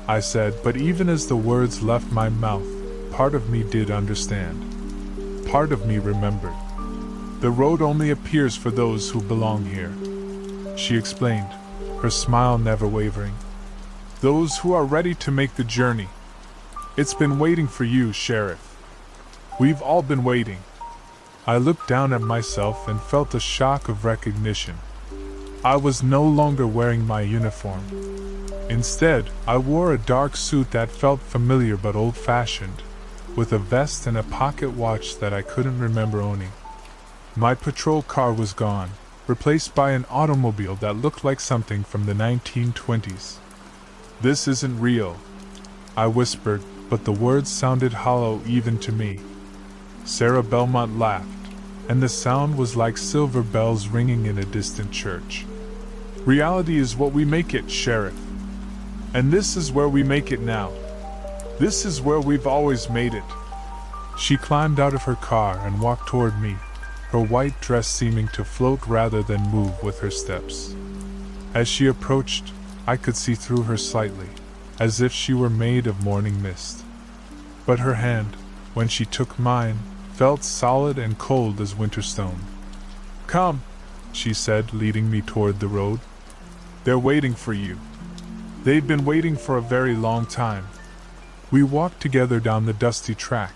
I said, but even as the words left my mouth, part of me did understand. Part of me remembered. "The road only appears for those who belong here," she explained, her smile never wavering. "Those who are ready to make the journey. It's been waiting for you, Sheriff. We've all been waiting." I looked down at myself and felt a shock of recognition. I was no longer wearing my uniform. Instead, I wore a dark suit that felt familiar but old-fashioned, with a vest and a pocket watch that I couldn't remember owning. My patrol car was gone, replaced by an automobile that looked like something from the 1920s. "This isn't real," I whispered, but the words sounded hollow even to me. Sarah Belmont laughed, and the sound was like silver bells ringing in a distant church. "Reality is what we make it, Sheriff. And this is where we make it now. This is where we've always made it." She climbed out of her car and walked toward me, her white dress seeming to float rather than move with her steps. As she approached, I could see through her slightly, as if she were made of morning mist. But her hand, when she took mine, felt solid and cold as winter stone. "Come," she said, leading me toward the road. They're waiting for you. They've been waiting for a very long time. We walked together down the dusty track,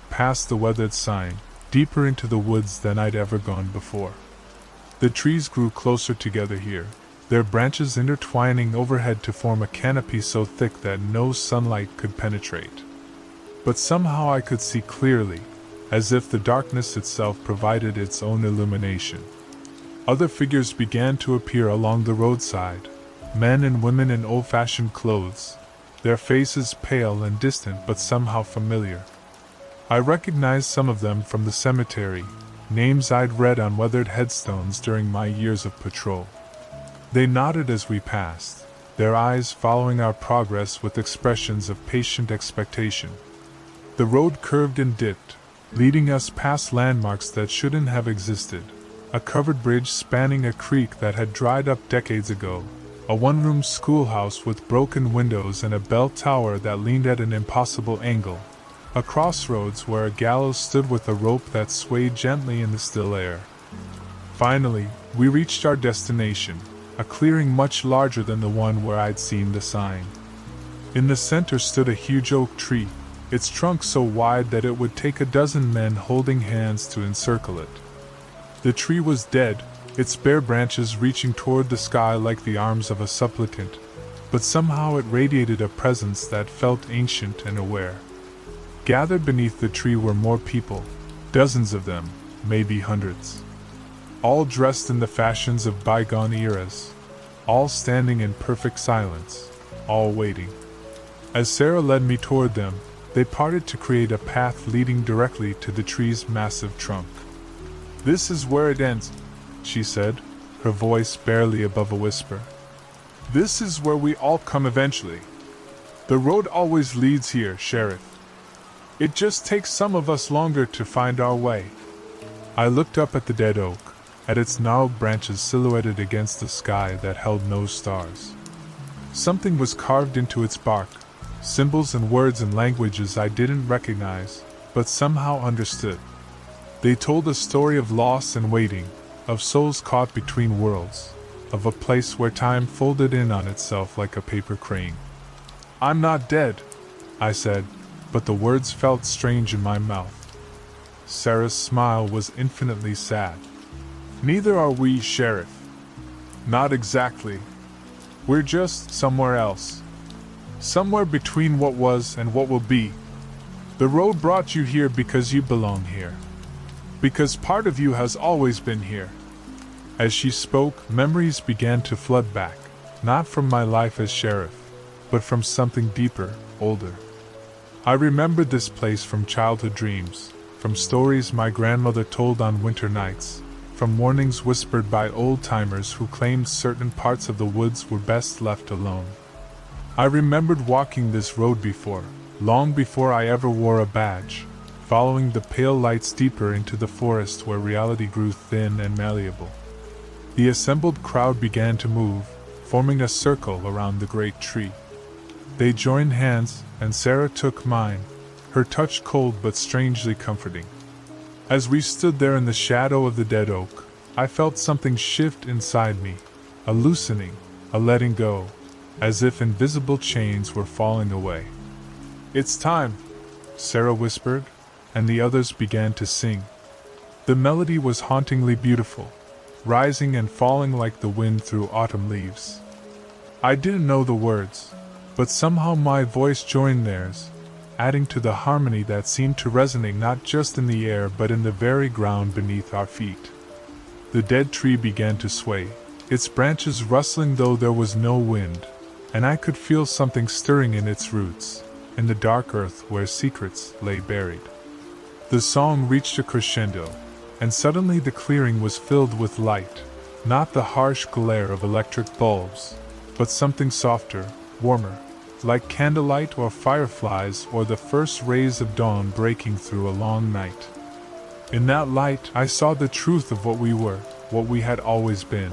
past the weathered sign, deeper into the woods than I'd ever gone before. The trees grew closer together here, their branches intertwining overhead to form a canopy so thick that no sunlight could penetrate. But somehow I could see clearly, as if the darkness itself provided its own illumination. Other figures began to appear along the roadside, men and women in old-fashioned clothes, their faces pale and distant but somehow familiar. I recognized some of them from the cemetery, names I'd read on weathered headstones during my years of patrol. They nodded as we passed, their eyes following our progress with expressions of patient expectation. The road curved and dipped, leading us past landmarks that shouldn't have existed. A covered bridge spanning a creek that had dried up decades ago, a one-room schoolhouse with broken windows and a bell tower that leaned at an impossible angle, a crossroads where a gallows stood with a rope that swayed gently in the still air. Finally, we reached our destination, a clearing much larger than the one where I'd seen the sign. In the center stood a huge oak tree, its trunk so wide that it would take a dozen men holding hands to encircle it. The tree was dead, its bare branches reaching toward the sky like the arms of a supplicant, but somehow it radiated a presence that felt ancient and aware. Gathered beneath the tree were more people, dozens of them, maybe hundreds. All dressed in the fashions of bygone eras, all standing in perfect silence, all waiting. As Sarah led me toward them, they parted to create a path leading directly to the tree's massive trunk. "This is where it ends," she said, her voice barely above a whisper. "This is where we all come eventually. The road always leads here, Sheriff. It just takes some of us longer to find our way." I looked up at the dead oak, at its gnarled branches silhouetted against the sky that held no stars. Something was carved into its bark, symbols and words and languages I didn't recognize, but somehow understood. They told a story of loss and waiting, of souls caught between worlds, of a place where time folded in on itself like a paper crane. "I'm not dead," I said, but the words felt strange in my mouth. Sarah's smile was infinitely sad. "Neither are we, Sheriff. Not exactly. We're just somewhere else. Somewhere between what was and what will be. The road brought you here because you belong here. Because part of you has always been here." As she spoke, memories began to flood back, not from my life as sheriff, but from something deeper, older. I remembered this place from childhood dreams, from stories my grandmother told on winter nights, from warnings whispered by old-timers who claimed certain parts of the woods were best left alone. I remembered walking this road before, long before I ever wore a badge, following the pale lights deeper into the forest where reality grew thin and malleable. The assembled crowd began to move, forming a circle around the great tree. They joined hands, and Sarah took mine, her touch cold but strangely comforting. As we stood there in the shadow of the dead oak, I felt something shift inside me, a loosening, a letting go, as if invisible chains were falling away. "It's time," Sarah whispered, and the others began to sing. The melody was hauntingly beautiful, rising and falling like the wind through autumn leaves. I didn't know the words, but somehow my voice joined theirs, adding to the harmony that seemed to resonate not just in the air but in the very ground beneath our feet. The dead tree began to sway, its branches rustling though there was no wind, and I could feel something stirring in its roots, in the dark earth where secrets lay buried. The song reached a crescendo, and suddenly the clearing was filled with light, not the harsh glare of electric bulbs, but something softer, warmer, like candlelight or fireflies or the first rays of dawn breaking through a long night. In that light, I saw the truth of what we were, what we had always been.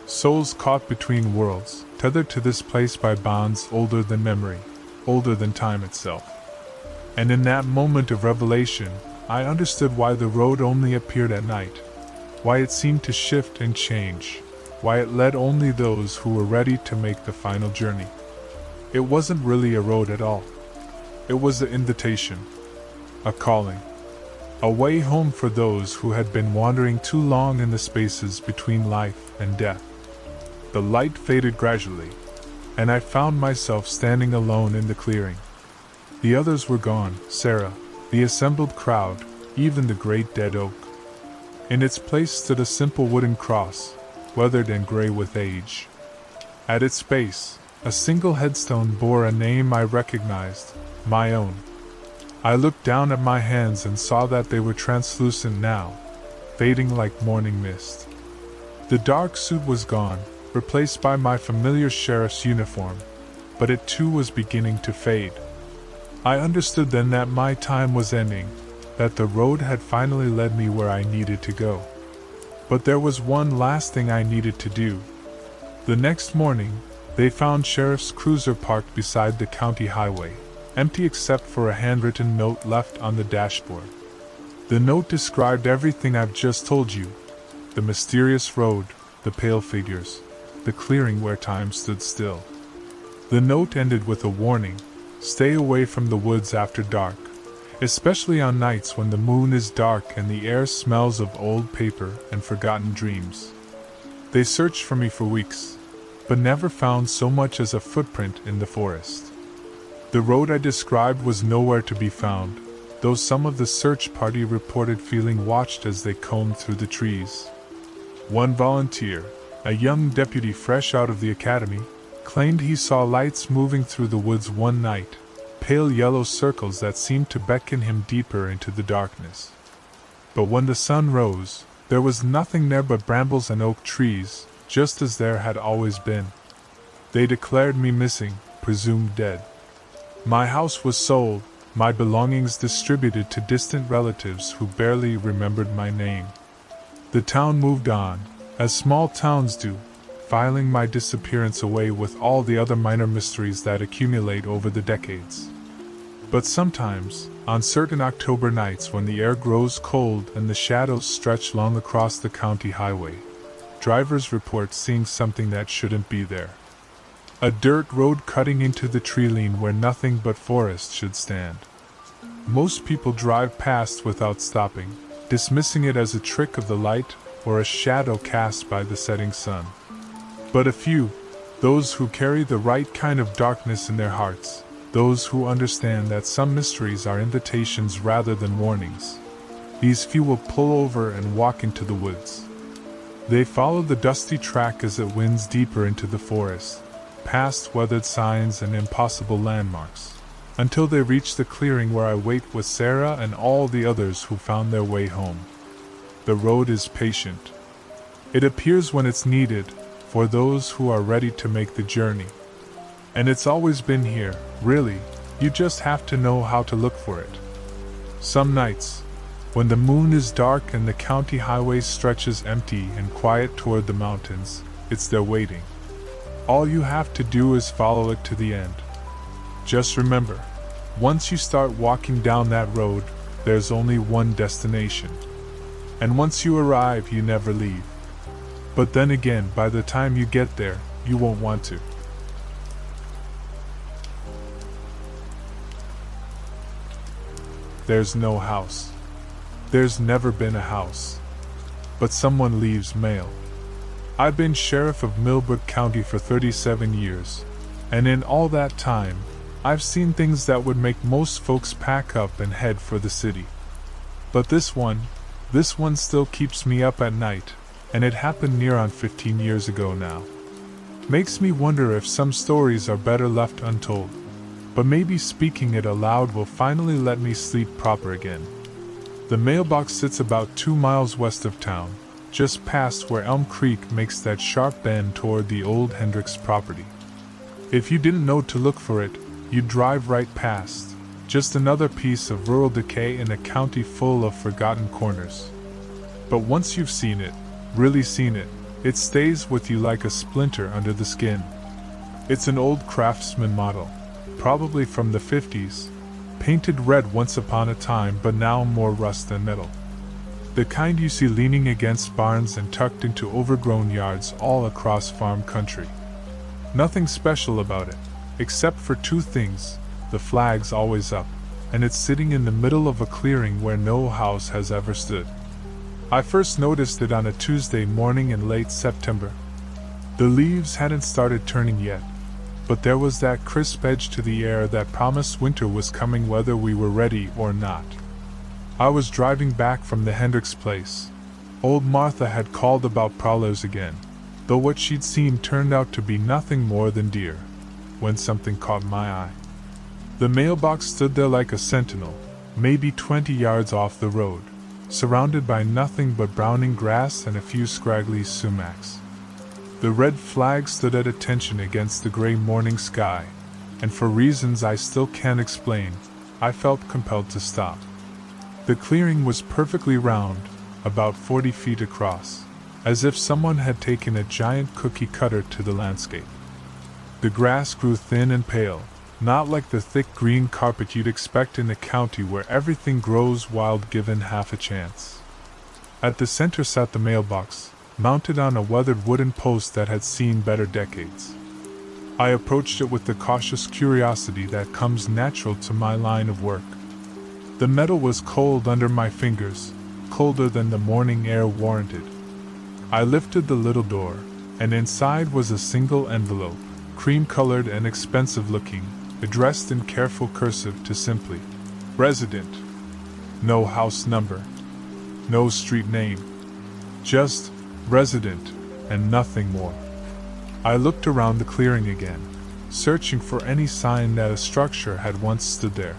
Souls caught between worlds, tethered to this place by bonds older than memory, older than time itself. And in that moment of revelation, I understood why the road only appeared at night, why it seemed to shift and change, why it led only those who were ready to make the final journey. It wasn't really a road at all. It was an invitation, a calling, a way home for those who had been wandering too long in the spaces between life and death. The light faded gradually, and I found myself standing alone in the clearing. The others were gone, Sarah, the assembled crowd, even the great dead oak. In its place stood a simple wooden cross, weathered and gray with age. At its base, a single headstone bore a name I recognized, my own. I looked down at my hands and saw that they were translucent now, fading like morning mist. The dark suit was gone, replaced by my familiar sheriff's uniform, but it too was beginning to fade. I understood then that my time was ending, that the road had finally led me where I needed to go. But there was one last thing I needed to do. The next morning, they found Sheriff's cruiser parked beside the county highway, empty except for a handwritten note left on the dashboard. The note described everything I've just told you: the mysterious road, the pale figures, the clearing where time stood still. The note ended with a warning: stay away from the woods after dark, especially on nights when the moon is dark and the air smells of old paper and forgotten dreams. They searched for me for weeks, but never found so much as a footprint in the forest. The road I described was nowhere to be found, though some of the search party reported feeling watched as they combed through the trees. One volunteer, a young deputy fresh out of the academy, claimed he saw lights moving through the woods one night, pale yellow circles that seemed to beckon him deeper into the darkness. But when the sun rose, there was nothing there but brambles and oak trees, just as there had always been. They declared me missing, presumed dead. My house was sold, my belongings distributed to distant relatives who barely remembered my name. The town moved on, as small towns do, filing my disappearance away with all the other minor mysteries that accumulate over the decades. But sometimes, on certain October nights when the air grows cold and the shadows stretch long across the county highway, drivers report seeing something that shouldn't be there. A dirt road cutting into the treeline where nothing but forest should stand. Most people drive past without stopping, dismissing it as a trick of the light or a shadow cast by the setting sun. But a few, those who carry the right kind of darkness in their hearts, those who understand that some mysteries are invitations rather than warnings, these few will pull over and walk into the woods. They follow the dusty track as it winds deeper into the forest, past weathered signs and impossible landmarks, until they reach the clearing where I wait with Sarah and all the others who found their way home. The road is patient. It appears when it's needed, for those who are ready to make the journey. And it's always been here, really, you just have to know how to look for it. Some nights, when the moon is dark and the county highway stretches empty and quiet toward the mountains, it's there waiting. All you have to do is follow it to the end. Just remember, once you start walking down that road, there's only one destination. And once you arrive, you never leave. But then again, by the time you get there, you won't want to. There's no house. There's never been a house. But someone leaves mail. I've been sheriff of Millbrook County for 37 years, and in all that time, I've seen things that would make most folks pack up and head for the city. But this one still keeps me up at night, and it happened near on 15 years ago now. Makes me wonder if some stories are better left untold, but maybe speaking it aloud will finally let me sleep proper again. The mailbox sits about 2 miles west of town, just past where Elm Creek makes that sharp bend toward the old Hendricks property. If you didn't know to look for it, you'd drive right past, just another piece of rural decay in a county full of forgotten corners. But once you've seen it, really seen it, it stays with you like a splinter under the skin. It's an old Craftsman model, probably from the 50s, painted red once upon a time but now more rust than metal. The kind you see leaning against barns and tucked into overgrown yards all across farm country. Nothing special about it, except for two things: the flag's always up, and it's sitting in the middle of a clearing where no house has ever stood. I first noticed it on a Tuesday morning in late September. The leaves hadn't started turning yet, but there was that crisp edge to the air that promised winter was coming whether we were ready or not. I was driving back from the Hendricks place. Old Martha had called about prowlers again, though what she'd seen turned out to be nothing more than deer, when something caught my eye. The mailbox stood there like a sentinel, maybe 20 yards off the road, surrounded by nothing but browning grass and a few scraggly sumacs. The red flag stood at attention against the gray morning sky, and for reasons I still can't explain, I felt compelled to stop. The clearing was perfectly round, about 40 feet across, as if someone had taken a giant cookie cutter to the landscape. The grass grew thin and pale, not like the thick green carpet you'd expect in a county where everything grows wild given half a chance. At the center sat the mailbox, mounted on a weathered wooden post that had seen better decades. I approached it with the cautious curiosity that comes natural to my line of work. The metal was cold under my fingers, colder than the morning air warranted. I lifted the little door, and inside was a single envelope, cream-colored and expensive-looking, addressed in careful cursive to simply, "Resident." No house number. No street name. Just, "Resident," and nothing more. I looked around the clearing again, searching for any sign that a structure had once stood there.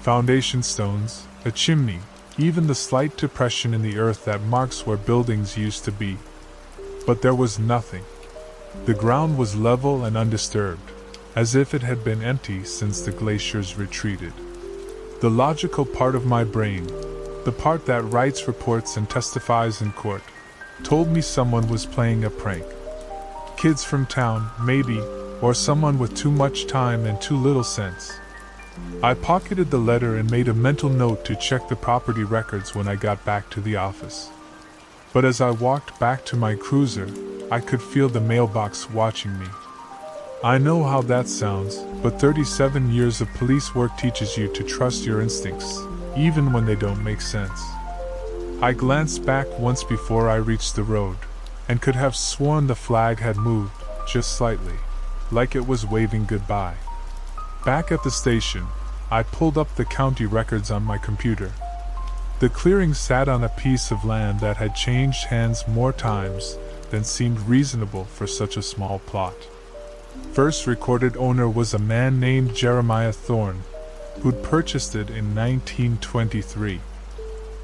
Foundation stones, a chimney, even the slight depression in the earth that marks where buildings used to be. But there was nothing. The ground was level and undisturbed, as if it had been empty since the glaciers retreated. The logical part of my brain, the part that writes reports and testifies in court, told me someone was playing a prank. Kids from town, maybe, or someone with too much time and too little sense. I pocketed the letter and made a mental note to check the property records when I got back to the office. But as I walked back to my cruiser, I could feel the mailbox watching me. I know how that sounds, but 37 years of police work teaches you to trust your instincts, even when they don't make sense. I glanced back once before I reached the road, and could have sworn the flag had moved, just slightly, like it was waving goodbye. Back at the station, I pulled up the county records on my computer. The clearing sat on a piece of land that had changed hands more times than seemed reasonable for such a small plot. First recorded owner was a man named Jeremiah Thorne, who'd purchased it in 1923.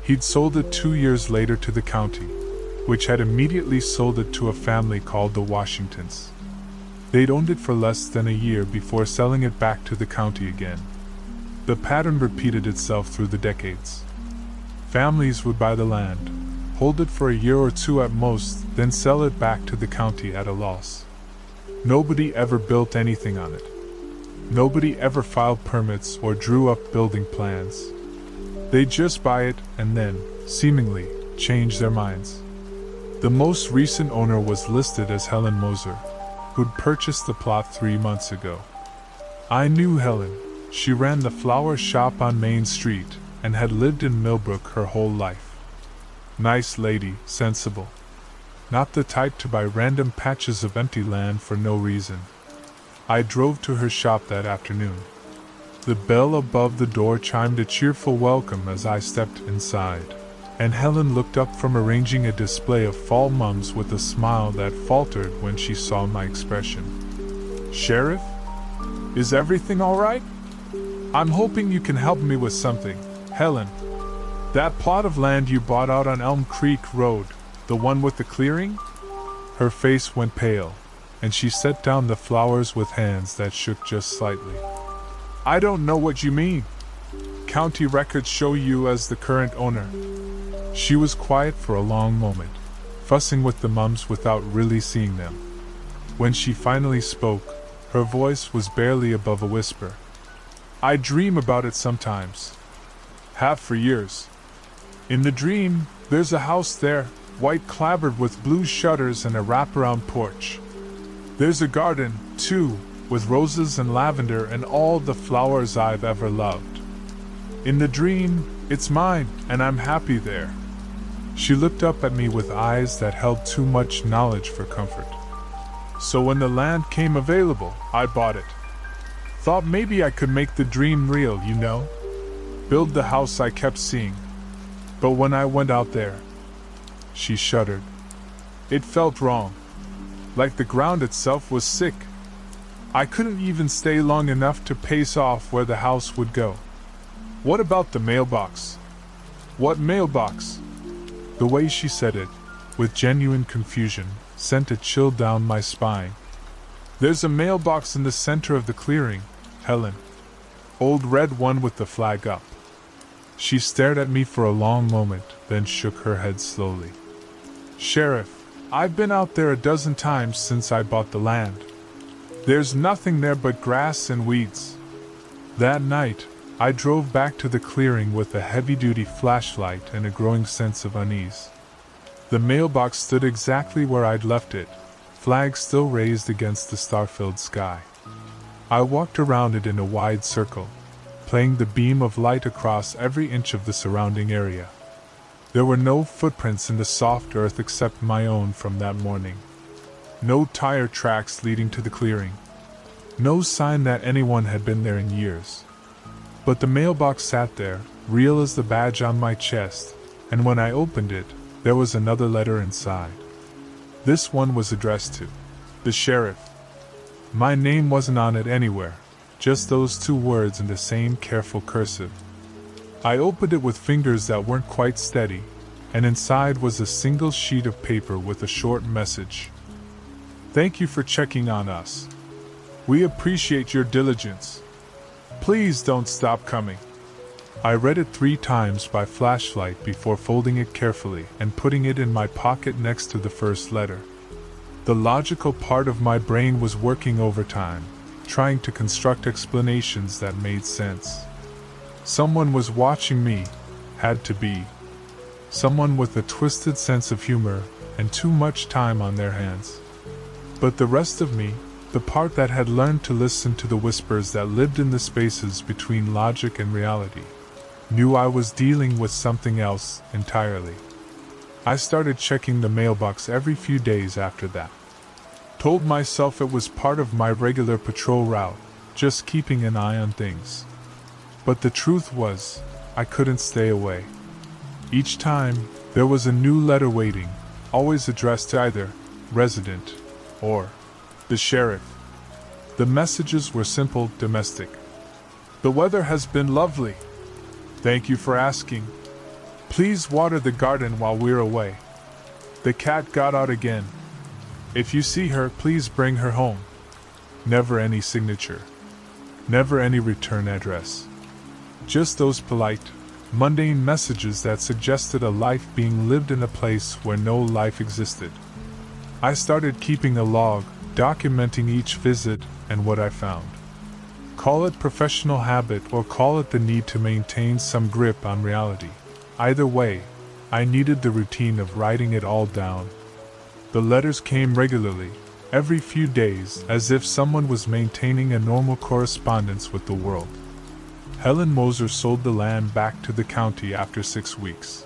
He'd sold it 2 years later to the county, which had immediately sold it to a family called the Washingtons. They'd owned it for less than a year before selling it back to the county again. The pattern repeated itself through the decades. Families would buy the land, hold it for a year or two at most, then sell it back to the county at a loss. Nobody ever built anything on it. Nobody ever filed permits or drew up building plans. They'd just buy it and then, seemingly, change their minds. The most recent owner was listed as Helen Moser, who'd purchased the plot 3 months ago. I knew Helen. She ran the flower shop on Main Street and had lived in Millbrook her whole life. Nice lady, sensible. Not the type to buy random patches of empty land for no reason. I drove to her shop that afternoon. The bell above the door chimed a cheerful welcome as I stepped inside, and Helen looked up from arranging a display of fall mums with a smile that faltered when she saw my expression. "Sheriff? Is everything all right? I'm hoping you can help me with something, Helen. That plot of land you bought out on Elm Creek Road, the one with the clearing?" Her face went pale, and she set down the flowers with hands that shook just slightly. "I don't know what you mean. County records show you as the current owner." She was quiet for a long moment, fussing with the mums without really seeing them. When she finally spoke, her voice was barely above a whisper. "I dream about it sometimes. Have for years. In the dream, There's a house there, white clapboard with blue shutters and a wraparound porch. There's a garden, too, with roses and lavender and all the flowers I've ever loved. In the dream, it's mine, and I'm happy there." She looked up at me with eyes that held too much knowledge for comfort. "So when the land came available, I bought it. Thought maybe I could make the dream real, you know? Build the house I kept seeing. But when I went out there," she shuddered, "it felt wrong. Like the ground itself was sick. I couldn't even stay long enough to pace off where the house would go." "What about the mailbox?" "What mailbox?" The way she said it, with genuine confusion, sent a chill down my spine. "There's a mailbox in the center of the clearing, Helen. Old red one with the flag up." She stared at me for a long moment, then shook her head slowly. "Sheriff, I've been out there a dozen times since I bought the land. There's nothing there but grass and weeds." That night, I drove back to the clearing with a heavy-duty flashlight and a growing sense of unease. The mailbox stood exactly where I'd left it, flag still raised against the star-filled sky. I walked around it in a wide circle, playing the beam of light across every inch of the surrounding area. There were no footprints in the soft earth except my own from that morning. No tire tracks leading to the clearing. No sign that anyone had been there in years. But the mailbox sat there, real as the badge on my chest, and when I opened it, there was another letter inside. This one was addressed to the sheriff. My name wasn't on it anywhere, just those two words in the same careful cursive. I opened it with fingers that weren't quite steady, and inside was a single sheet of paper with a short message. "Thank you for checking on us. We appreciate your diligence. Please don't stop coming." I read it 3 times by flashlight before folding it carefully and putting it in my pocket next to the first letter. The logical part of my brain was working overtime, trying to construct explanations that made sense. Someone was watching me, had to be. Someone with a twisted sense of humor and too much time on their hands. But the rest of me, the part that had learned to listen to the whispers that lived in the spaces between logic and reality, knew I was dealing with something else entirely. I started checking the mailbox every few days after that. Told myself it was part of my regular patrol route, just keeping an eye on things. But the truth was, I couldn't stay away. Each time, there was a new letter waiting, always addressed to either resident or the sheriff. The messages were simple, domestic. "The weather has been lovely. Thank you for asking. Please water the garden while we're away. The cat got out again. If you see her, please bring her home." Never any signature. Never any return address. Just those polite, mundane messages that suggested a life being lived in a place where no life existed. I started keeping a log, documenting each visit and what I found. Call it professional habit or call it the need to maintain some grip on reality. Either way, I needed the routine of writing it all down. The letters came regularly, every few days, as if someone was maintaining a normal correspondence with the world. Helen Moser sold the land back to the county after 6 weeks.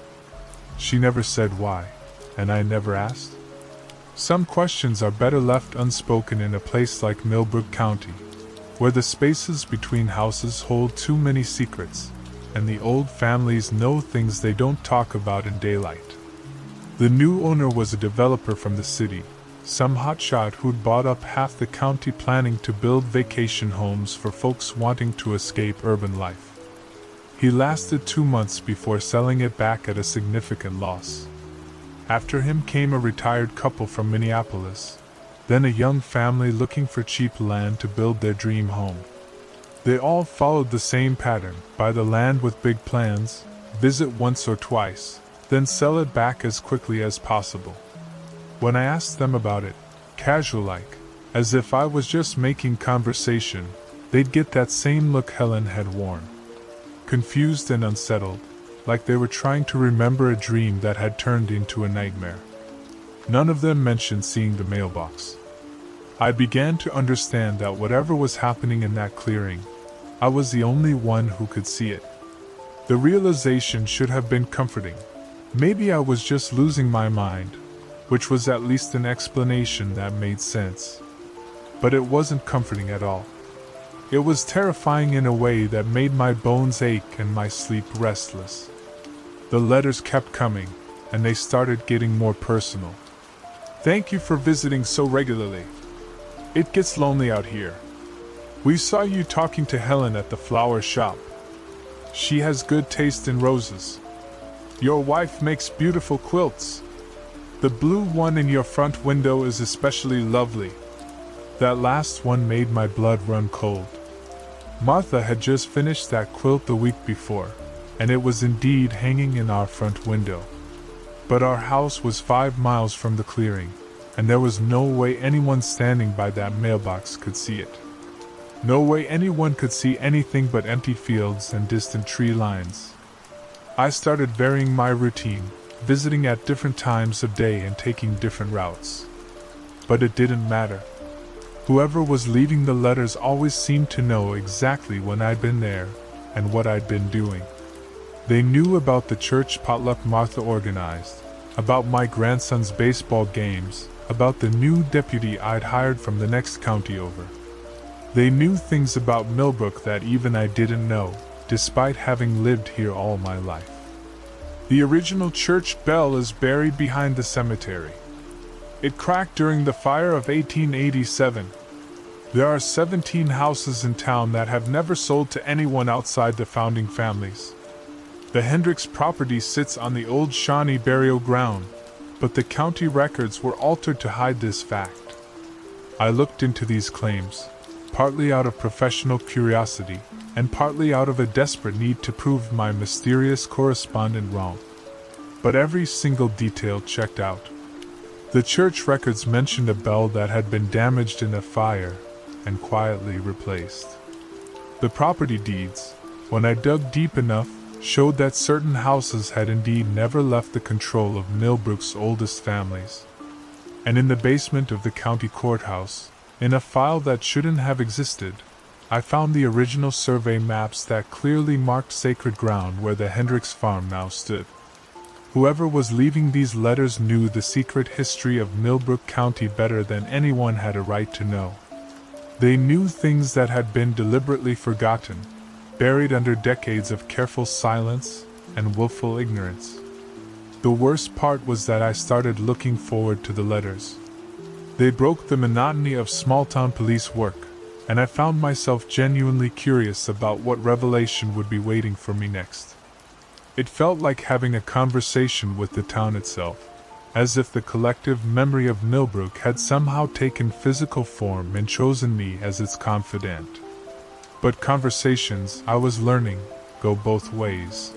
She never said why, and I never asked. Some questions are better left unspoken in a place like Millbrook County, where the spaces between houses hold too many secrets, and the old families know things they don't talk about in daylight. The new owner was a developer from the city, some hotshot who'd bought up half the county planning to build vacation homes for folks wanting to escape urban life. He lasted 2 months before selling it back at a significant loss. After him came a retired couple from Minneapolis, then a young family looking for cheap land to build their dream home. They all followed the same pattern: buy the land with big plans, visit once or twice, then sell it back as quickly as possible. When I asked them about it, casual-like, as if I was just making conversation, they'd get that same look Helen had worn. Confused and unsettled, like they were trying to remember a dream that had turned into a nightmare. None of them mentioned seeing the mailbox. I began to understand that whatever was happening in that clearing, I was the only one who could see it. The realization should have been comforting. Maybe I was just losing my mind, which was at least an explanation that made sense. But it wasn't comforting at all. It was terrifying in a way that made my bones ache and my sleep restless. The letters kept coming, and they started getting more personal. "Thank you for visiting so regularly. It gets lonely out here. We saw you talking to Helen at the flower shop. She has good taste in roses. Your wife makes beautiful quilts. The blue one in your front window is especially lovely." That last one made my blood run cold. Martha had just finished that quilt the week before, and it was indeed hanging in our front window. But our house was 5 miles from the clearing, and there was no way anyone standing by that mailbox could see it. No way anyone could see anything but empty fields and distant tree lines. I started varying my routine, visiting at different times of day and taking different routes. But it didn't matter. Whoever was leaving the letters always seemed to know exactly when I'd been there and what I'd been doing. They knew about the church potluck Martha organized, about my grandson's baseball games, about the new deputy I'd hired from the next county over. They knew things about Millbrook that even I didn't know, despite having lived here all my life. The original church bell is buried behind the cemetery. It cracked during the fire of 1887. There are 17 houses in town that have never sold to anyone outside the founding families. The Hendricks property sits on the old Shawnee burial ground, but the county records were altered to hide this fact. I looked into these claims, partly out of professional curiosity, and partly out of a desperate need to prove my mysterious correspondent wrong. But every single detail checked out. The church records mentioned a bell that had been damaged in a fire and quietly replaced. The property deeds, when I dug deep enough, showed that certain houses had indeed never left the control of Millbrook's oldest families. And in the basement of the county courthouse, in a file that shouldn't have existed, I found the original survey maps that clearly marked sacred ground where the Hendricks farm now stood. Whoever was leaving these letters knew the secret history of Millbrook County better than anyone had a right to know. They knew things that had been deliberately forgotten, buried under decades of careful silence and willful ignorance. The worst part was that I started looking forward to the letters. They broke the monotony of small-town police work, and I found myself genuinely curious about what revelation would be waiting for me next. It felt like having a conversation with the town itself, as if the collective memory of Millbrook had somehow taken physical form and chosen me as its confidant. But conversations, I was learning, go both ways.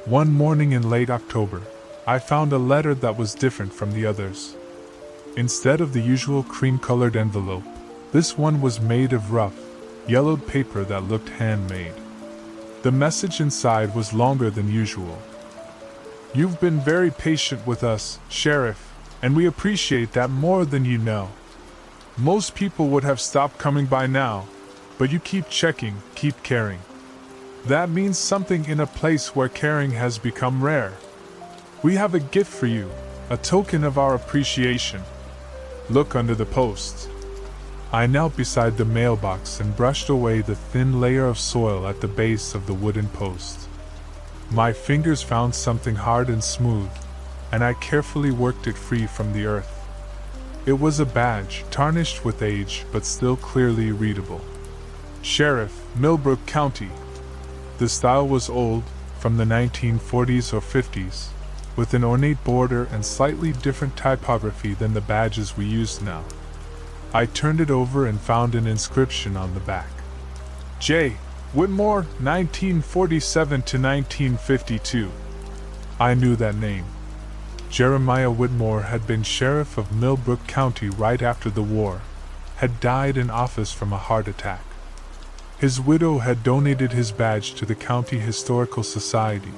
One morning in late October, I found a letter that was different from the others. Instead of the usual cream-colored envelope, this one was made of rough, yellowed paper that looked handmade. The message inside was longer than usual. "You've been very patient with us, Sheriff, and we appreciate that more than you know. Most people would have stopped coming by now, but you keep checking, keep caring. That means something in a place where caring has become rare. We have a gift for you, a token of our appreciation. Look under the post." I knelt beside the mailbox and brushed away the thin layer of soil at the base of the wooden post. My fingers found something hard and smooth, and I carefully worked it free from the earth. It was a badge, tarnished with age but still clearly readable. "Sheriff, Millbrook County." The style was old, from the 1940s or 50s, with an ornate border and slightly different typography than the badges we use now. I turned it over and found an inscription on the back. J. Whitmore, 1947 to 1952. I knew that name. Jeremiah Whitmore had been sheriff of Millbrook County right after the war, had died in office from a heart attack. His widow had donated his badge to the County Historical Society.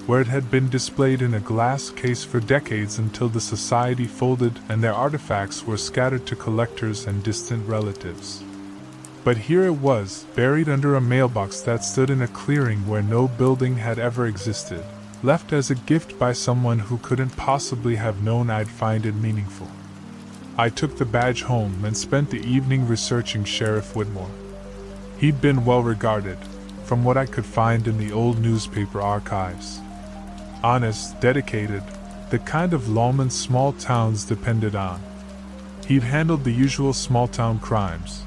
where it had been displayed in a glass case for decades until the society folded and their artifacts were scattered to collectors and distant relatives. But here it was, buried under a mailbox that stood in a clearing where no building had ever existed, left as a gift by someone who couldn't possibly have known I'd find it meaningful. I took the badge home and spent the evening researching Sheriff Whitmore. He'd been well regarded, from what I could find in the old newspaper archives. Honest, dedicated, the kind of lawman small towns depended on. He'd handled the usual small-town crimes,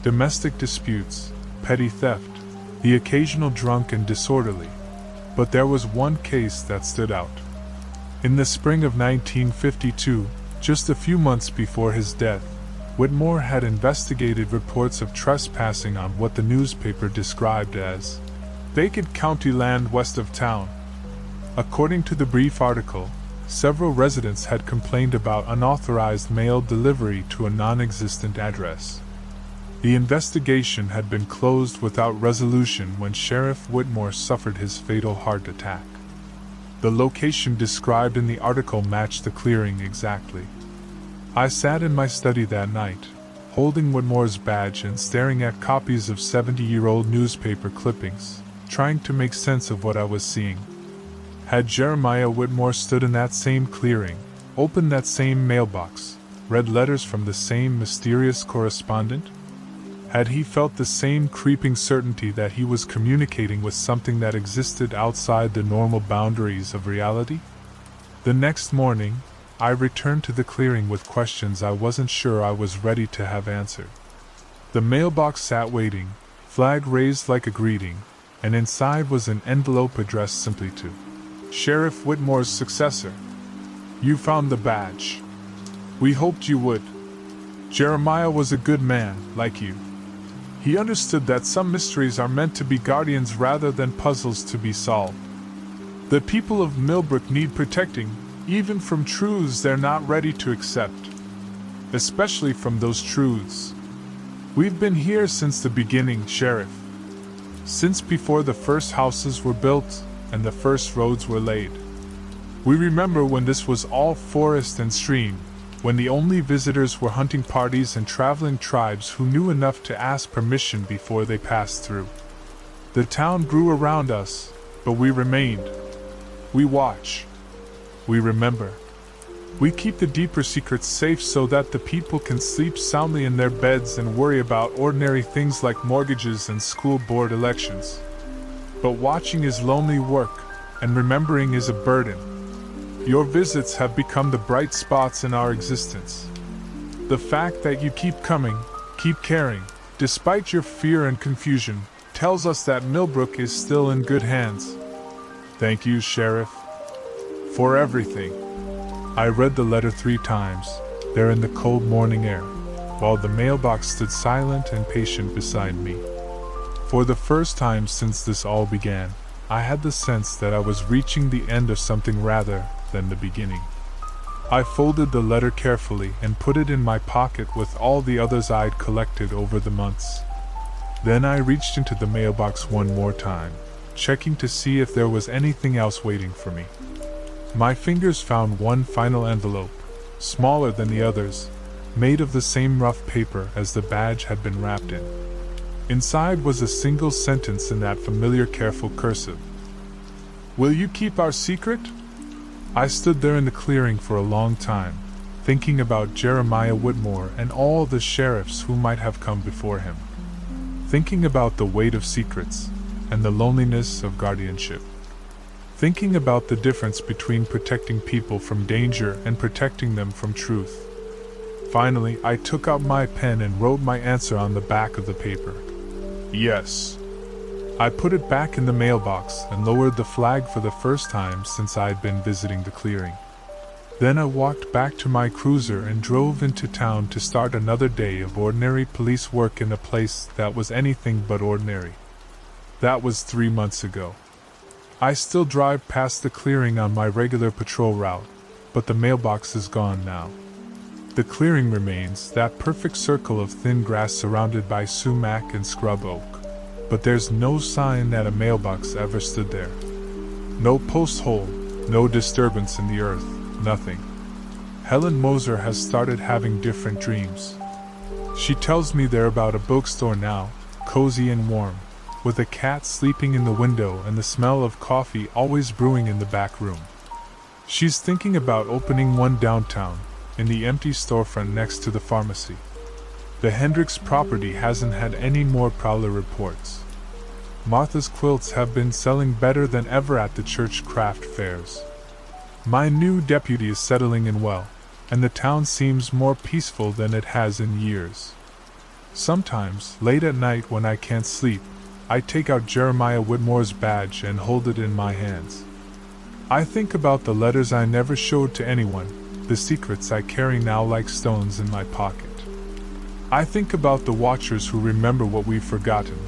domestic disputes, petty theft, the occasional drunk and disorderly, but there was one case that stood out. In the spring of 1952, just a few months before his death, Whitmore had investigated reports of trespassing on what the newspaper described as vacant county land west of town. According to the brief article, several residents had complained about unauthorized mail delivery to a non-existent address. The investigation had been closed without resolution when Sheriff Whitmore suffered his fatal heart attack. The location described in the article matched the clearing exactly. I sat in my study that night, holding Whitmore's badge and staring at copies of 70-year-old newspaper clippings, trying to make sense of what I was seeing. Had Jeremiah Whitmore stood in that same clearing, opened that same mailbox, read letters from the same mysterious correspondent? Had he felt the same creeping certainty that he was communicating with something that existed outside the normal boundaries of reality? The next morning, I returned to the clearing with questions I wasn't sure I was ready to have answered. The mailbox sat waiting, flag raised like a greeting, and inside was an envelope addressed simply to Sheriff Whitmore's successor. You found the badge. We hoped you would. Jeremiah was a good man, like you. He understood that some mysteries are meant to be guardians rather than puzzles to be solved. The people of Millbrook need protecting, even from truths they're not ready to accept. Especially from those truths. We've been here since the beginning, Sheriff. Since before the first houses were built and the first roads were laid. We remember when this was all forest and stream, when the only visitors were hunting parties and traveling tribes who knew enough to ask permission before they passed through. The town grew around us, but we remained. We watch. We remember. We keep the deeper secrets safe so that the people can sleep soundly in their beds and worry about ordinary things like mortgages and school board elections. But watching is lonely work, and remembering is a burden. Your visits have become the bright spots in our existence. The fact that you keep coming, keep caring, despite your fear and confusion, tells us that Millbrook is still in good hands. Thank you, Sheriff, for everything. I read the letter 3 times, there in the cold morning air, while the mailbox stood silent and patient beside me. For the first time since this all began, I had the sense that I was reaching the end of something rather than the beginning. I folded the letter carefully and put it in my pocket with all the others I'd collected over the months. Then I reached into the mailbox one more time, checking to see if there was anything else waiting for me. My fingers found one final envelope, smaller than the others, made of the same rough paper as the badge had been wrapped in. Inside was a single sentence in that familiar careful cursive. Will you keep our secret? I stood there in the clearing for a long time, thinking about Jeremiah Whitmore and all the sheriffs who might have come before him. Thinking about the weight of secrets and the loneliness of guardianship. Thinking about the difference between protecting people from danger and protecting them from truth. Finally, I took out my pen and wrote my answer on the back of the paper. Yes. I put it back in the mailbox and lowered the flag for the first time since I'd been visiting the clearing. Then I walked back to my cruiser and drove into town to start another day of ordinary police work in a place that was anything but ordinary. That was 3 months ago. I still drive past the clearing on my regular patrol route, but the mailbox is gone now. The clearing remains, that perfect circle of thin grass surrounded by sumac and scrub oak, but there's no sign that a mailbox ever stood there. No post hole, no disturbance in the earth, nothing. Helen Moser has started having different dreams. She tells me they're about a bookstore now, cozy and warm, with a cat sleeping in the window and the smell of coffee always brewing in the back room. She's thinking about opening one downtown, in the empty storefront next to the pharmacy. The Hendricks property hasn't had any more prowler reports. Martha's quilts have been selling better than ever at the church craft fairs. My new deputy is settling in well, and the town seems more peaceful than it has in years. Sometimes, late at night when I can't sleep, I take out Jeremiah Whitmore's badge and hold it in my hands. I think about the letters I never showed to anyone, the secrets I carry now like stones in my pocket. I think about the watchers who remember what we've forgotten,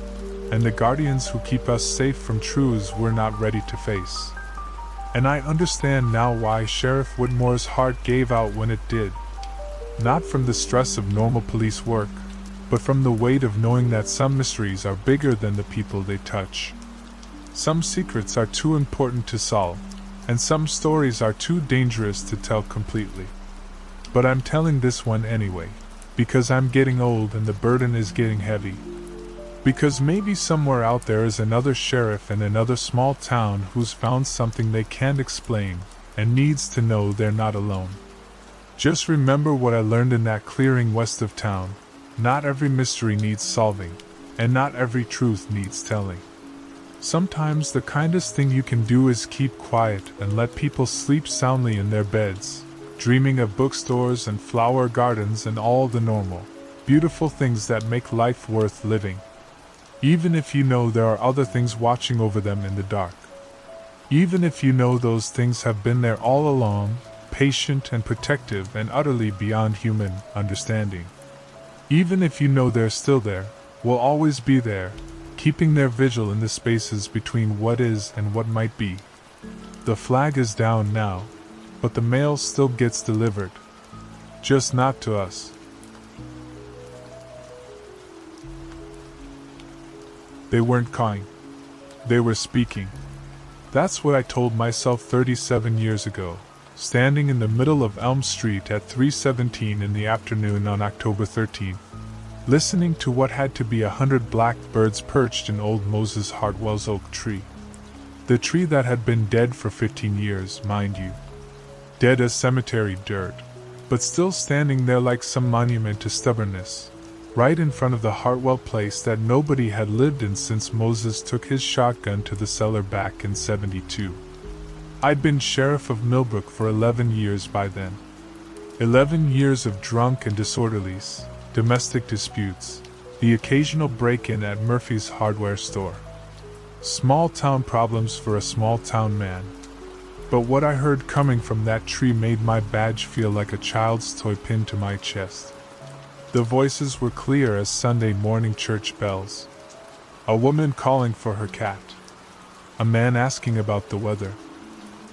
and the guardians who keep us safe from truths we're not ready to face. And I understand now why Sheriff Whitmore's heart gave out when it did. Not from the stress of normal police work, but from the weight of knowing that some mysteries are bigger than the people they touch. Some secrets are too important to solve, and some stories are too dangerous to tell completely. But I'm telling this one anyway, because I'm getting old and the burden is getting heavy. Because maybe somewhere out there is another sheriff in another small town who's found something they can't explain and needs to know they're not alone. Just remember what I learned in that clearing west of town. Not every mystery needs solving, and not every truth needs telling. Sometimes the kindest thing you can do is keep quiet and let people sleep soundly in their beds, dreaming of bookstores and flower gardens and all the normal, beautiful things that make life worth living. Even if you know there are other things watching over them in the dark. Even if you know those things have been there all along, patient and protective and utterly beyond human understanding. Even if you know they're still there, will always be there, keeping their vigil in the spaces between what is and what might be. The flag is down now, but the mail still gets delivered. Just not to us. They weren't cawing. They were speaking. That's what I told myself 37 years ago, standing in the middle of Elm Street at 3:17 in the afternoon on October 13th, listening to what had to be 100 blackbirds perched in old Moses Hartwell's oak tree. The tree that had been dead for 15 years, mind you. Dead as cemetery dirt, but still standing there like some monument to stubbornness, right in front of the Hartwell place that nobody had lived in since Moses took his shotgun to the cellar back in '72. I'd been sheriff of Millbrook for 11 years by then. 11 years of drunk and disorderlies, domestic disputes, the occasional break-in at Murphy's hardware store. Small-town problems for a small-town man. But what I heard coming from that tree made my badge feel like a child's toy pinned to my chest. The voices were clear as Sunday morning church bells. A woman calling for her cat. A man asking about the weather.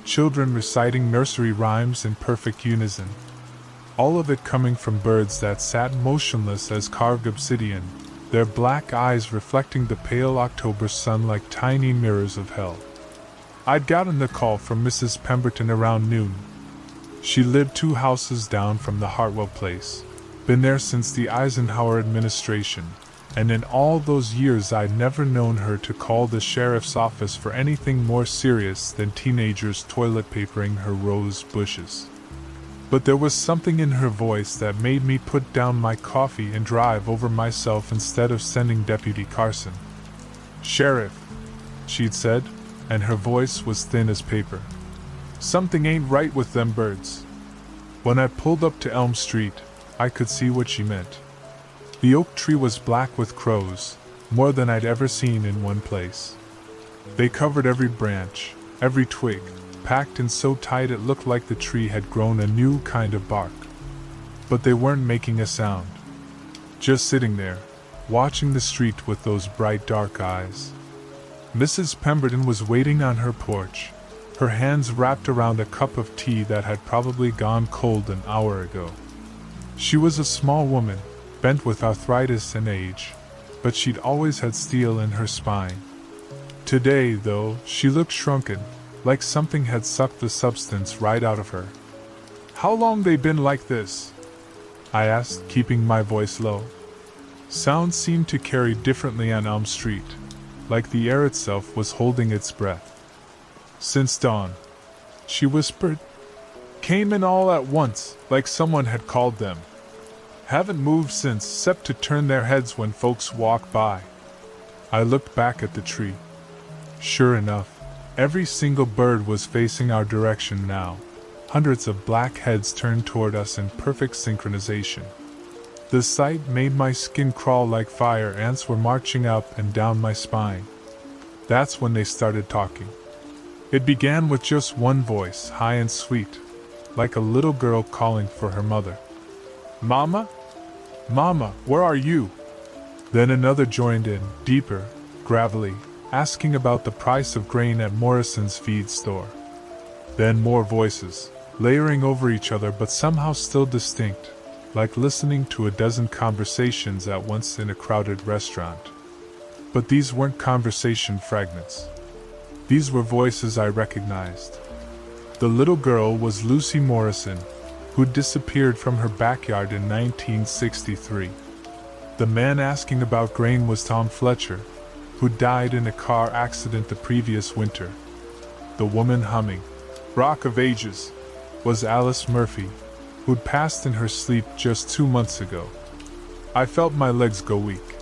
Children reciting nursery rhymes in perfect unison. All of it coming from birds that sat motionless as carved obsidian, their black eyes reflecting the pale October sun like tiny mirrors of hell. I'd gotten the call from Mrs. Pemberton around noon. She lived 2 houses down from the Hartwell place, been there since the Eisenhower administration, and in all those years I'd never known her to call the sheriff's office for anything more serious than teenagers toilet papering her rose bushes. But there was something in her voice that made me put down my coffee and drive over myself instead of sending Deputy Carson. "Sheriff," she'd said, and her voice was thin as paper. "Something ain't right with them birds." When I pulled up to Elm Street, I could see what she meant. The oak tree was black with crows, more than I'd ever seen in one place. They covered every branch, every twig, packed in so tight it looked like the tree had grown a new kind of bark. But they weren't making a sound. Just sitting there, watching the street with those bright dark eyes. Mrs. Pemberton was waiting on her porch, her hands wrapped around a cup of tea that had probably gone cold an hour ago. She was a small woman, bent with arthritis and age, but she'd always had steel in her spine. Today, though, she looked shrunken, like something had sucked the substance right out of her. "How long they been like this?" I asked, keeping my voice low. Sound seemed to carry differently on Elm Street, like the air itself was holding its breath. "Since dawn," she whispered. "Came in all at once, like someone had called them. Haven't moved since, except to turn their heads when folks walk by." I looked back at the tree. Sure enough, every single bird was facing our direction now. Hundreds of black heads turned toward us in perfect synchronization. The sight made my skin crawl like fire ants were marching up and down my spine. That's when they started talking. It began with just one voice, high and sweet, like a little girl calling for her mother. "Mama? Mama, where are you?" Then another joined in, deeper, gravelly, asking about the price of grain at Morrison's feed store. Then more voices, layering over each other but somehow still distinct, like listening to a dozen conversations at once in a crowded restaurant. But these weren't conversation fragments. These were voices I recognized. The little girl was Lucy Morrison, who disappeared from her backyard in 1963. The man asking about grain was Tom Fletcher, who died in a car accident the previous winter. The woman humming, "Rock of Ages," was Alice Murphy, who'd passed in her sleep just 2 months ago. I felt my legs go weak.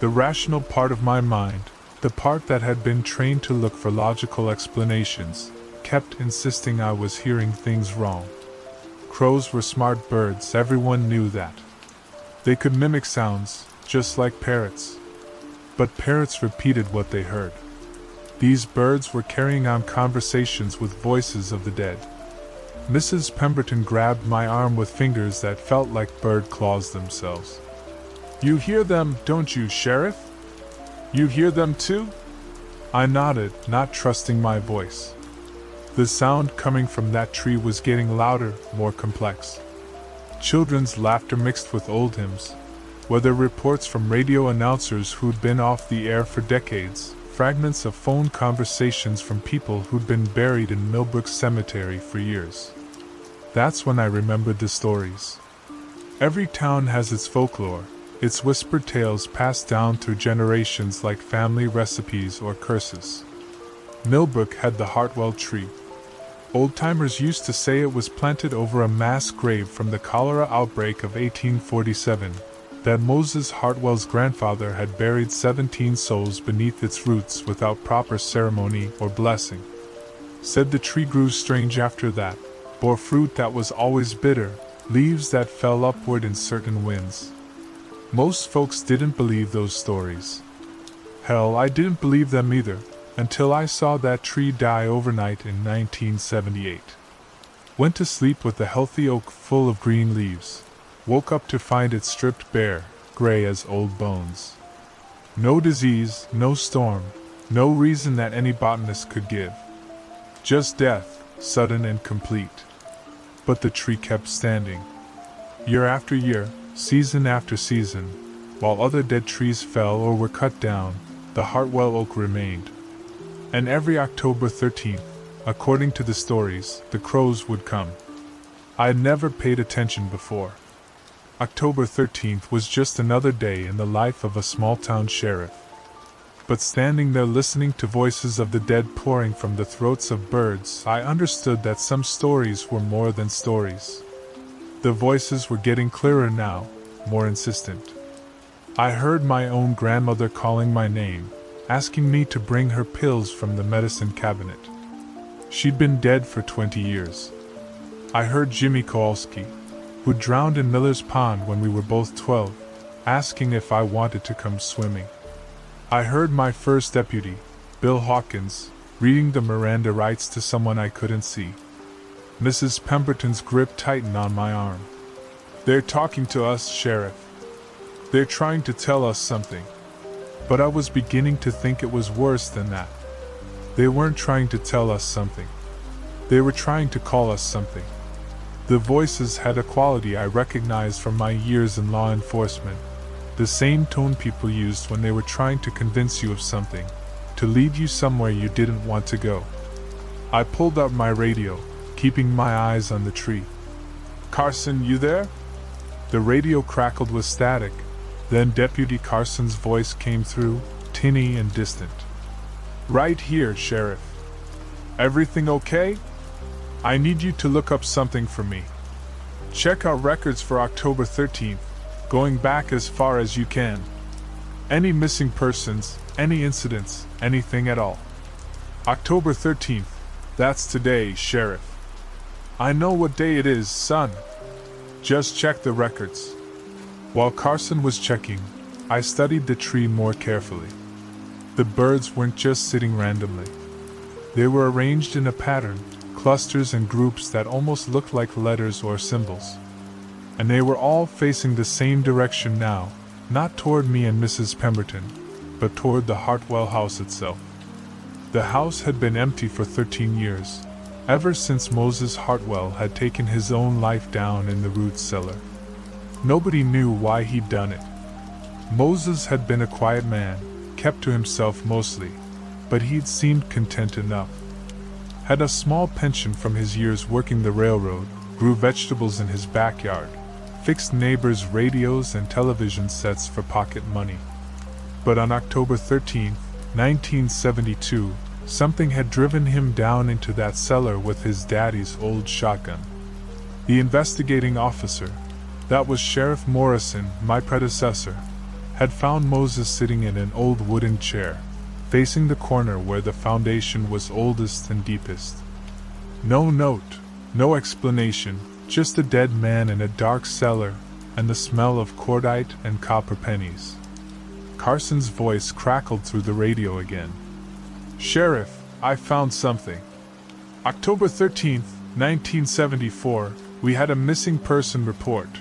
The rational part of my mind, the part that had been trained to look for logical explanations, kept insisting I was hearing things wrong. Crows were smart birds, everyone knew that. They could mimic sounds, just like parrots. But parrots repeated what they heard. These birds were carrying on conversations with voices of the dead. Mrs. Pemberton grabbed my arm with fingers that felt like bird claws themselves. "You hear them, don't you, Sheriff? You hear them too?" I nodded, not trusting my voice. The sound coming from that tree was getting louder, more complex. Children's laughter mixed with old hymns, whether reports from radio announcers who'd been off the air for decades, fragments of phone conversations from people who'd been buried in Millbrook Cemetery for years. That's when I remembered the stories. Every town has its folklore, its whispered tales passed down through generations like family recipes or curses. Millbrook had the Hartwell tree. Old-timers used to say it was planted over a mass grave from the cholera outbreak of 1847, that Moses Hartwell's grandfather had buried 17 souls beneath its roots without proper ceremony or blessing. Said the tree grew strange after that, bore fruit that was always bitter, leaves that fell upward in certain winds. Most folks didn't believe those stories. Hell, I didn't believe them either, until I saw that tree die overnight in 1978. Went to sleep with a healthy oak full of green leaves. Woke up to find it stripped bare, gray as old bones. No disease, no storm, no reason that any botanist could give. Just death, sudden and complete. But the tree kept standing. Year after year, season after season, while other dead trees fell or were cut down, the Hartwell oak remained. And every October 13th, according to the stories, the crows would come. I had never paid attention before. October 13th was just another day in the life of a small-town sheriff. But standing there listening to voices of the dead pouring from the throats of birds, I understood that some stories were more than stories. The voices were getting clearer now, more insistent. I heard my own grandmother calling my name, asking me to bring her pills from the medicine cabinet. She'd been dead for 20 years. I heard Jimmy Kowalski, who drowned in Miller's Pond when we were both 12, asking if I wanted to come swimming. I heard my first deputy, Bill Hawkins, reading the Miranda rights to someone I couldn't see. Mrs. Pemberton's grip tightened on my arm. "They're talking to us, Sheriff. They're trying to tell us something." But I was beginning to think it was worse than that. They weren't trying to tell us something. They were trying to call us something. The voices had a quality I recognized from my years in law enforcement. The same tone people used when they were trying to convince you of something, to lead you somewhere you didn't want to go. I pulled out my radio, keeping my eyes on the tree. "Carson, you there?" The radio crackled with static. Then Deputy Carson's voice came through, tinny and distant. "Right here, Sheriff. Everything okay? I need you to look up something for me. Check our records for October 13th, going back as far as you can. Any missing persons, any incidents, anything at all. October 13th, that's today, Sheriff." "I know what day it is, son. Just check the records." While Carson was checking, I studied the tree more carefully. The birds weren't just sitting randomly. They were arranged in a pattern, clusters and groups that almost looked like letters or symbols. And they were all facing the same direction now, not toward me and Mrs. Pemberton, but toward the Hartwell house itself. The house had been empty for 13 years, ever since Moses Hartwell had taken his own life down in the root cellar. Nobody knew why he'd done it. Moses had been a quiet man, kept to himself mostly, but he'd seemed content enough. Had a small pension from his years working the railroad, grew vegetables in his backyard, fixed neighbors' radios and television sets for pocket money. But on October 13, 1972, something had driven him down into that cellar with his daddy's old shotgun. The investigating officer, that was Sheriff Morrison, my predecessor, had found Moses sitting in an old wooden chair, facing the corner where the foundation was oldest and deepest. No note, no explanation, just a dead man in a dark cellar and the smell of cordite and copper pennies. Carson's voice crackled through the radio again. "Sheriff, I found something. October 13th, 1974, we had a missing person report.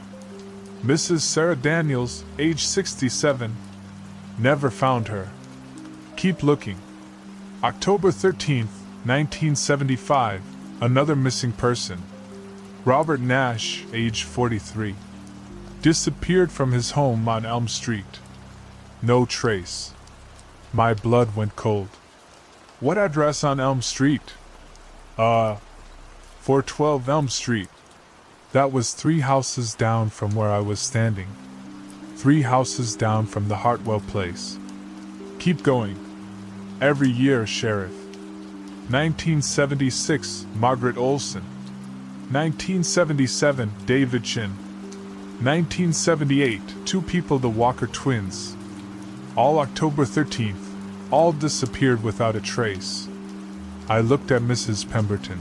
Mrs. Sarah Daniels, age 67. Never found her. Keep looking. October 13th, 1975, another missing person. Robert Nash, age 43. Disappeared from his home on Elm Street. No trace." My blood went cold. "What address on Elm Street?" 412 Elm Street." That was 3 houses down from where I was standing. 3 houses down from the Hartwell place. "Keep going." "Every year, Sheriff. 1976, Margaret Olson. 1977, David Chin. 1978, 2 people, the Walker twins. All October 13th, all disappeared without a trace." I looked at Mrs. Pemberton.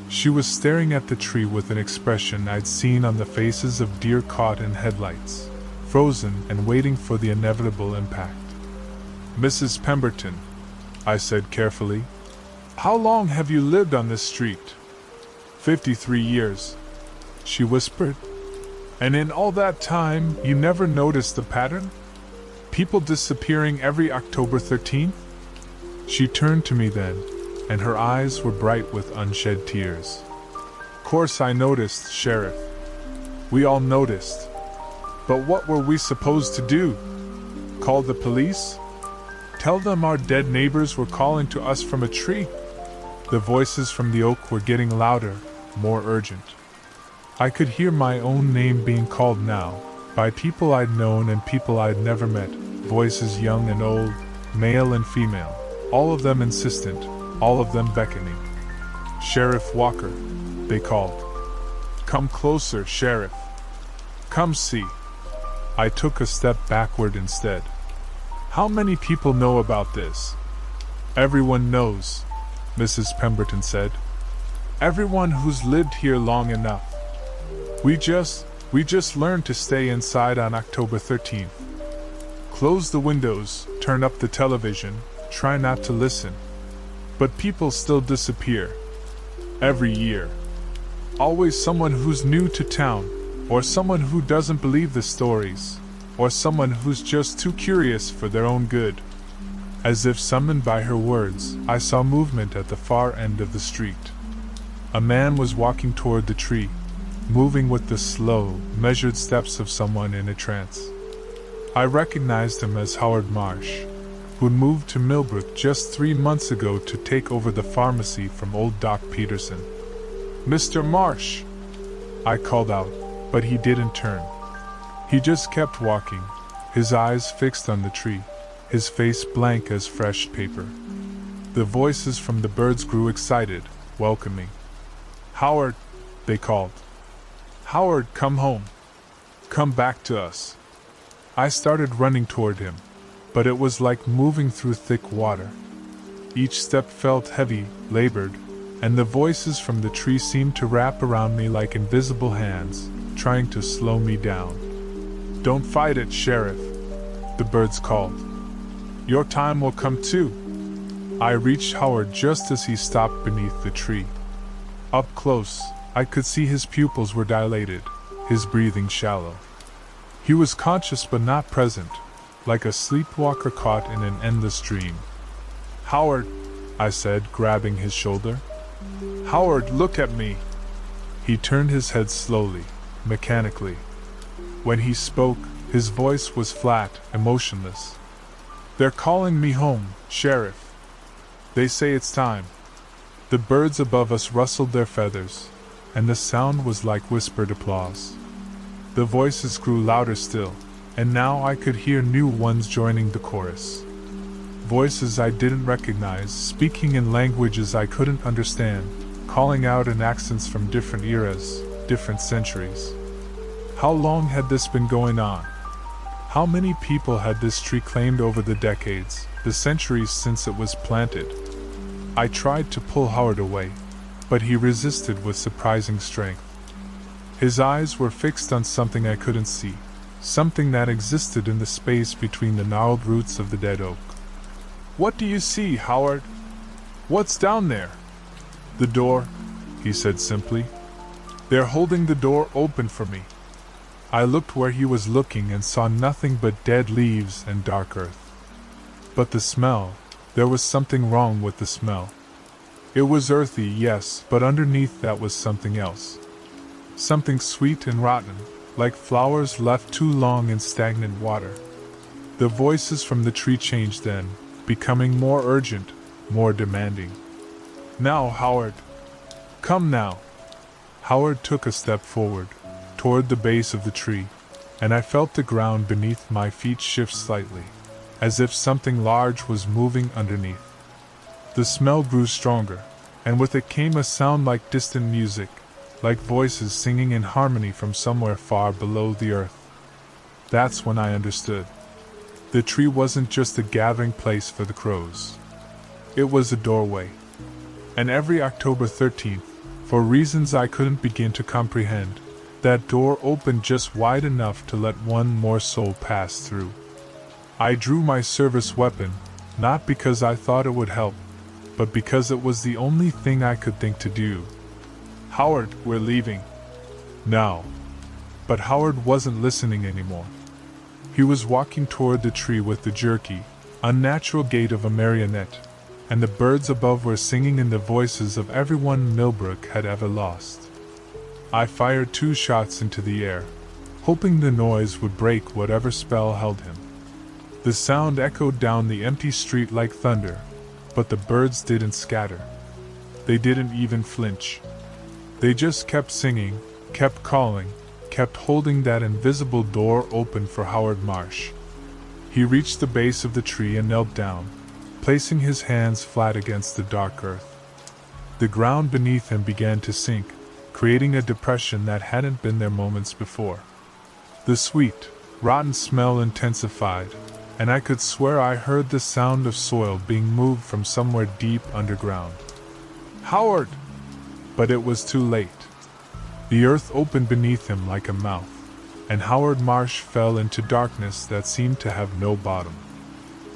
She was staring at the tree with an expression I'd seen on the faces of deer caught in headlights, frozen and waiting for the inevitable impact. "Mrs. Pemberton," I said carefully, "how long have you lived on this street?" 53 years, she whispered. "And in all that time, you never noticed the pattern? People disappearing every October 13th? She turned to me then, and her eyes were bright with unshed tears. "Course I noticed, Sheriff. We all noticed. But what were we supposed to do? Call the police? Tell them our dead neighbors were calling to us from a tree?" The voices from the oak were getting louder, more urgent. I could hear my own name being called now, by people I'd known and people I'd never met, voices young and old, male and female, all of them insistent, all of them beckoning. "Sheriff Walker," they called. "Come closer, Sheriff. Come see." I took a step backward instead. "How many people know about this?" "Everyone knows," Mrs. Pemberton said. "Everyone who's lived here long enough. We just learned to stay inside on October 13th. Close the windows, turn up the television, try not to listen. But people still disappear. Every year. Always someone who's new to town, or someone who doesn't believe the stories, or someone who's just too curious for their own good." As if summoned by her words, I saw movement at the far end of the street. A man was walking toward the tree, moving with the slow, measured steps of someone in a trance. I recognized him as Howard Marsh. who'd moved to Millbrook just 3 months ago to take over the pharmacy from old Doc Peterson. "Mr. Marsh!" I called out, but he didn't turn. He just kept walking, his eyes fixed on the tree, his face blank as fresh paper. The voices from the birds grew excited, welcoming. "Howard," they called. "Howard, come home. Come back to us." I started running toward him, but it was like moving through thick water. Each step felt heavy, labored, and the voices from the tree seemed to wrap around me like invisible hands, trying to slow me down. "Don't fight it, Sheriff," the birds called. "Your time will come too." I reached Howard just as he stopped beneath the tree. Up close, I could see his pupils were dilated, his breathing shallow. He was conscious but not present, like a sleepwalker caught in an endless dream. "Howard," I said, grabbing his shoulder. "Howard, look at me." He turned his head slowly, mechanically. When he spoke, his voice was flat, emotionless. "They're calling me home, Sheriff. They say it's time." The birds above us rustled their feathers, and the sound was like whispered applause. The voices grew louder still, and now I could hear new ones joining the chorus. Voices I didn't recognize, speaking in languages I couldn't understand, calling out in accents from different eras, different centuries. How long had this been going on? How many people had this tree claimed over the decades, the centuries since it was planted? I tried to pull Howard away, but he resisted with surprising strength. His eyes were fixed on something I couldn't see, something that existed in the space between the gnarled roots of the dead oak. "What do you see, Howard? What's down there?" "The door," he said simply. "They're holding the door open for me." I looked where he was looking and saw nothing but dead leaves and dark earth. But the smell, there was something wrong with the smell. It was earthy, yes, but underneath that was something else. Something sweet and rotten, like flowers left too long in stagnant water. The voices from the tree changed then, becoming more urgent, more demanding. "Now, Howard. Come now." Howard took a step forward, toward the base of the tree, and I felt the ground beneath my feet shift slightly, as if something large was moving underneath. The smell grew stronger, and with it came a sound like distant music, like voices singing in harmony from somewhere far below the earth. That's when I understood. The tree wasn't just a gathering place for the crows. It was a doorway. And every October 13th, for reasons I couldn't begin to comprehend, that door opened just wide enough to let one more soul pass through. I drew my service weapon, not because I thought it would help, but because it was the only thing I could think to do. "Howard, we're leaving." Now. But Howard wasn't listening anymore. He was walking toward the tree with the jerky, unnatural gait of a marionette, and the birds above were singing in the voices of everyone Millbrook had ever lost. I fired 2 shots into the air, hoping the noise would break whatever spell held him. The sound echoed down the empty street like thunder, but the birds didn't scatter. They didn't even flinch. They just kept singing, kept calling, kept holding that invisible door open for Howard Marsh. He reached the base of the tree and knelt down, placing his hands flat against the dark earth. The ground beneath him began to sink, creating a depression that hadn't been there moments before. The sweet, rotten smell intensified, and I could swear I heard the sound of soil being moved from somewhere deep underground. "Howard!" But it was too late. The earth opened beneath him like a mouth, and Howard Marsh fell into darkness that seemed to have no bottom.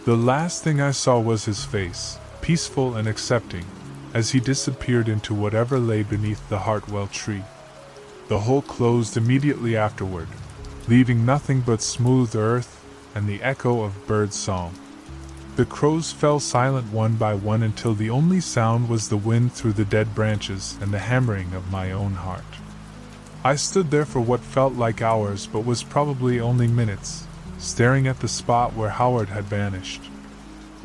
The last thing I saw was his face, peaceful and accepting, as he disappeared into whatever lay beneath the Hartwell tree. The hole closed immediately afterward, leaving nothing but smooth earth and the echo of bird song. The crows fell silent one by one until the only sound was the wind through the dead branches and the hammering of my own heart. I stood there for what felt like hours but was probably only minutes, staring at the spot where Howard had vanished.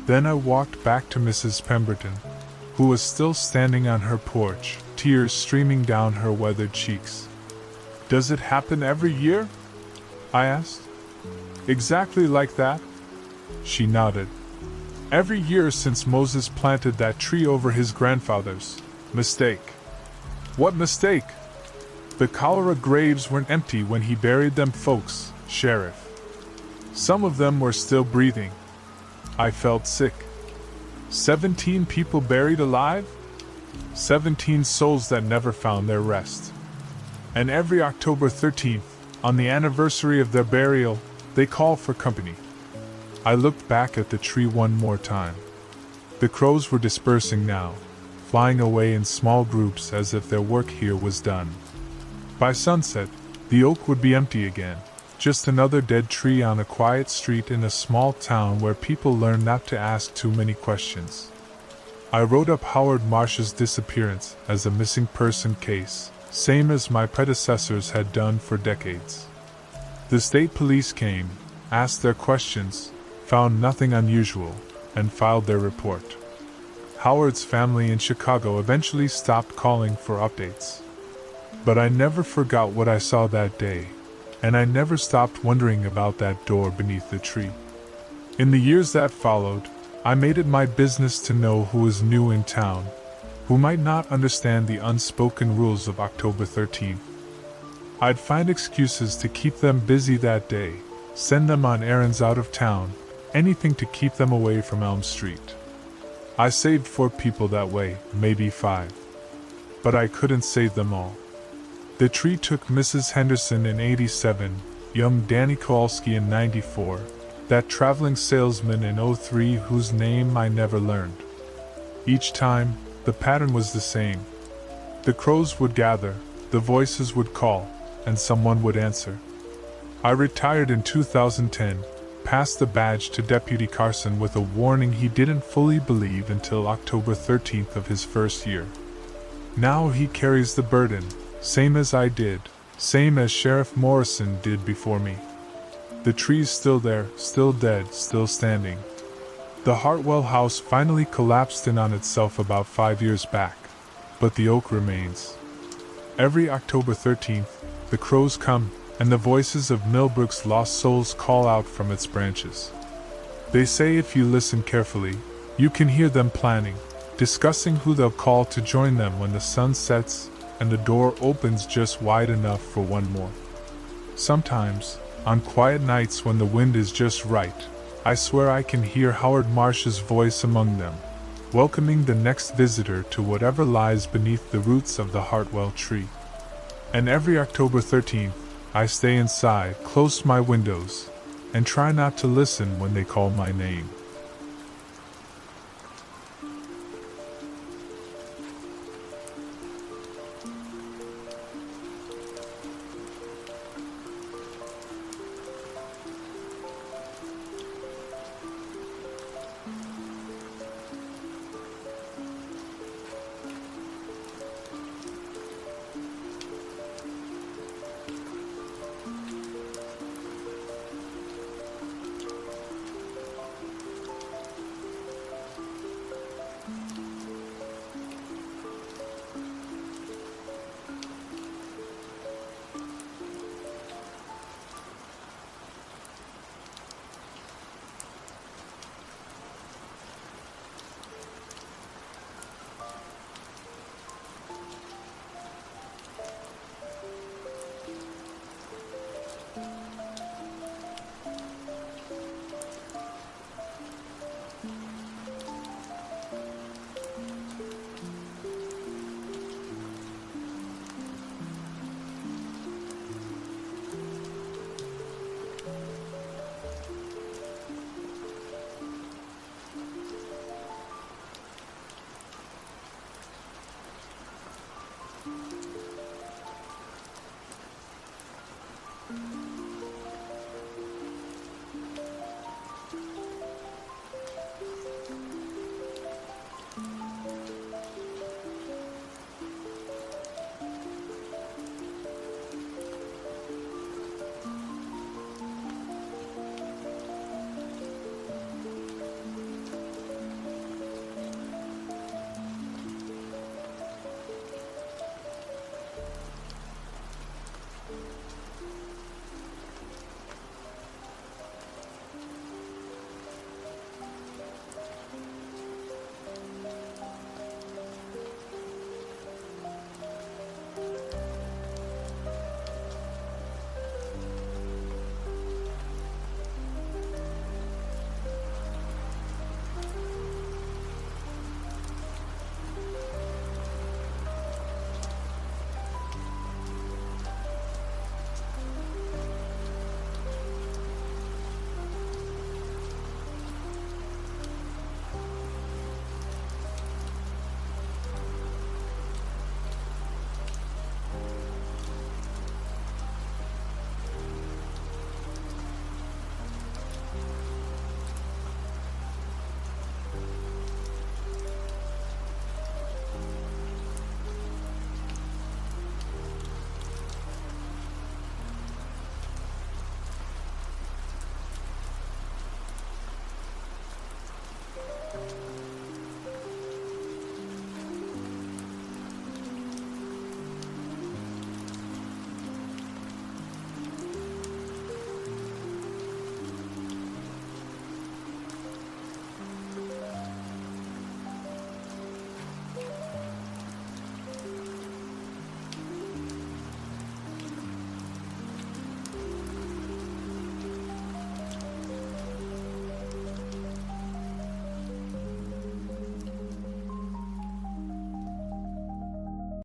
Then I walked back to Mrs. Pemberton, who was still standing on her porch, tears streaming down her weathered cheeks. "Does it happen every year?" I asked. "Exactly like that?" She nodded. "Every year since Moses planted that tree over his grandfather's mistake." "What mistake?" "The cholera graves weren't empty when he buried them folks, Sheriff. Some of them were still breathing." I felt sick. 17 people buried alive? 17 souls that never found their rest. And every October 13th, on the anniversary of their burial, they call for company. I looked back at the tree one more time. The crows were dispersing now, flying away in small groups as if their work here was done. By sunset, the oak would be empty again, just another dead tree on a quiet street in a small town where people learn not to ask too many questions. I wrote up Howard Marsh's disappearance as a missing person case, same as my predecessors had done for decades. The state police came, asked their questions, found nothing unusual, and filed their report. Howard's family in Chicago eventually stopped calling for updates. But I never forgot what I saw that day, and I never stopped wondering about that door beneath the tree. In the years that followed, I made it my business to know who was new in town, who might not understand the unspoken rules of October 13th. I'd find excuses to keep them busy that day, send them on errands out of town, anything to keep them away from Elm Street. I saved 4 people that way, maybe 5. But I couldn't save them all. The tree took Mrs. Henderson in '87, young Danny Kowalski in '94, that traveling salesman in '03 whose name I never learned. Each time, the pattern was the same. The crows would gather, the voices would call, and someone would answer. I retired in 2010, passed the badge to Deputy Carson with a warning he didn't fully believe until October 13th of his first year. Now he carries the burden, same as I did, same as Sheriff Morrison did before me. The tree's still there, still dead, still standing. The Hartwell house finally collapsed in on itself about 5 years back, but the oak remains. Every October 13th, the crows come, and the voices of Millbrook's lost souls call out from its branches. They say if you listen carefully, you can hear them planning, discussing who they'll call to join them when the sun sets and the door opens just wide enough for one more. Sometimes, on quiet nights when the wind is just right, I swear I can hear Howard Marsh's voice among them, welcoming the next visitor to whatever lies beneath the roots of the Hartwell tree. And every October 13th, I stay inside, close my windows, and try not to listen when they call my name.